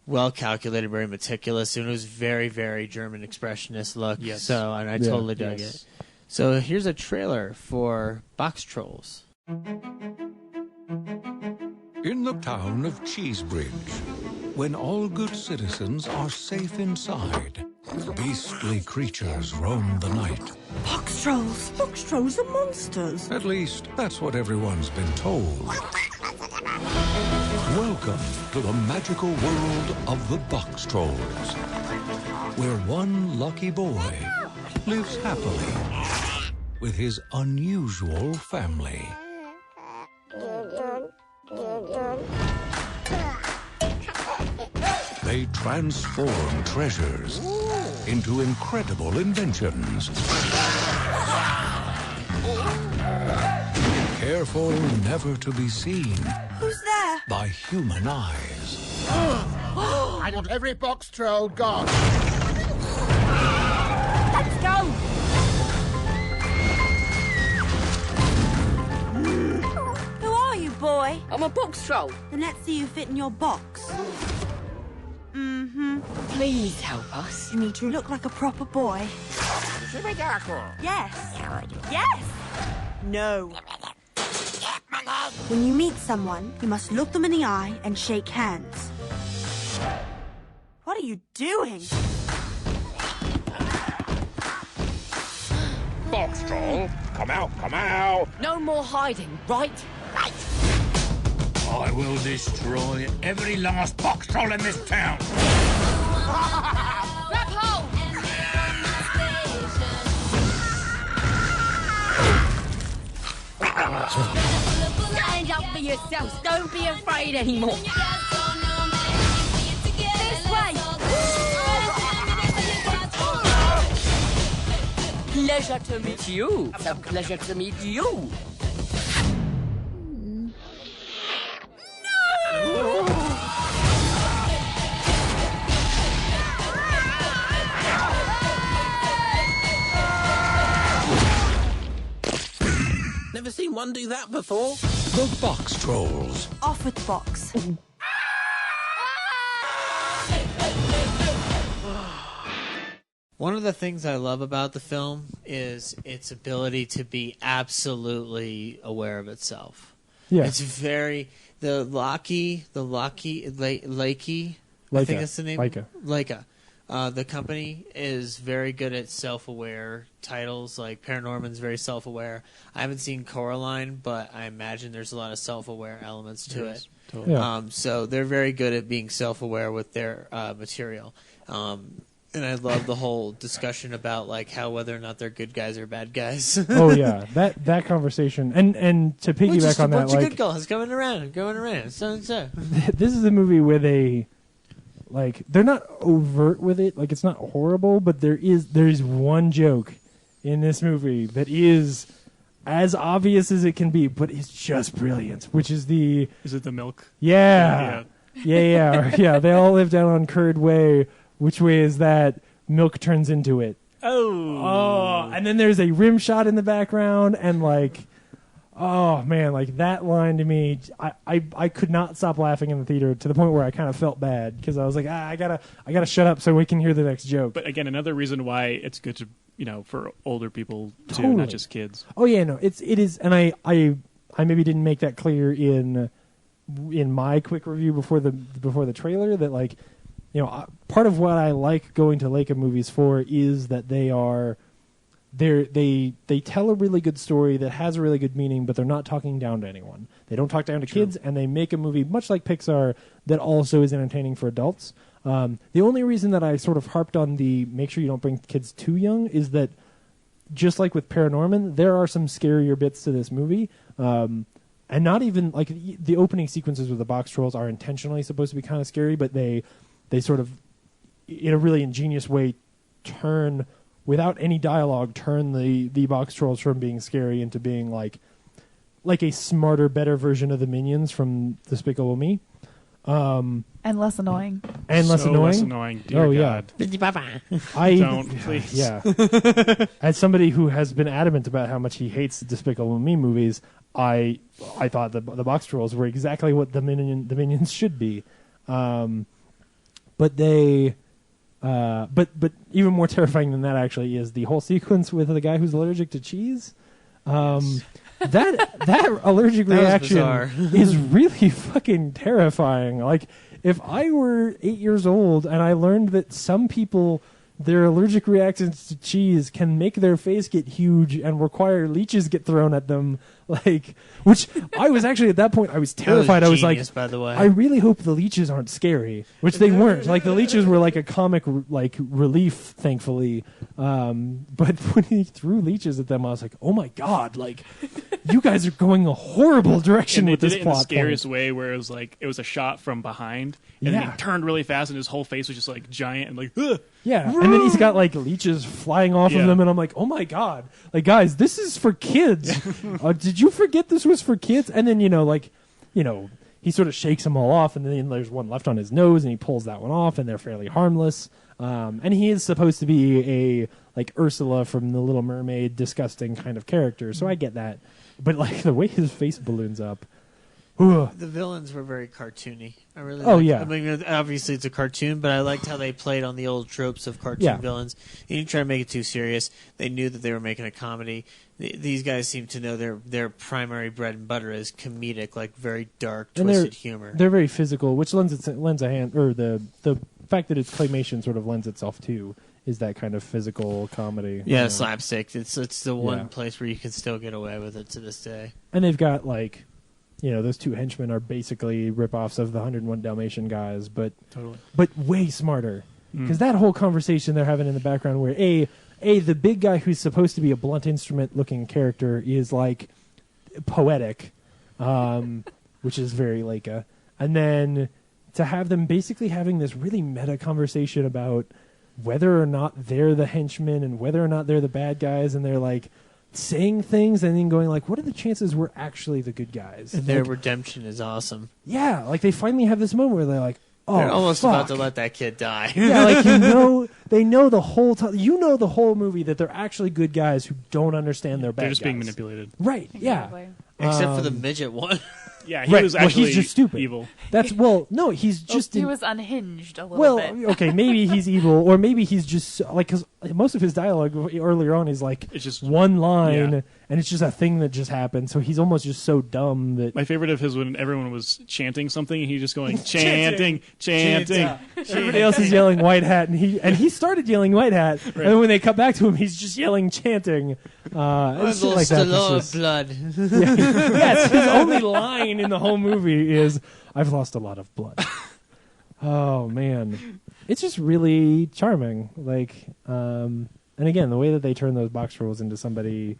Speaker 4: well calculated, very meticulous, and it was very, very German expressionist look.
Speaker 5: Yes.
Speaker 4: So, and I totally dug it. So here's a trailer for Box Trolls.
Speaker 9: In the town of Cheesebridge, when all good citizens are safe inside, beastly creatures roam the night.
Speaker 10: Box trolls! Box trolls are monsters!
Speaker 9: At least, that's what everyone's been told. Welcome to the magical world of the Box Trolls, where one lucky boy lives happily with his unusual family. They transform treasures into incredible inventions. Careful never to be seen
Speaker 10: Who's there?
Speaker 9: by human eyes.
Speaker 11: I want every box troll gone.
Speaker 10: Let's go! Who are you, boy?
Speaker 11: I'm a box troll.
Speaker 10: Then let's see you fit in your box. Mm-hmm.
Speaker 11: Please help us.
Speaker 10: You need to look like a proper boy. Yes. Yes. No. When you meet someone, you must look them in the eye and shake hands. What are you doing?
Speaker 11: Box troll, come out, come out. No more hiding, right? Right. I will destroy every last box troll in this town. Black hole! Stand up for yourselves. Don't be afraid anymore. This way. Pleasure to meet you. It's a pleasure to meet you.
Speaker 12: Never seen one do that before.
Speaker 9: The Box Trolls.
Speaker 10: Off with the box.
Speaker 4: One of the things I love about the film is its ability to be absolutely aware of itself.
Speaker 3: Yeah.
Speaker 4: It's very Lakey, I think that's the name. Leica. The company is very good at self-aware titles. Like Paranorman's very self-aware. I haven't seen Coraline, but I imagine there's a lot of self-aware elements to it.
Speaker 5: Totally.
Speaker 3: Yeah.
Speaker 4: So they're very good at being self-aware with their material. And I love the whole discussion about like how whether or not they're good guys or bad guys.
Speaker 3: Oh yeah, that conversation, and to
Speaker 4: We're
Speaker 3: piggyback
Speaker 4: just
Speaker 3: on
Speaker 4: a
Speaker 3: that,
Speaker 4: bunch of
Speaker 3: like
Speaker 4: good guys going around, so and so.
Speaker 3: this is a movie where they, like, they're not overt with it, like it's not horrible, but there is one joke in this movie that is as obvious as it can be, but it's just brilliant. Which is
Speaker 5: Is it the milk?
Speaker 3: yeah. They all live down on Curd Way. Which way is that? Milk turns into it. Oh, and then there's a rim shot in the background, and like, Oh man, like that line to me, I could not stop laughing in the theater to the point where I kind of felt bad because I was like, I gotta shut up so we can hear the next joke.
Speaker 5: But again, another reason why it's good to for older people too,
Speaker 3: Totally.
Speaker 5: not just kids.
Speaker 3: Oh yeah, no, it is, and I maybe didn't make that clear in my quick review before the trailer that like, part of what I like going to Leica movies for is that they tell a really good story that has a really good meaning, but they're not talking down to anyone. They don't talk down to kids, and they make a movie much like Pixar that also is entertaining for adults. The only reason that I sort of harped on the make sure you don't bring kids too young is that just like with Paranorman, there are some scarier bits to this movie. And not even like the opening sequences with the box trolls are intentionally supposed to be kind of scary, but they sort of, in a really ingenious way, without any dialogue, turn the box trolls from being scary into being like a smarter, better version of the minions from Despicable Me.
Speaker 7: And less annoying.
Speaker 3: And less annoying.
Speaker 5: Less annoying. Dear God. Don't, please.
Speaker 3: Yeah. As somebody who has been adamant about how much he hates Despicable Me movies, I thought the box trolls were exactly what the minions should be. But even more terrifying than that actually is the whole sequence with the guy who's allergic to cheese. That allergic reaction is really fucking terrifying. Like, if I were 8 years old and I learned that some people, their allergic reactions to cheese can make their face get huge and require leeches get thrown at them, which I was actually at that point, I was terrified.
Speaker 4: That
Speaker 3: I
Speaker 4: was
Speaker 3: was
Speaker 4: genius, by the way.
Speaker 3: I really hope the leeches aren't scary, which they weren't. Like, the leeches were like a comic relief, thankfully. But when he threw leeches at them, I was like, oh my God, you guys are going a horrible direction with this plot.
Speaker 5: And they did it in the scariest way, where it was a shot from behind, and then he turned really fast, and his whole face was just like giant and like, ugh.
Speaker 3: Yeah, and then he's got leeches flying off of them, and I'm like, oh my God, guys, this is for kids. Did you forget this was for kids? And then he sort of shakes them all off, and then there's one left on his nose, and he pulls that one off, and they're fairly harmless. And he is supposed to be a Ursula from The Little Mermaid, disgusting kind of character, so I get that. But the way his face balloons up.
Speaker 4: The villains were very cartoony. I really I mean, obviously it's a cartoon, but I liked how they played on the old tropes of cartoon villains. They didn't try to make it too serious. They knew that they were making a comedy. These guys seem to know their primary bread and butter is comedic, very dark, twisted humor.
Speaker 3: They're very physical, which lends a hand, or the fact that it's claymation sort of lends itself to is that kind of physical comedy.
Speaker 4: Yeah, slapstick. It's the one place where you can still get away with it to this day.
Speaker 3: And they've got those two henchmen are basically ripoffs of the 101 Dalmatian guys, but way smarter. Because that whole conversation they're having in the background where the big guy who's supposed to be a blunt instrument looking character is poetic, which is very Leica. And then to have them basically having this really meta conversation about whether or not they're the henchmen and whether or not they're the bad guys, and they're saying things and then going what are the chances we're actually the good guys?
Speaker 4: And their redemption is awesome.
Speaker 3: Yeah, they finally have this moment where they're oh,
Speaker 4: they're almost
Speaker 3: fuck.
Speaker 4: about to let that kid die.
Speaker 3: Yeah, they know the whole time. You know the whole movie that they're actually good guys who don't understand they're bad
Speaker 5: They're just
Speaker 3: guys.
Speaker 5: being manipulated.
Speaker 3: Right,
Speaker 7: Exactly.
Speaker 3: yeah.
Speaker 4: Except for the midget one.
Speaker 5: Yeah, he was actually
Speaker 3: he's just stupid.
Speaker 5: evil.
Speaker 3: No, he's just...
Speaker 7: he was unhinged a little bit.
Speaker 3: Okay, maybe he's evil, or maybe he's just... because most of his dialogue earlier on is
Speaker 5: it's just
Speaker 3: one line, and it's just a thing that just happened, so he's almost just so dumb that...
Speaker 5: My favorite of his when everyone was chanting something, and he just going, chanting.
Speaker 3: Everybody else is yelling white hat, and he started yelling white hat, and then when they cut back to him, he's just yelling chanting.
Speaker 4: I've lost a lot of blood.
Speaker 3: Yes, his only line in the whole movie is, I've lost a lot of blood. Oh, man. It's just really charming. And again, the way that they turn those box trolls into somebody...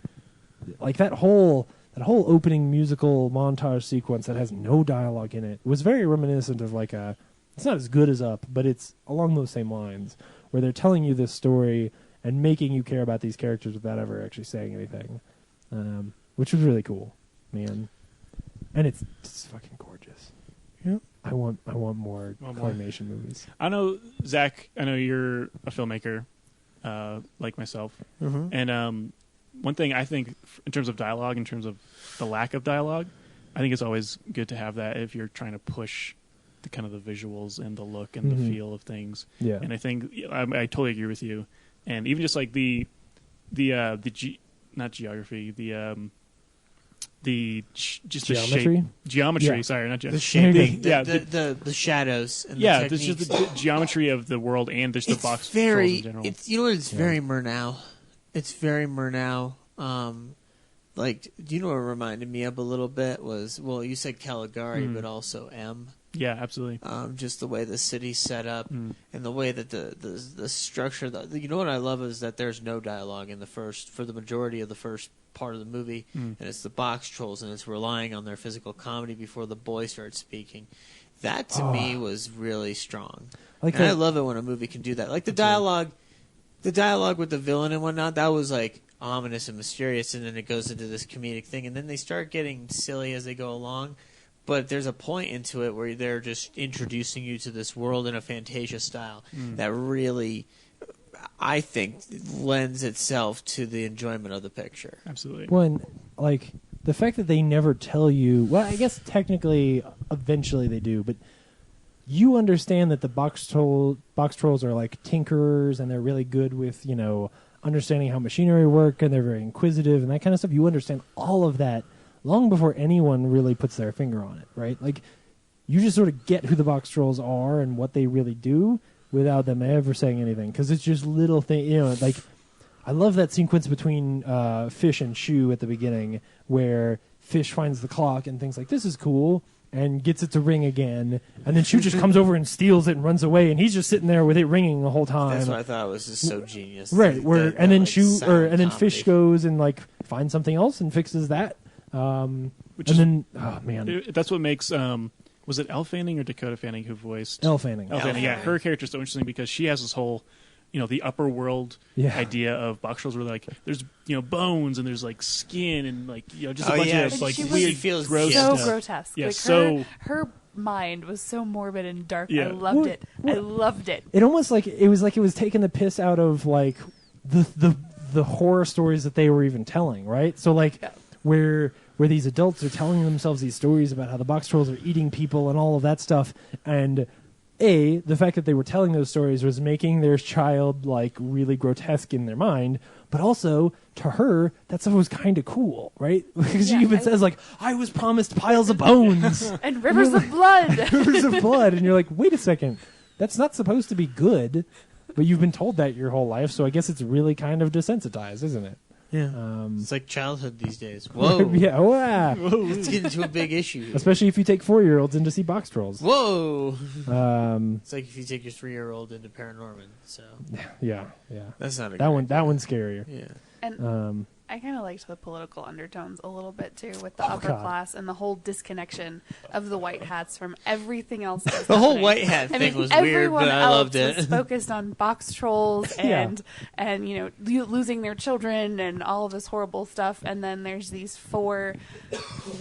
Speaker 3: that whole opening musical montage sequence that has no dialogue in it was very reminiscent of it's not as good as Up, but it's along those same lines, where they're telling you this story and making you care about these characters without ever actually saying anything, which was really cool, man. And it's fucking gorgeous.
Speaker 5: Yeah,
Speaker 3: I want more claymation movies.
Speaker 5: I know, Zach. I know you're a filmmaker, like myself, and one thing I think in terms of dialogue, in terms of the lack of dialogue, I think it's always good to have that if you're trying to push the kind of the visuals and the look and the feel of things.
Speaker 3: Yeah.
Speaker 5: And I think I totally agree with you. And even just like not geography, just
Speaker 3: geometry?
Speaker 5: the geometry.
Speaker 3: Yeah.
Speaker 5: Sorry, not
Speaker 4: The
Speaker 5: geometry.
Speaker 4: shaping, the shadows, and
Speaker 5: yeah,
Speaker 4: the
Speaker 5: there's
Speaker 4: techniques.
Speaker 5: just the geometry of the world and just the box
Speaker 4: very,
Speaker 5: trolls in general.
Speaker 4: It's very Murnau. It's very Murnau. Like, do you know what it reminded me of a little bit was, well, you said Caligari, but also M.
Speaker 5: Yeah, absolutely.
Speaker 4: Just the way the city's set up and the way that the structure. You know what I love is that there's no dialogue in for the majority of the first part of the movie, and it's the box trolls, and it's relying on their physical comedy before the boy starts speaking. That to me was really strong. And I love it when a movie can do that. Like the dialogue with the villain and whatnot, that was like ominous and mysterious, and then it goes into this comedic thing, and then they start getting silly as they go along. But there's a point into it where they're just introducing you to this world in a Fantasia style that really, I think, lends itself to the enjoyment of the picture.
Speaker 5: Absolutely.
Speaker 3: When, like, the fact that they never tell you, well, I guess technically, eventually they do, but you understand that the box trolls are like tinkerers and they're really good with, understanding how machinery work, and they're very inquisitive and that kind of stuff. You understand all of that long before anyone really puts their finger on it, right? Like, you just sort of get who the box trolls are and what they really do without them ever saying anything, because it's just little things, like, I love that sequence between Fish and Shoe at the beginning where Fish finds the clock and thinks like, this is cool, and gets it to ring again, and then Shoe just comes over and steals it and runs away, and he's just sitting there with it ringing the whole time.
Speaker 4: That's what I thought was just so genius.
Speaker 3: Right, and then Fish
Speaker 4: comedy.
Speaker 3: goes and like finds something else and fixes that. Oh man,
Speaker 5: that's what makes was it Elle Fanning or Dakota Fanning who voiced
Speaker 3: Elle Fanning?
Speaker 5: Elle Fanning, yeah, her character's so interesting because she has this whole, the upper world idea of box trolls where like there's bones and there's like skin and like just a bunch of like weird, gross
Speaker 7: so
Speaker 5: stuff.
Speaker 7: grotesque.
Speaker 5: Yeah,
Speaker 7: like her mind was so morbid and dark.
Speaker 5: Yeah.
Speaker 7: I loved it. I loved it.
Speaker 3: It almost like it was taking the piss out of like the horror stories that they were even telling, right? So like where these adults are telling themselves these stories about how the box trolls are eating people and all of that stuff, and the fact that they were telling those stories was making their child like really grotesque in their mind, but also to her that stuff was kind of cool, right? Because she even says like, I was promised piles of bones
Speaker 7: and rivers of blood.
Speaker 3: Rivers of blood, and you're like, wait a second, that's not supposed to be good, but you've been told that your whole life, so I guess it's really kind of desensitized, isn't it?
Speaker 4: Yeah, it's like childhood these days. Whoa,
Speaker 3: yeah, wow.
Speaker 4: Whoa, let's get into a big issue.
Speaker 3: Especially if you take 4-year-olds in to see box trolls.
Speaker 4: Whoa, it's like if you take your 3-year-old into Paranorman. So
Speaker 3: yeah,
Speaker 4: that's not
Speaker 3: that one. That one's scarier.
Speaker 4: Yeah,
Speaker 7: and I kind of liked the political undertones a little bit too, with the upper class and the whole disconnection of the white hats from everything else.
Speaker 4: The whole white hat thing was weird, but I loved it.
Speaker 7: Was focused on box trolls and losing their children and all of this horrible stuff, and then there's these 4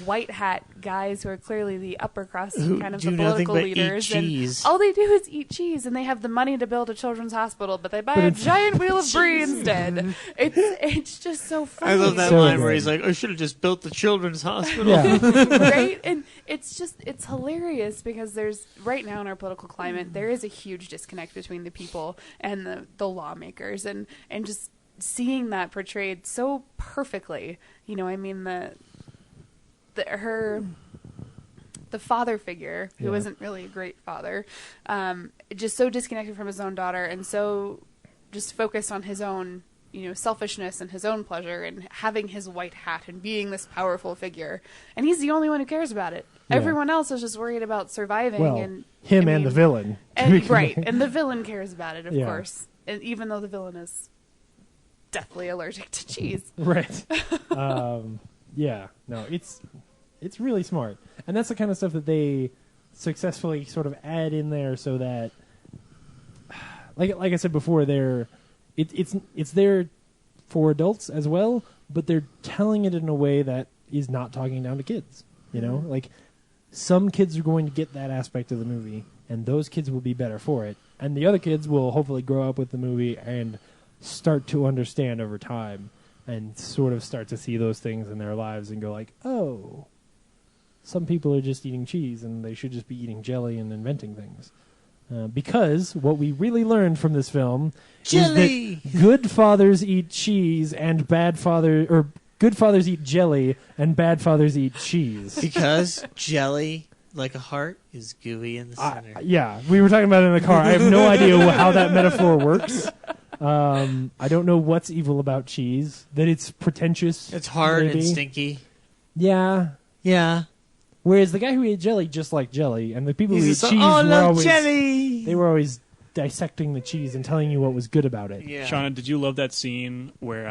Speaker 7: white hat guys who are clearly the upper class, kind of the political leaders, and all they do is eat cheese, and they have the money to build a children's hospital, but they buy a giant wheel of brie instead. It's just so funny.
Speaker 4: I love that line where he's like, I should have just built the children's hospital.
Speaker 7: Right? And it's hilarious because there's, right now in our political climate, there is a huge disconnect between the people and the lawmakers, and just seeing that portrayed so perfectly. The father figure, who isn't really a great father, just so disconnected from his own daughter and so just focused on his own selfishness and his own pleasure and having his white hat and being this powerful figure. And he's the only one who cares about it. Yeah. Everyone else is just worried about surviving.
Speaker 3: Well,
Speaker 7: and
Speaker 3: the villain.
Speaker 7: Right. And the villain cares about it, of course. And even though the villain is deathly allergic to cheese.
Speaker 3: Right. Yeah. No, it's really smart. And that's the kind of stuff that they successfully sort of add in there so that, like I said before, it's there for adults as well, but they're telling it in a way that is not talking down to kids. Like some kids are going to get that aspect of the movie, and those kids will be better for it, and the other kids will hopefully grow up with the movie and start to understand over time. and sort of start to see those things in their lives and go like, oh, some people are just eating cheese and they should just be eating jelly and inventing things. Because what we really learned from this film
Speaker 4: jelly!
Speaker 3: is that good fathers eat cheese and good fathers eat jelly and bad fathers eat cheese.
Speaker 4: Because jelly, like a heart, is gooey in the center.
Speaker 3: Yeah, we were talking about it in the car. I have no idea how that metaphor works. I don't know what's evil about cheese. That it's pretentious.
Speaker 4: It's hard
Speaker 3: maybe.
Speaker 4: and stinky.
Speaker 3: Yeah.
Speaker 4: Yeah.
Speaker 3: Whereas the guy who ate jelly just liked jelly, and the people who ate cheese
Speaker 4: jelly!
Speaker 3: were always dissecting the cheese and telling you what was good about it.
Speaker 4: Yeah.
Speaker 5: Shauna, did you love that scene where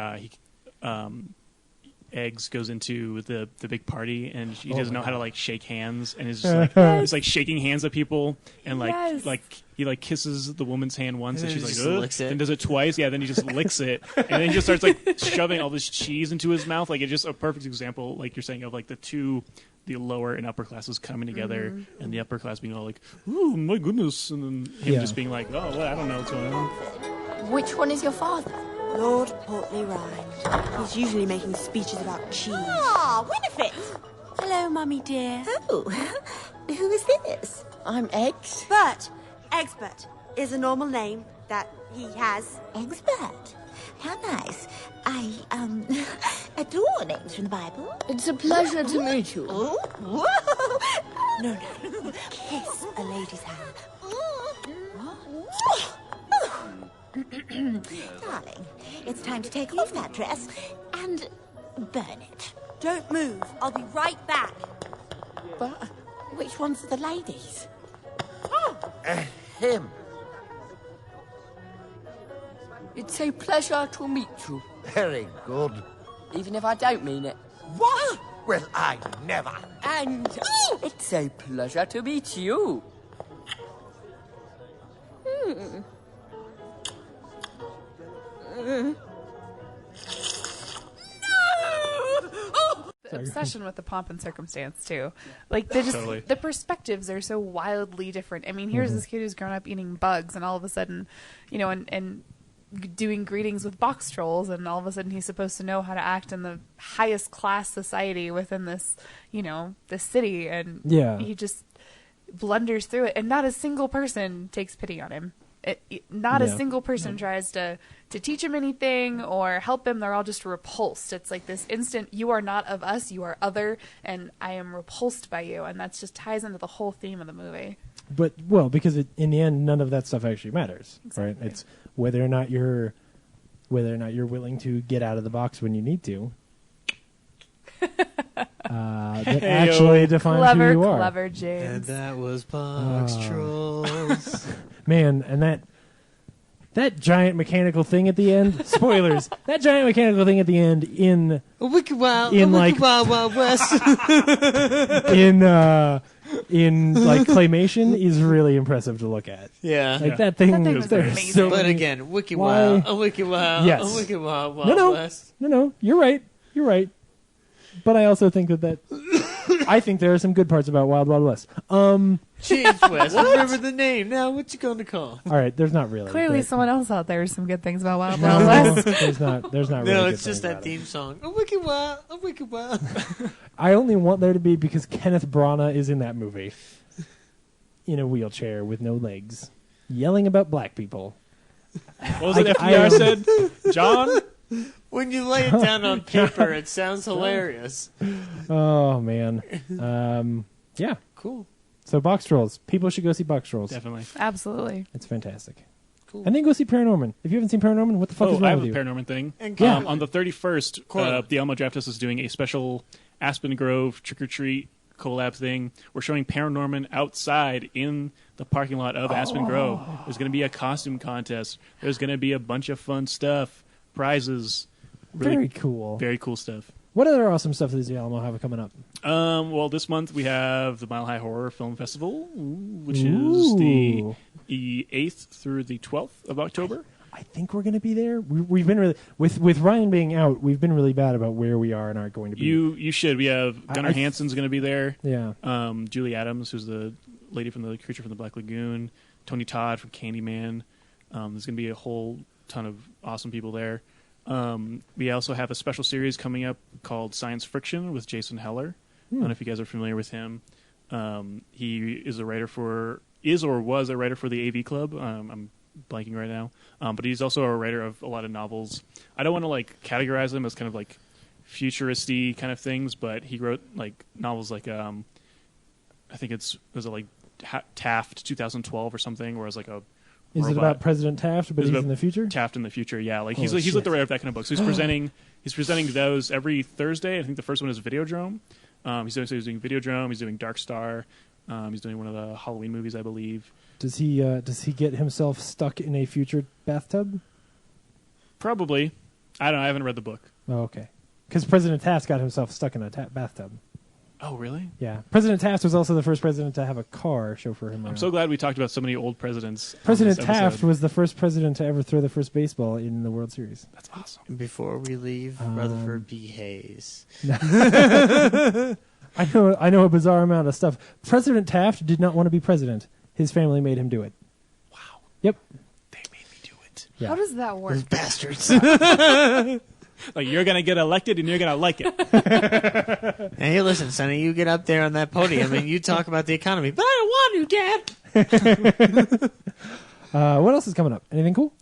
Speaker 5: Eggs goes into the big party and he doesn't know how to like shake hands and is just like just like shaking hands at people and like he like kisses the woman's hand once and she's like
Speaker 4: licks it.
Speaker 5: and does it twice, then he just licks it and then he just starts like shoving all this cheese into his mouth. Like it's just a perfect example, like you're saying, of like the lower and upper classes coming together and the upper class being all like, oh my goodness, and then him just being like, oh well, I don't know what's going on.
Speaker 10: Which one is your father? Lord Portly Rhyme. He's usually making speeches about cheese. Ah, Winifred! Hello, Mummy dear.
Speaker 13: Oh, who is this?
Speaker 10: I'm Eggs.
Speaker 13: Bert. Egbert is a normal name that he has.
Speaker 14: Egbert? How nice. I, adore names from the Bible.
Speaker 10: It's a pleasure to meet you.
Speaker 14: Oh, whoa.
Speaker 13: No. Kiss a lady's hand.
Speaker 14: Darling, it's time to take off that dress and burn it.
Speaker 13: Don't move. I'll be right back.
Speaker 14: But which ones are the ladies?
Speaker 11: Him.
Speaker 10: It's a pleasure to meet you.
Speaker 11: Very good.
Speaker 10: Even if I don't mean it.
Speaker 11: What? Well, I never.
Speaker 10: And it's a pleasure to meet you.
Speaker 7: The obsession with the pomp and circumstance too, like they're just
Speaker 5: Totally.
Speaker 7: the perspectives are so wildly different. I mean, here's this kid who's grown up eating bugs, and all of a sudden, and doing greetings with box trolls, and all of a sudden he's supposed to know how to act in the highest class society within this, this city, and he just blunders through it, and not a single person takes pity on him. Not a single person tries to teach him anything or help him. They're all just repulsed. It's like this instant, you are not of us, you are other, and I am repulsed by you. And that just ties into the whole theme of the movie.
Speaker 3: But, because in the end, none of that stuff actually matters, right? It's whether or not you're willing to get out of the box when you need to. That actually defines who you are.
Speaker 7: Clever, James.
Speaker 4: And that was Box Trolls.
Speaker 3: Man, and that giant mechanical thing at the end. Spoilers. That giant mechanical thing at the end in
Speaker 4: A Wicked Wild West.
Speaker 3: in claymation is really impressive to look at.
Speaker 4: Yeah.
Speaker 3: That thing
Speaker 7: was amazing.
Speaker 3: so
Speaker 4: But
Speaker 3: many-
Speaker 4: again, Wicked
Speaker 3: Why-
Speaker 4: Wild, A Wicked Wild,
Speaker 3: Yes.
Speaker 4: A Wicked Wild West.
Speaker 3: No, you're right. But I also think that I think there are some good parts about Wild Wild West.
Speaker 4: James West. Remember the name. Now, what you going to call?
Speaker 3: All right, there's not really.
Speaker 7: Clearly,
Speaker 3: but-
Speaker 7: someone else out there has some good things about Wild Wild West.
Speaker 3: There's not really.
Speaker 4: No,
Speaker 3: good
Speaker 4: it's just
Speaker 3: things
Speaker 4: that
Speaker 3: about it.
Speaker 4: theme song. A Wicked Wild, A Wicked Wild.
Speaker 3: I only want there to be because Kenneth Branagh is in that movie, in a wheelchair with no legs, yelling about black people.
Speaker 5: What was it FDR said? John?
Speaker 4: When you lay it down on paper, it sounds hilarious.
Speaker 3: Oh man, yeah,
Speaker 4: Cool.
Speaker 3: So Box Trolls, people should go see Box Trolls.
Speaker 5: Definitely.
Speaker 7: Absolutely.
Speaker 3: It's fantastic.
Speaker 4: Cool.
Speaker 3: And then go see Paranorman. If you haven't seen Paranorman, what the fuck is
Speaker 5: I
Speaker 3: wrong
Speaker 5: have
Speaker 3: with
Speaker 5: a
Speaker 3: you?
Speaker 5: Paranorman thing.
Speaker 4: And
Speaker 5: On the 31st, the Alamo Draft House is doing a special Aspen Grove trick-or-treat collab thing. We're showing Paranorman outside in the parking lot of Aspen Grove. There's going to be a costume contest. There's going to be a bunch of fun stuff, prizes. Really
Speaker 3: Very cool.
Speaker 5: Very cool stuff.
Speaker 3: What other awesome stuff does the Alamo have coming up?
Speaker 5: Well, this month we have the Mile High Horror Film Festival, which is the 8th through the 12th of October.
Speaker 3: I think we're going to be there. We've been really with Ryan being out. We've been really bad about where we are and aren't going to be.
Speaker 5: You should. We have Gunnar Hansen's going to be there.
Speaker 3: Yeah.
Speaker 5: Julie Adams, who's the lady from the Creature from the Black Lagoon. Tony Todd from Candyman. There's going to be a whole ton of awesome people there. We also have a special series coming up called Science Friction with Jason Heller. I don't know if you guys are familiar with him. He is a writer was a writer for the AV Club. I'm blanking right now. But he's also a writer of a lot of novels. I don't want to like categorize them as kind of like futuristy kind of things, but he wrote like novels like I think was it like Taft 2012 or something, where it's like a
Speaker 3: Is it about President Taft, but he's in the future?
Speaker 5: Taft in the future, yeah. Like he's like the writer of that kind of book. So he's presenting those every Thursday. I think the first one is Videodrome. He's doing Videodrome. He's doing Dark Star. He's doing one of the Halloween movies, I believe.
Speaker 3: Does he get himself stuck in a future bathtub?
Speaker 5: Probably. I don't know. I haven't read the book.
Speaker 3: Oh, okay. Because President Taft got himself stuck in a bathtub.
Speaker 5: Oh, really?
Speaker 3: Yeah. President Taft was also the first president to have a car chauffeur him around.
Speaker 5: I'm so glad we talked about so many old presidents.
Speaker 3: President Taft was the first president to ever throw the first baseball in the World Series.
Speaker 5: That's awesome.
Speaker 4: And before we leave, Rutherford B. Hayes.
Speaker 3: I know a bizarre amount of stuff. President Taft did not want to be president. His family made him do it.
Speaker 5: Wow.
Speaker 3: Yep.
Speaker 5: They made me do it.
Speaker 3: Yeah.
Speaker 7: How does that work?
Speaker 4: Those bastards.
Speaker 5: Like, you're going to get elected and you're going to like it.
Speaker 4: Hey, listen, Sonny, you get up there on that podium and you talk about the economy. But I don't want to, Dad.
Speaker 3: What else is coming up? Anything cool?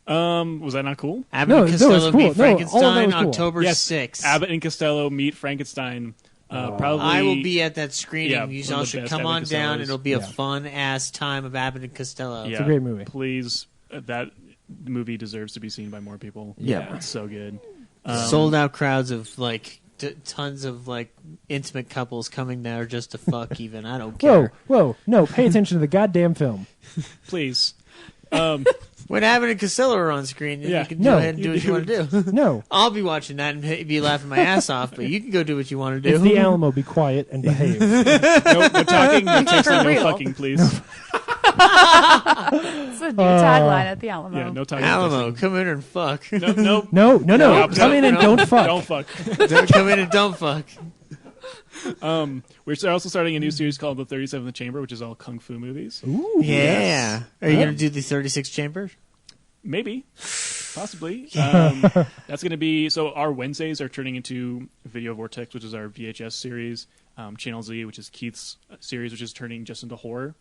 Speaker 5: Was that not cool?
Speaker 4: Abbott and Costello meet Frankenstein October
Speaker 5: Yes,
Speaker 4: 6th.
Speaker 5: Abbott and Costello meet Frankenstein. Probably.
Speaker 4: I will be at that screening.
Speaker 5: Yeah,
Speaker 4: You
Speaker 5: one of
Speaker 4: all
Speaker 5: the
Speaker 4: should
Speaker 5: best
Speaker 4: come
Speaker 5: Abbott
Speaker 4: on
Speaker 5: and
Speaker 4: down.
Speaker 5: Costellos.
Speaker 4: It'll be a fun-ass time of Abbott and Costello.
Speaker 5: Yeah,
Speaker 3: It's a great movie.
Speaker 5: Please, that movie deserves to be seen by more people.
Speaker 4: Yeah.
Speaker 5: It's so good.
Speaker 4: Sold out crowds of like tons of like intimate couples coming there just to fuck. Even I don't care.
Speaker 3: Whoa! No, pay attention to the goddamn film.
Speaker 5: Please.
Speaker 4: When Abbott and Costello are on screen, you can go ahead and do what you want to do.
Speaker 3: No,
Speaker 4: I'll be watching that and be laughing my ass off. But you can go do what you want to do.
Speaker 3: it's the Alamo. Be quiet and behave.
Speaker 5: No talking, no texting, no fucking, please.
Speaker 7: It's a new tagline at the Alamo.
Speaker 5: Yeah, no talking.
Speaker 4: Alamo, come in and fuck.
Speaker 5: No.
Speaker 3: No. Come in and don't fuck.
Speaker 5: Don't fuck.
Speaker 4: Come in and don't fuck.
Speaker 5: We're also starting a new series called The 37th Chamber, which is all kung fu movies.
Speaker 3: Ooh,
Speaker 4: Yeah.
Speaker 3: yes.
Speaker 4: Are you going to do the 36 chambers?
Speaker 5: Maybe. Possibly. That's going to be... So our Wednesdays are turning into Video Vortex, which is our VHS series. Channel Z, which is Keith's series, which is turning just into horror.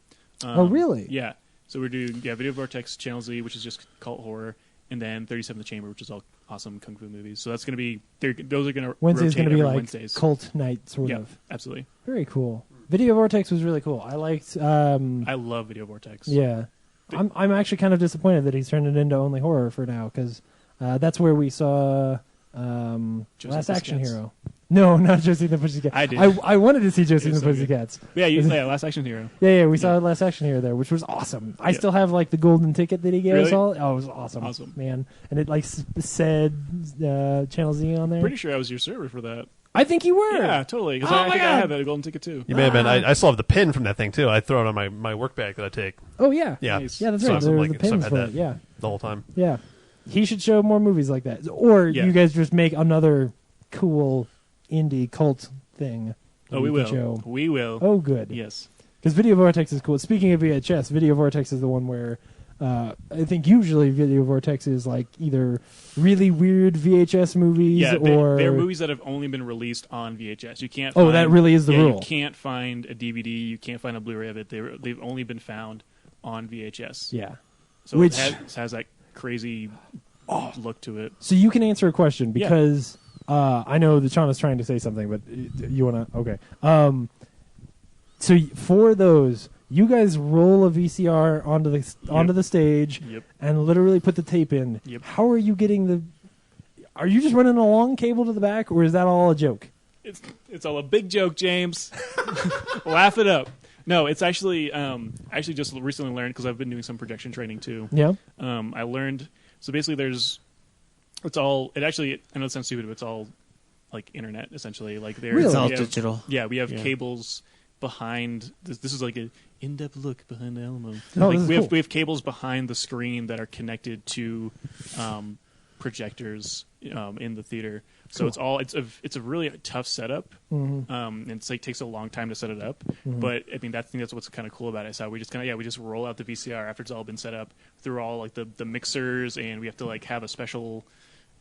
Speaker 3: Oh, really?
Speaker 5: Yeah. So we're doing Video Vortex, Channel Z, which is just cult horror, and then 37th Chamber, which is all awesome kung fu movies. So that's going to be... Those are going to
Speaker 3: Wednesday's
Speaker 5: going to
Speaker 3: be like
Speaker 5: Wednesdays.
Speaker 3: cult night, sort of.
Speaker 5: Absolutely.
Speaker 3: Very cool. Video Vortex was really cool. I liked...
Speaker 5: I love Video Vortex.
Speaker 3: Yeah. I'm actually kind of disappointed that he's turned it into only horror for now, because that's where we saw Last Action Hero. No, not Josie and the Pussycats.
Speaker 5: I did.
Speaker 3: I wanted to see Josie and the Pussycats.
Speaker 5: Yeah, Last Action Hero.
Speaker 3: Yeah, we saw Last Action Hero there, which was awesome. I still have like the golden ticket that he gave us all. Oh, it was awesome, man. And it like said Channel Z on there.
Speaker 5: Pretty sure I was your server for that.
Speaker 3: I think you were.
Speaker 5: Yeah, totally. Because I think I had that golden ticket too.
Speaker 6: You may have been. I still have the pin from that thing too. I throw it on my work bag that I take.
Speaker 3: Oh yeah,
Speaker 6: yeah,
Speaker 5: Nice.
Speaker 3: yeah. That's
Speaker 6: So
Speaker 3: right.
Speaker 6: I'm
Speaker 3: There were the
Speaker 6: like- so I've
Speaker 3: pins
Speaker 6: had
Speaker 3: for
Speaker 6: that
Speaker 3: it. Yeah,
Speaker 6: the whole time.
Speaker 3: yeah. He should show more movies like that, or
Speaker 5: Yeah.
Speaker 3: you guys just make another cool indie cult thing. that
Speaker 5: Oh, we
Speaker 3: you can
Speaker 5: will.
Speaker 3: show.
Speaker 5: We will.
Speaker 3: Oh, good.
Speaker 5: Yes.
Speaker 3: Because Video Vortex is cool. Speaking of VHS, Video Vortex is the one where I think usually Video Vortex is like either really weird VHS movies
Speaker 5: Yeah,
Speaker 3: or
Speaker 5: they're movies that have only been released on VHS. You can't.
Speaker 3: Oh,
Speaker 5: find,
Speaker 3: that really is the rule.
Speaker 5: You can't find a DVD. You can't find a Blu-ray of it. They've only been found on VHS.
Speaker 3: Yeah.
Speaker 5: So
Speaker 3: Which
Speaker 5: it has that crazy look to it.
Speaker 3: So you can answer a question because I know that Sean is trying to say something, but you want to? Okay. So for those, you guys roll a VCR onto the stage and literally put the tape in.
Speaker 5: Yep.
Speaker 3: How are you getting the? Are you just running a long cable to the back, or is that all a joke?
Speaker 5: It's all a big joke, James. Laugh it up. No, it's actually just recently learned because I've been doing some projection training too.
Speaker 3: Yeah.
Speaker 5: I learned. So basically, it actually, I know it sounds stupid, but it's all like internet essentially. Like
Speaker 4: It's all digital.
Speaker 5: Yeah, we have cables behind. This is like an in-depth look behind the Alamo.
Speaker 3: Oh,
Speaker 5: like
Speaker 3: this is
Speaker 5: we
Speaker 3: cool.
Speaker 5: have in the screen that are connected to projectors in the theater. So it's a really tough setup.
Speaker 3: Mm-hmm.
Speaker 5: And it's like takes a long time to set it up.
Speaker 3: Mhm.
Speaker 5: But I mean, that's what's kind of cool about it. So we just roll out the VCR after it's all been set up through all like the mixers, and we have to like have a special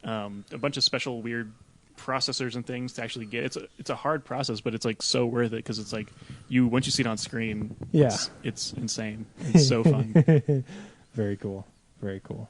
Speaker 5: a bunch of special weird processors and things to actually get. It's a hard process, but it's like so worth it because it's like once you see it on screen, it's insane. It's so fun.
Speaker 3: Very cool. Very cool.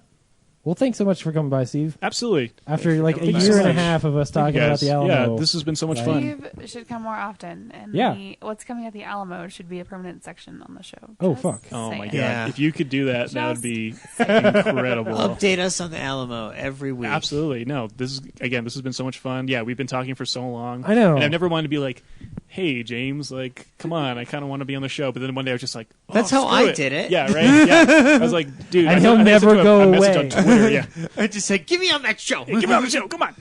Speaker 3: Well, thanks so much for coming by, Steve.
Speaker 5: Absolutely.
Speaker 3: After like a year and a half of us talking about the Alamo.
Speaker 5: Yeah, this has been so much fun.
Speaker 7: Steve should come more often. And what's coming at the Alamo should be a permanent section on the show.
Speaker 3: Oh, fuck.
Speaker 5: Oh, my God.
Speaker 4: Yeah.
Speaker 5: If you could do that, that would be incredible.
Speaker 4: Update us on the Alamo every week.
Speaker 5: Absolutely. No, this has been so much fun. Yeah, we've been talking for so long.
Speaker 3: I know.
Speaker 5: And I've never wanted to be like, hey, James, like, come on, I kind of want to be on the show. But then one day I was just like,
Speaker 4: that's how I did it.
Speaker 5: Yeah, right? Yeah. I was like, dude.
Speaker 3: And he'll never go away.
Speaker 5: On Twitter, yeah.
Speaker 4: I just said, get me on that show.
Speaker 5: Hey, get me on the show. Come on.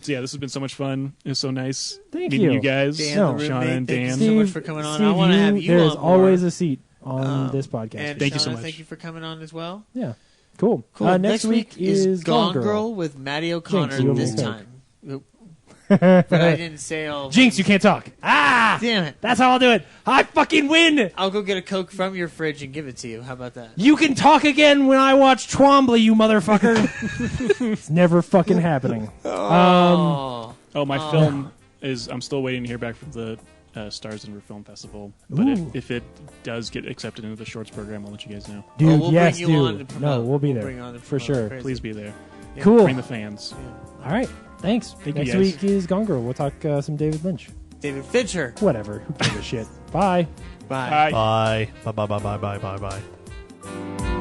Speaker 5: So, yeah, this has been so much fun. It was so nice meeting
Speaker 3: you.
Speaker 5: you guys.
Speaker 4: Dan,
Speaker 5: Sean and Dan.
Speaker 4: Thank you so much for coming on.
Speaker 3: Steve,
Speaker 4: I want to have you
Speaker 3: there's
Speaker 4: on
Speaker 3: always a seat on this podcast.
Speaker 4: And
Speaker 5: thank you
Speaker 4: Shauna,
Speaker 5: so much.
Speaker 4: Thank you for coming on as well.
Speaker 3: Yeah. Cool.
Speaker 4: Next week is Gone Girl with Maddie O'Connor
Speaker 3: Jinx,
Speaker 4: this time. But I didn't say all.
Speaker 3: Jinx, you can't talk. Ah!
Speaker 4: Damn it.
Speaker 3: That's how I'll do it. I fucking win!
Speaker 4: I'll go get a Coke from your fridge and give it to you. How about that?
Speaker 3: You can talk again when I watch Twombly, you motherfucker. It's never fucking happening.
Speaker 5: My film is... I'm still waiting to hear back from the Stars Denver Film Festival. But if it does get accepted into the shorts program, I'll let you guys know.
Speaker 3: Dude,
Speaker 4: we'll
Speaker 3: yes,
Speaker 4: bring you on to
Speaker 3: dude.
Speaker 4: promote.
Speaker 3: No, we'll be
Speaker 4: We'll
Speaker 3: there.
Speaker 4: bring on to
Speaker 3: For
Speaker 4: promote.
Speaker 3: sure.
Speaker 4: Crazy.
Speaker 5: Please be there.
Speaker 4: Yeah.
Speaker 3: Cool.
Speaker 5: Bring the fans.
Speaker 4: Yeah.
Speaker 3: All right. Thanks.
Speaker 5: Thank you,
Speaker 3: Next
Speaker 5: guys.
Speaker 3: week is Gone Girl. We'll talk some David Lynch.
Speaker 4: David Fincher.
Speaker 3: Whatever. Who gives a shit? Bye.
Speaker 4: Bye.
Speaker 6: Bye. Bye. Bye. Bye. Bye. Bye. Bye. Bye.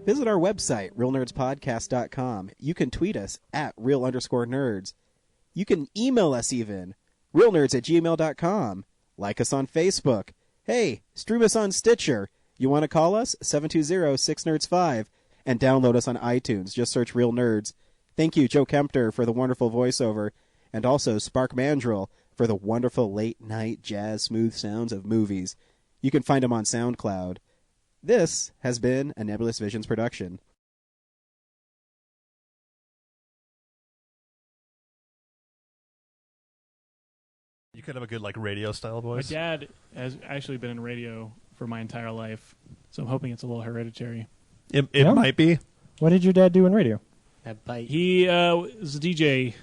Speaker 2: Visit our website, realnerdspodcast.com. You can tweet us at real_nerds. You can email us even, realnerds@gmail.com. Like us on Facebook. Hey, stream us on Stitcher. You want to call us? 720-6nerds5. And download us on iTunes. Just search Real Nerds. Thank you, Joe Kempter, for the wonderful voiceover. And also Spark Mandrill for the wonderful late-night jazz smooth sounds of movies. You can find them on SoundCloud. This has been a Nebulous Visions production.
Speaker 6: You could have a good radio style
Speaker 5: My
Speaker 6: voice.
Speaker 5: dad has actually been in radio for my entire life, so I'm hoping it's a little hereditary.
Speaker 6: It
Speaker 3: No?
Speaker 6: might be.
Speaker 3: What did your dad do in radio?
Speaker 4: That bite.
Speaker 5: He is a DJ,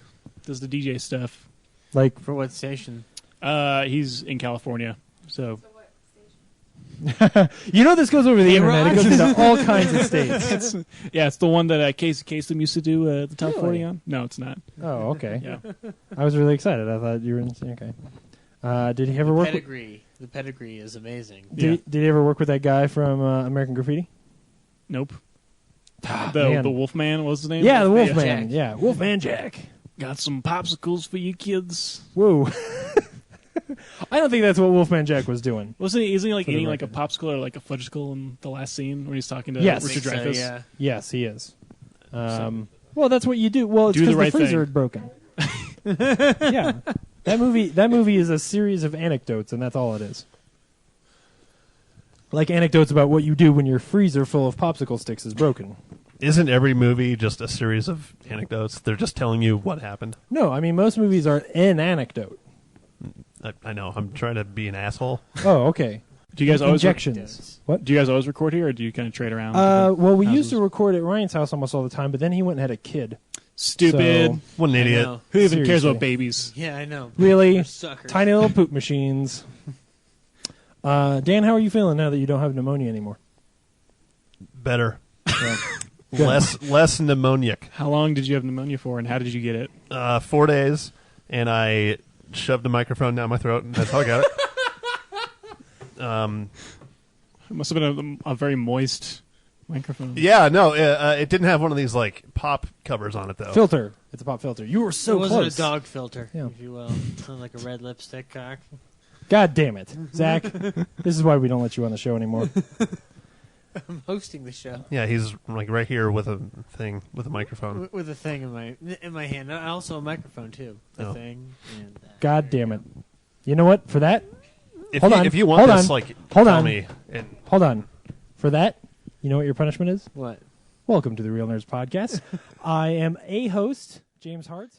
Speaker 5: does the DJ stuff.
Speaker 3: Like,
Speaker 4: For what station?
Speaker 5: He's in California, so
Speaker 3: you know, this goes over the internet. It
Speaker 4: Rock?
Speaker 3: goes into all kinds of states.
Speaker 5: it's the one that Casey Kasem used to do the top
Speaker 3: Really?
Speaker 5: 40 on. No, it's not.
Speaker 3: Oh, okay.
Speaker 5: Yeah.
Speaker 3: I was really excited. I thought you were in. Okay. Did he ever work?
Speaker 4: Pedigree. The pedigree is amazing.
Speaker 3: Did he ever work with that guy from American Graffiti?
Speaker 5: Nope.
Speaker 3: Man.
Speaker 5: The Wolfman, what was his name?
Speaker 3: Yeah, the Wolfman.
Speaker 4: Jack.
Speaker 3: Yeah, Wolfman Jack.
Speaker 5: Got some popsicles for you kids.
Speaker 3: Whoa. I don't think that's what Wolfman Jack was doing.
Speaker 5: Isn't he
Speaker 3: For the
Speaker 5: eating like a
Speaker 3: record.
Speaker 5: popsicle or like a fudgicle in the last scene when he's talking to
Speaker 3: Yes.
Speaker 5: Richard
Speaker 4: I think
Speaker 5: Dreyfuss?
Speaker 4: so, yeah.
Speaker 3: Yes, he is. Well, that's what you do. Well, it's
Speaker 5: Do the
Speaker 3: because
Speaker 5: right
Speaker 3: the freezer
Speaker 5: thing.
Speaker 3: had broken. Yeah, that movie is a series of anecdotes, and that's all it is. Like anecdotes about what you do when your freezer full of popsicle sticks is broken.
Speaker 6: Isn't every movie just a series of anecdotes? They're just telling you what happened.
Speaker 3: No, I mean most movies are an anecdote.
Speaker 6: I know. I'm trying to be an asshole.
Speaker 3: Oh, okay.
Speaker 5: Do you guys always
Speaker 3: Injections. What?
Speaker 5: Do you guys always record here, or do you kind of trade around?
Speaker 3: Well, we
Speaker 5: houses?
Speaker 3: used to record at Ryan's house almost all the time, but then he went and had a kid.
Speaker 5: Stupid.
Speaker 3: So-
Speaker 6: What an
Speaker 4: I
Speaker 6: idiot.
Speaker 4: know.
Speaker 5: Who even cares
Speaker 3: Seriously.
Speaker 5: about babies?
Speaker 4: Yeah, I know.
Speaker 3: Really?
Speaker 4: They're suckers.
Speaker 3: Tiny little poop machines. Dan, how are you feeling now that you don't have pneumonia anymore?
Speaker 6: Better.
Speaker 3: Yeah. Good.
Speaker 6: Less pneumonic.
Speaker 5: How long did you have pneumonia for, and how did you get it?
Speaker 6: 4 days, and I shoved a microphone down my throat, and that's how I got it.
Speaker 5: It must have been a very moist microphone.
Speaker 6: Yeah, no, it didn't have one of these pop covers on it though.
Speaker 3: Filter. It's a pop filter. You were so
Speaker 4: it wasn't
Speaker 3: close.
Speaker 4: a dog filter,
Speaker 3: Yeah.
Speaker 4: if you will. Sounds like a red lipstick cock.
Speaker 3: God damn it, Zach. This is why we don't let you on the show anymore.
Speaker 4: I'm hosting the show
Speaker 6: Yeah, he's right here with a thing with a microphone.
Speaker 4: with a thing in my hand. And also a microphone too. A
Speaker 6: Oh.
Speaker 4: thing. And,
Speaker 3: God damn it. You know what? For that,
Speaker 6: If
Speaker 3: Hold
Speaker 6: you,
Speaker 3: on.
Speaker 6: if you want
Speaker 3: Hold
Speaker 6: this,
Speaker 3: on.
Speaker 6: tell
Speaker 3: Hold on.
Speaker 6: me. And
Speaker 3: hold on. For that, you know what your punishment is?
Speaker 4: What?
Speaker 3: Welcome to the Real Nerds Podcast. I am a host, James Hart.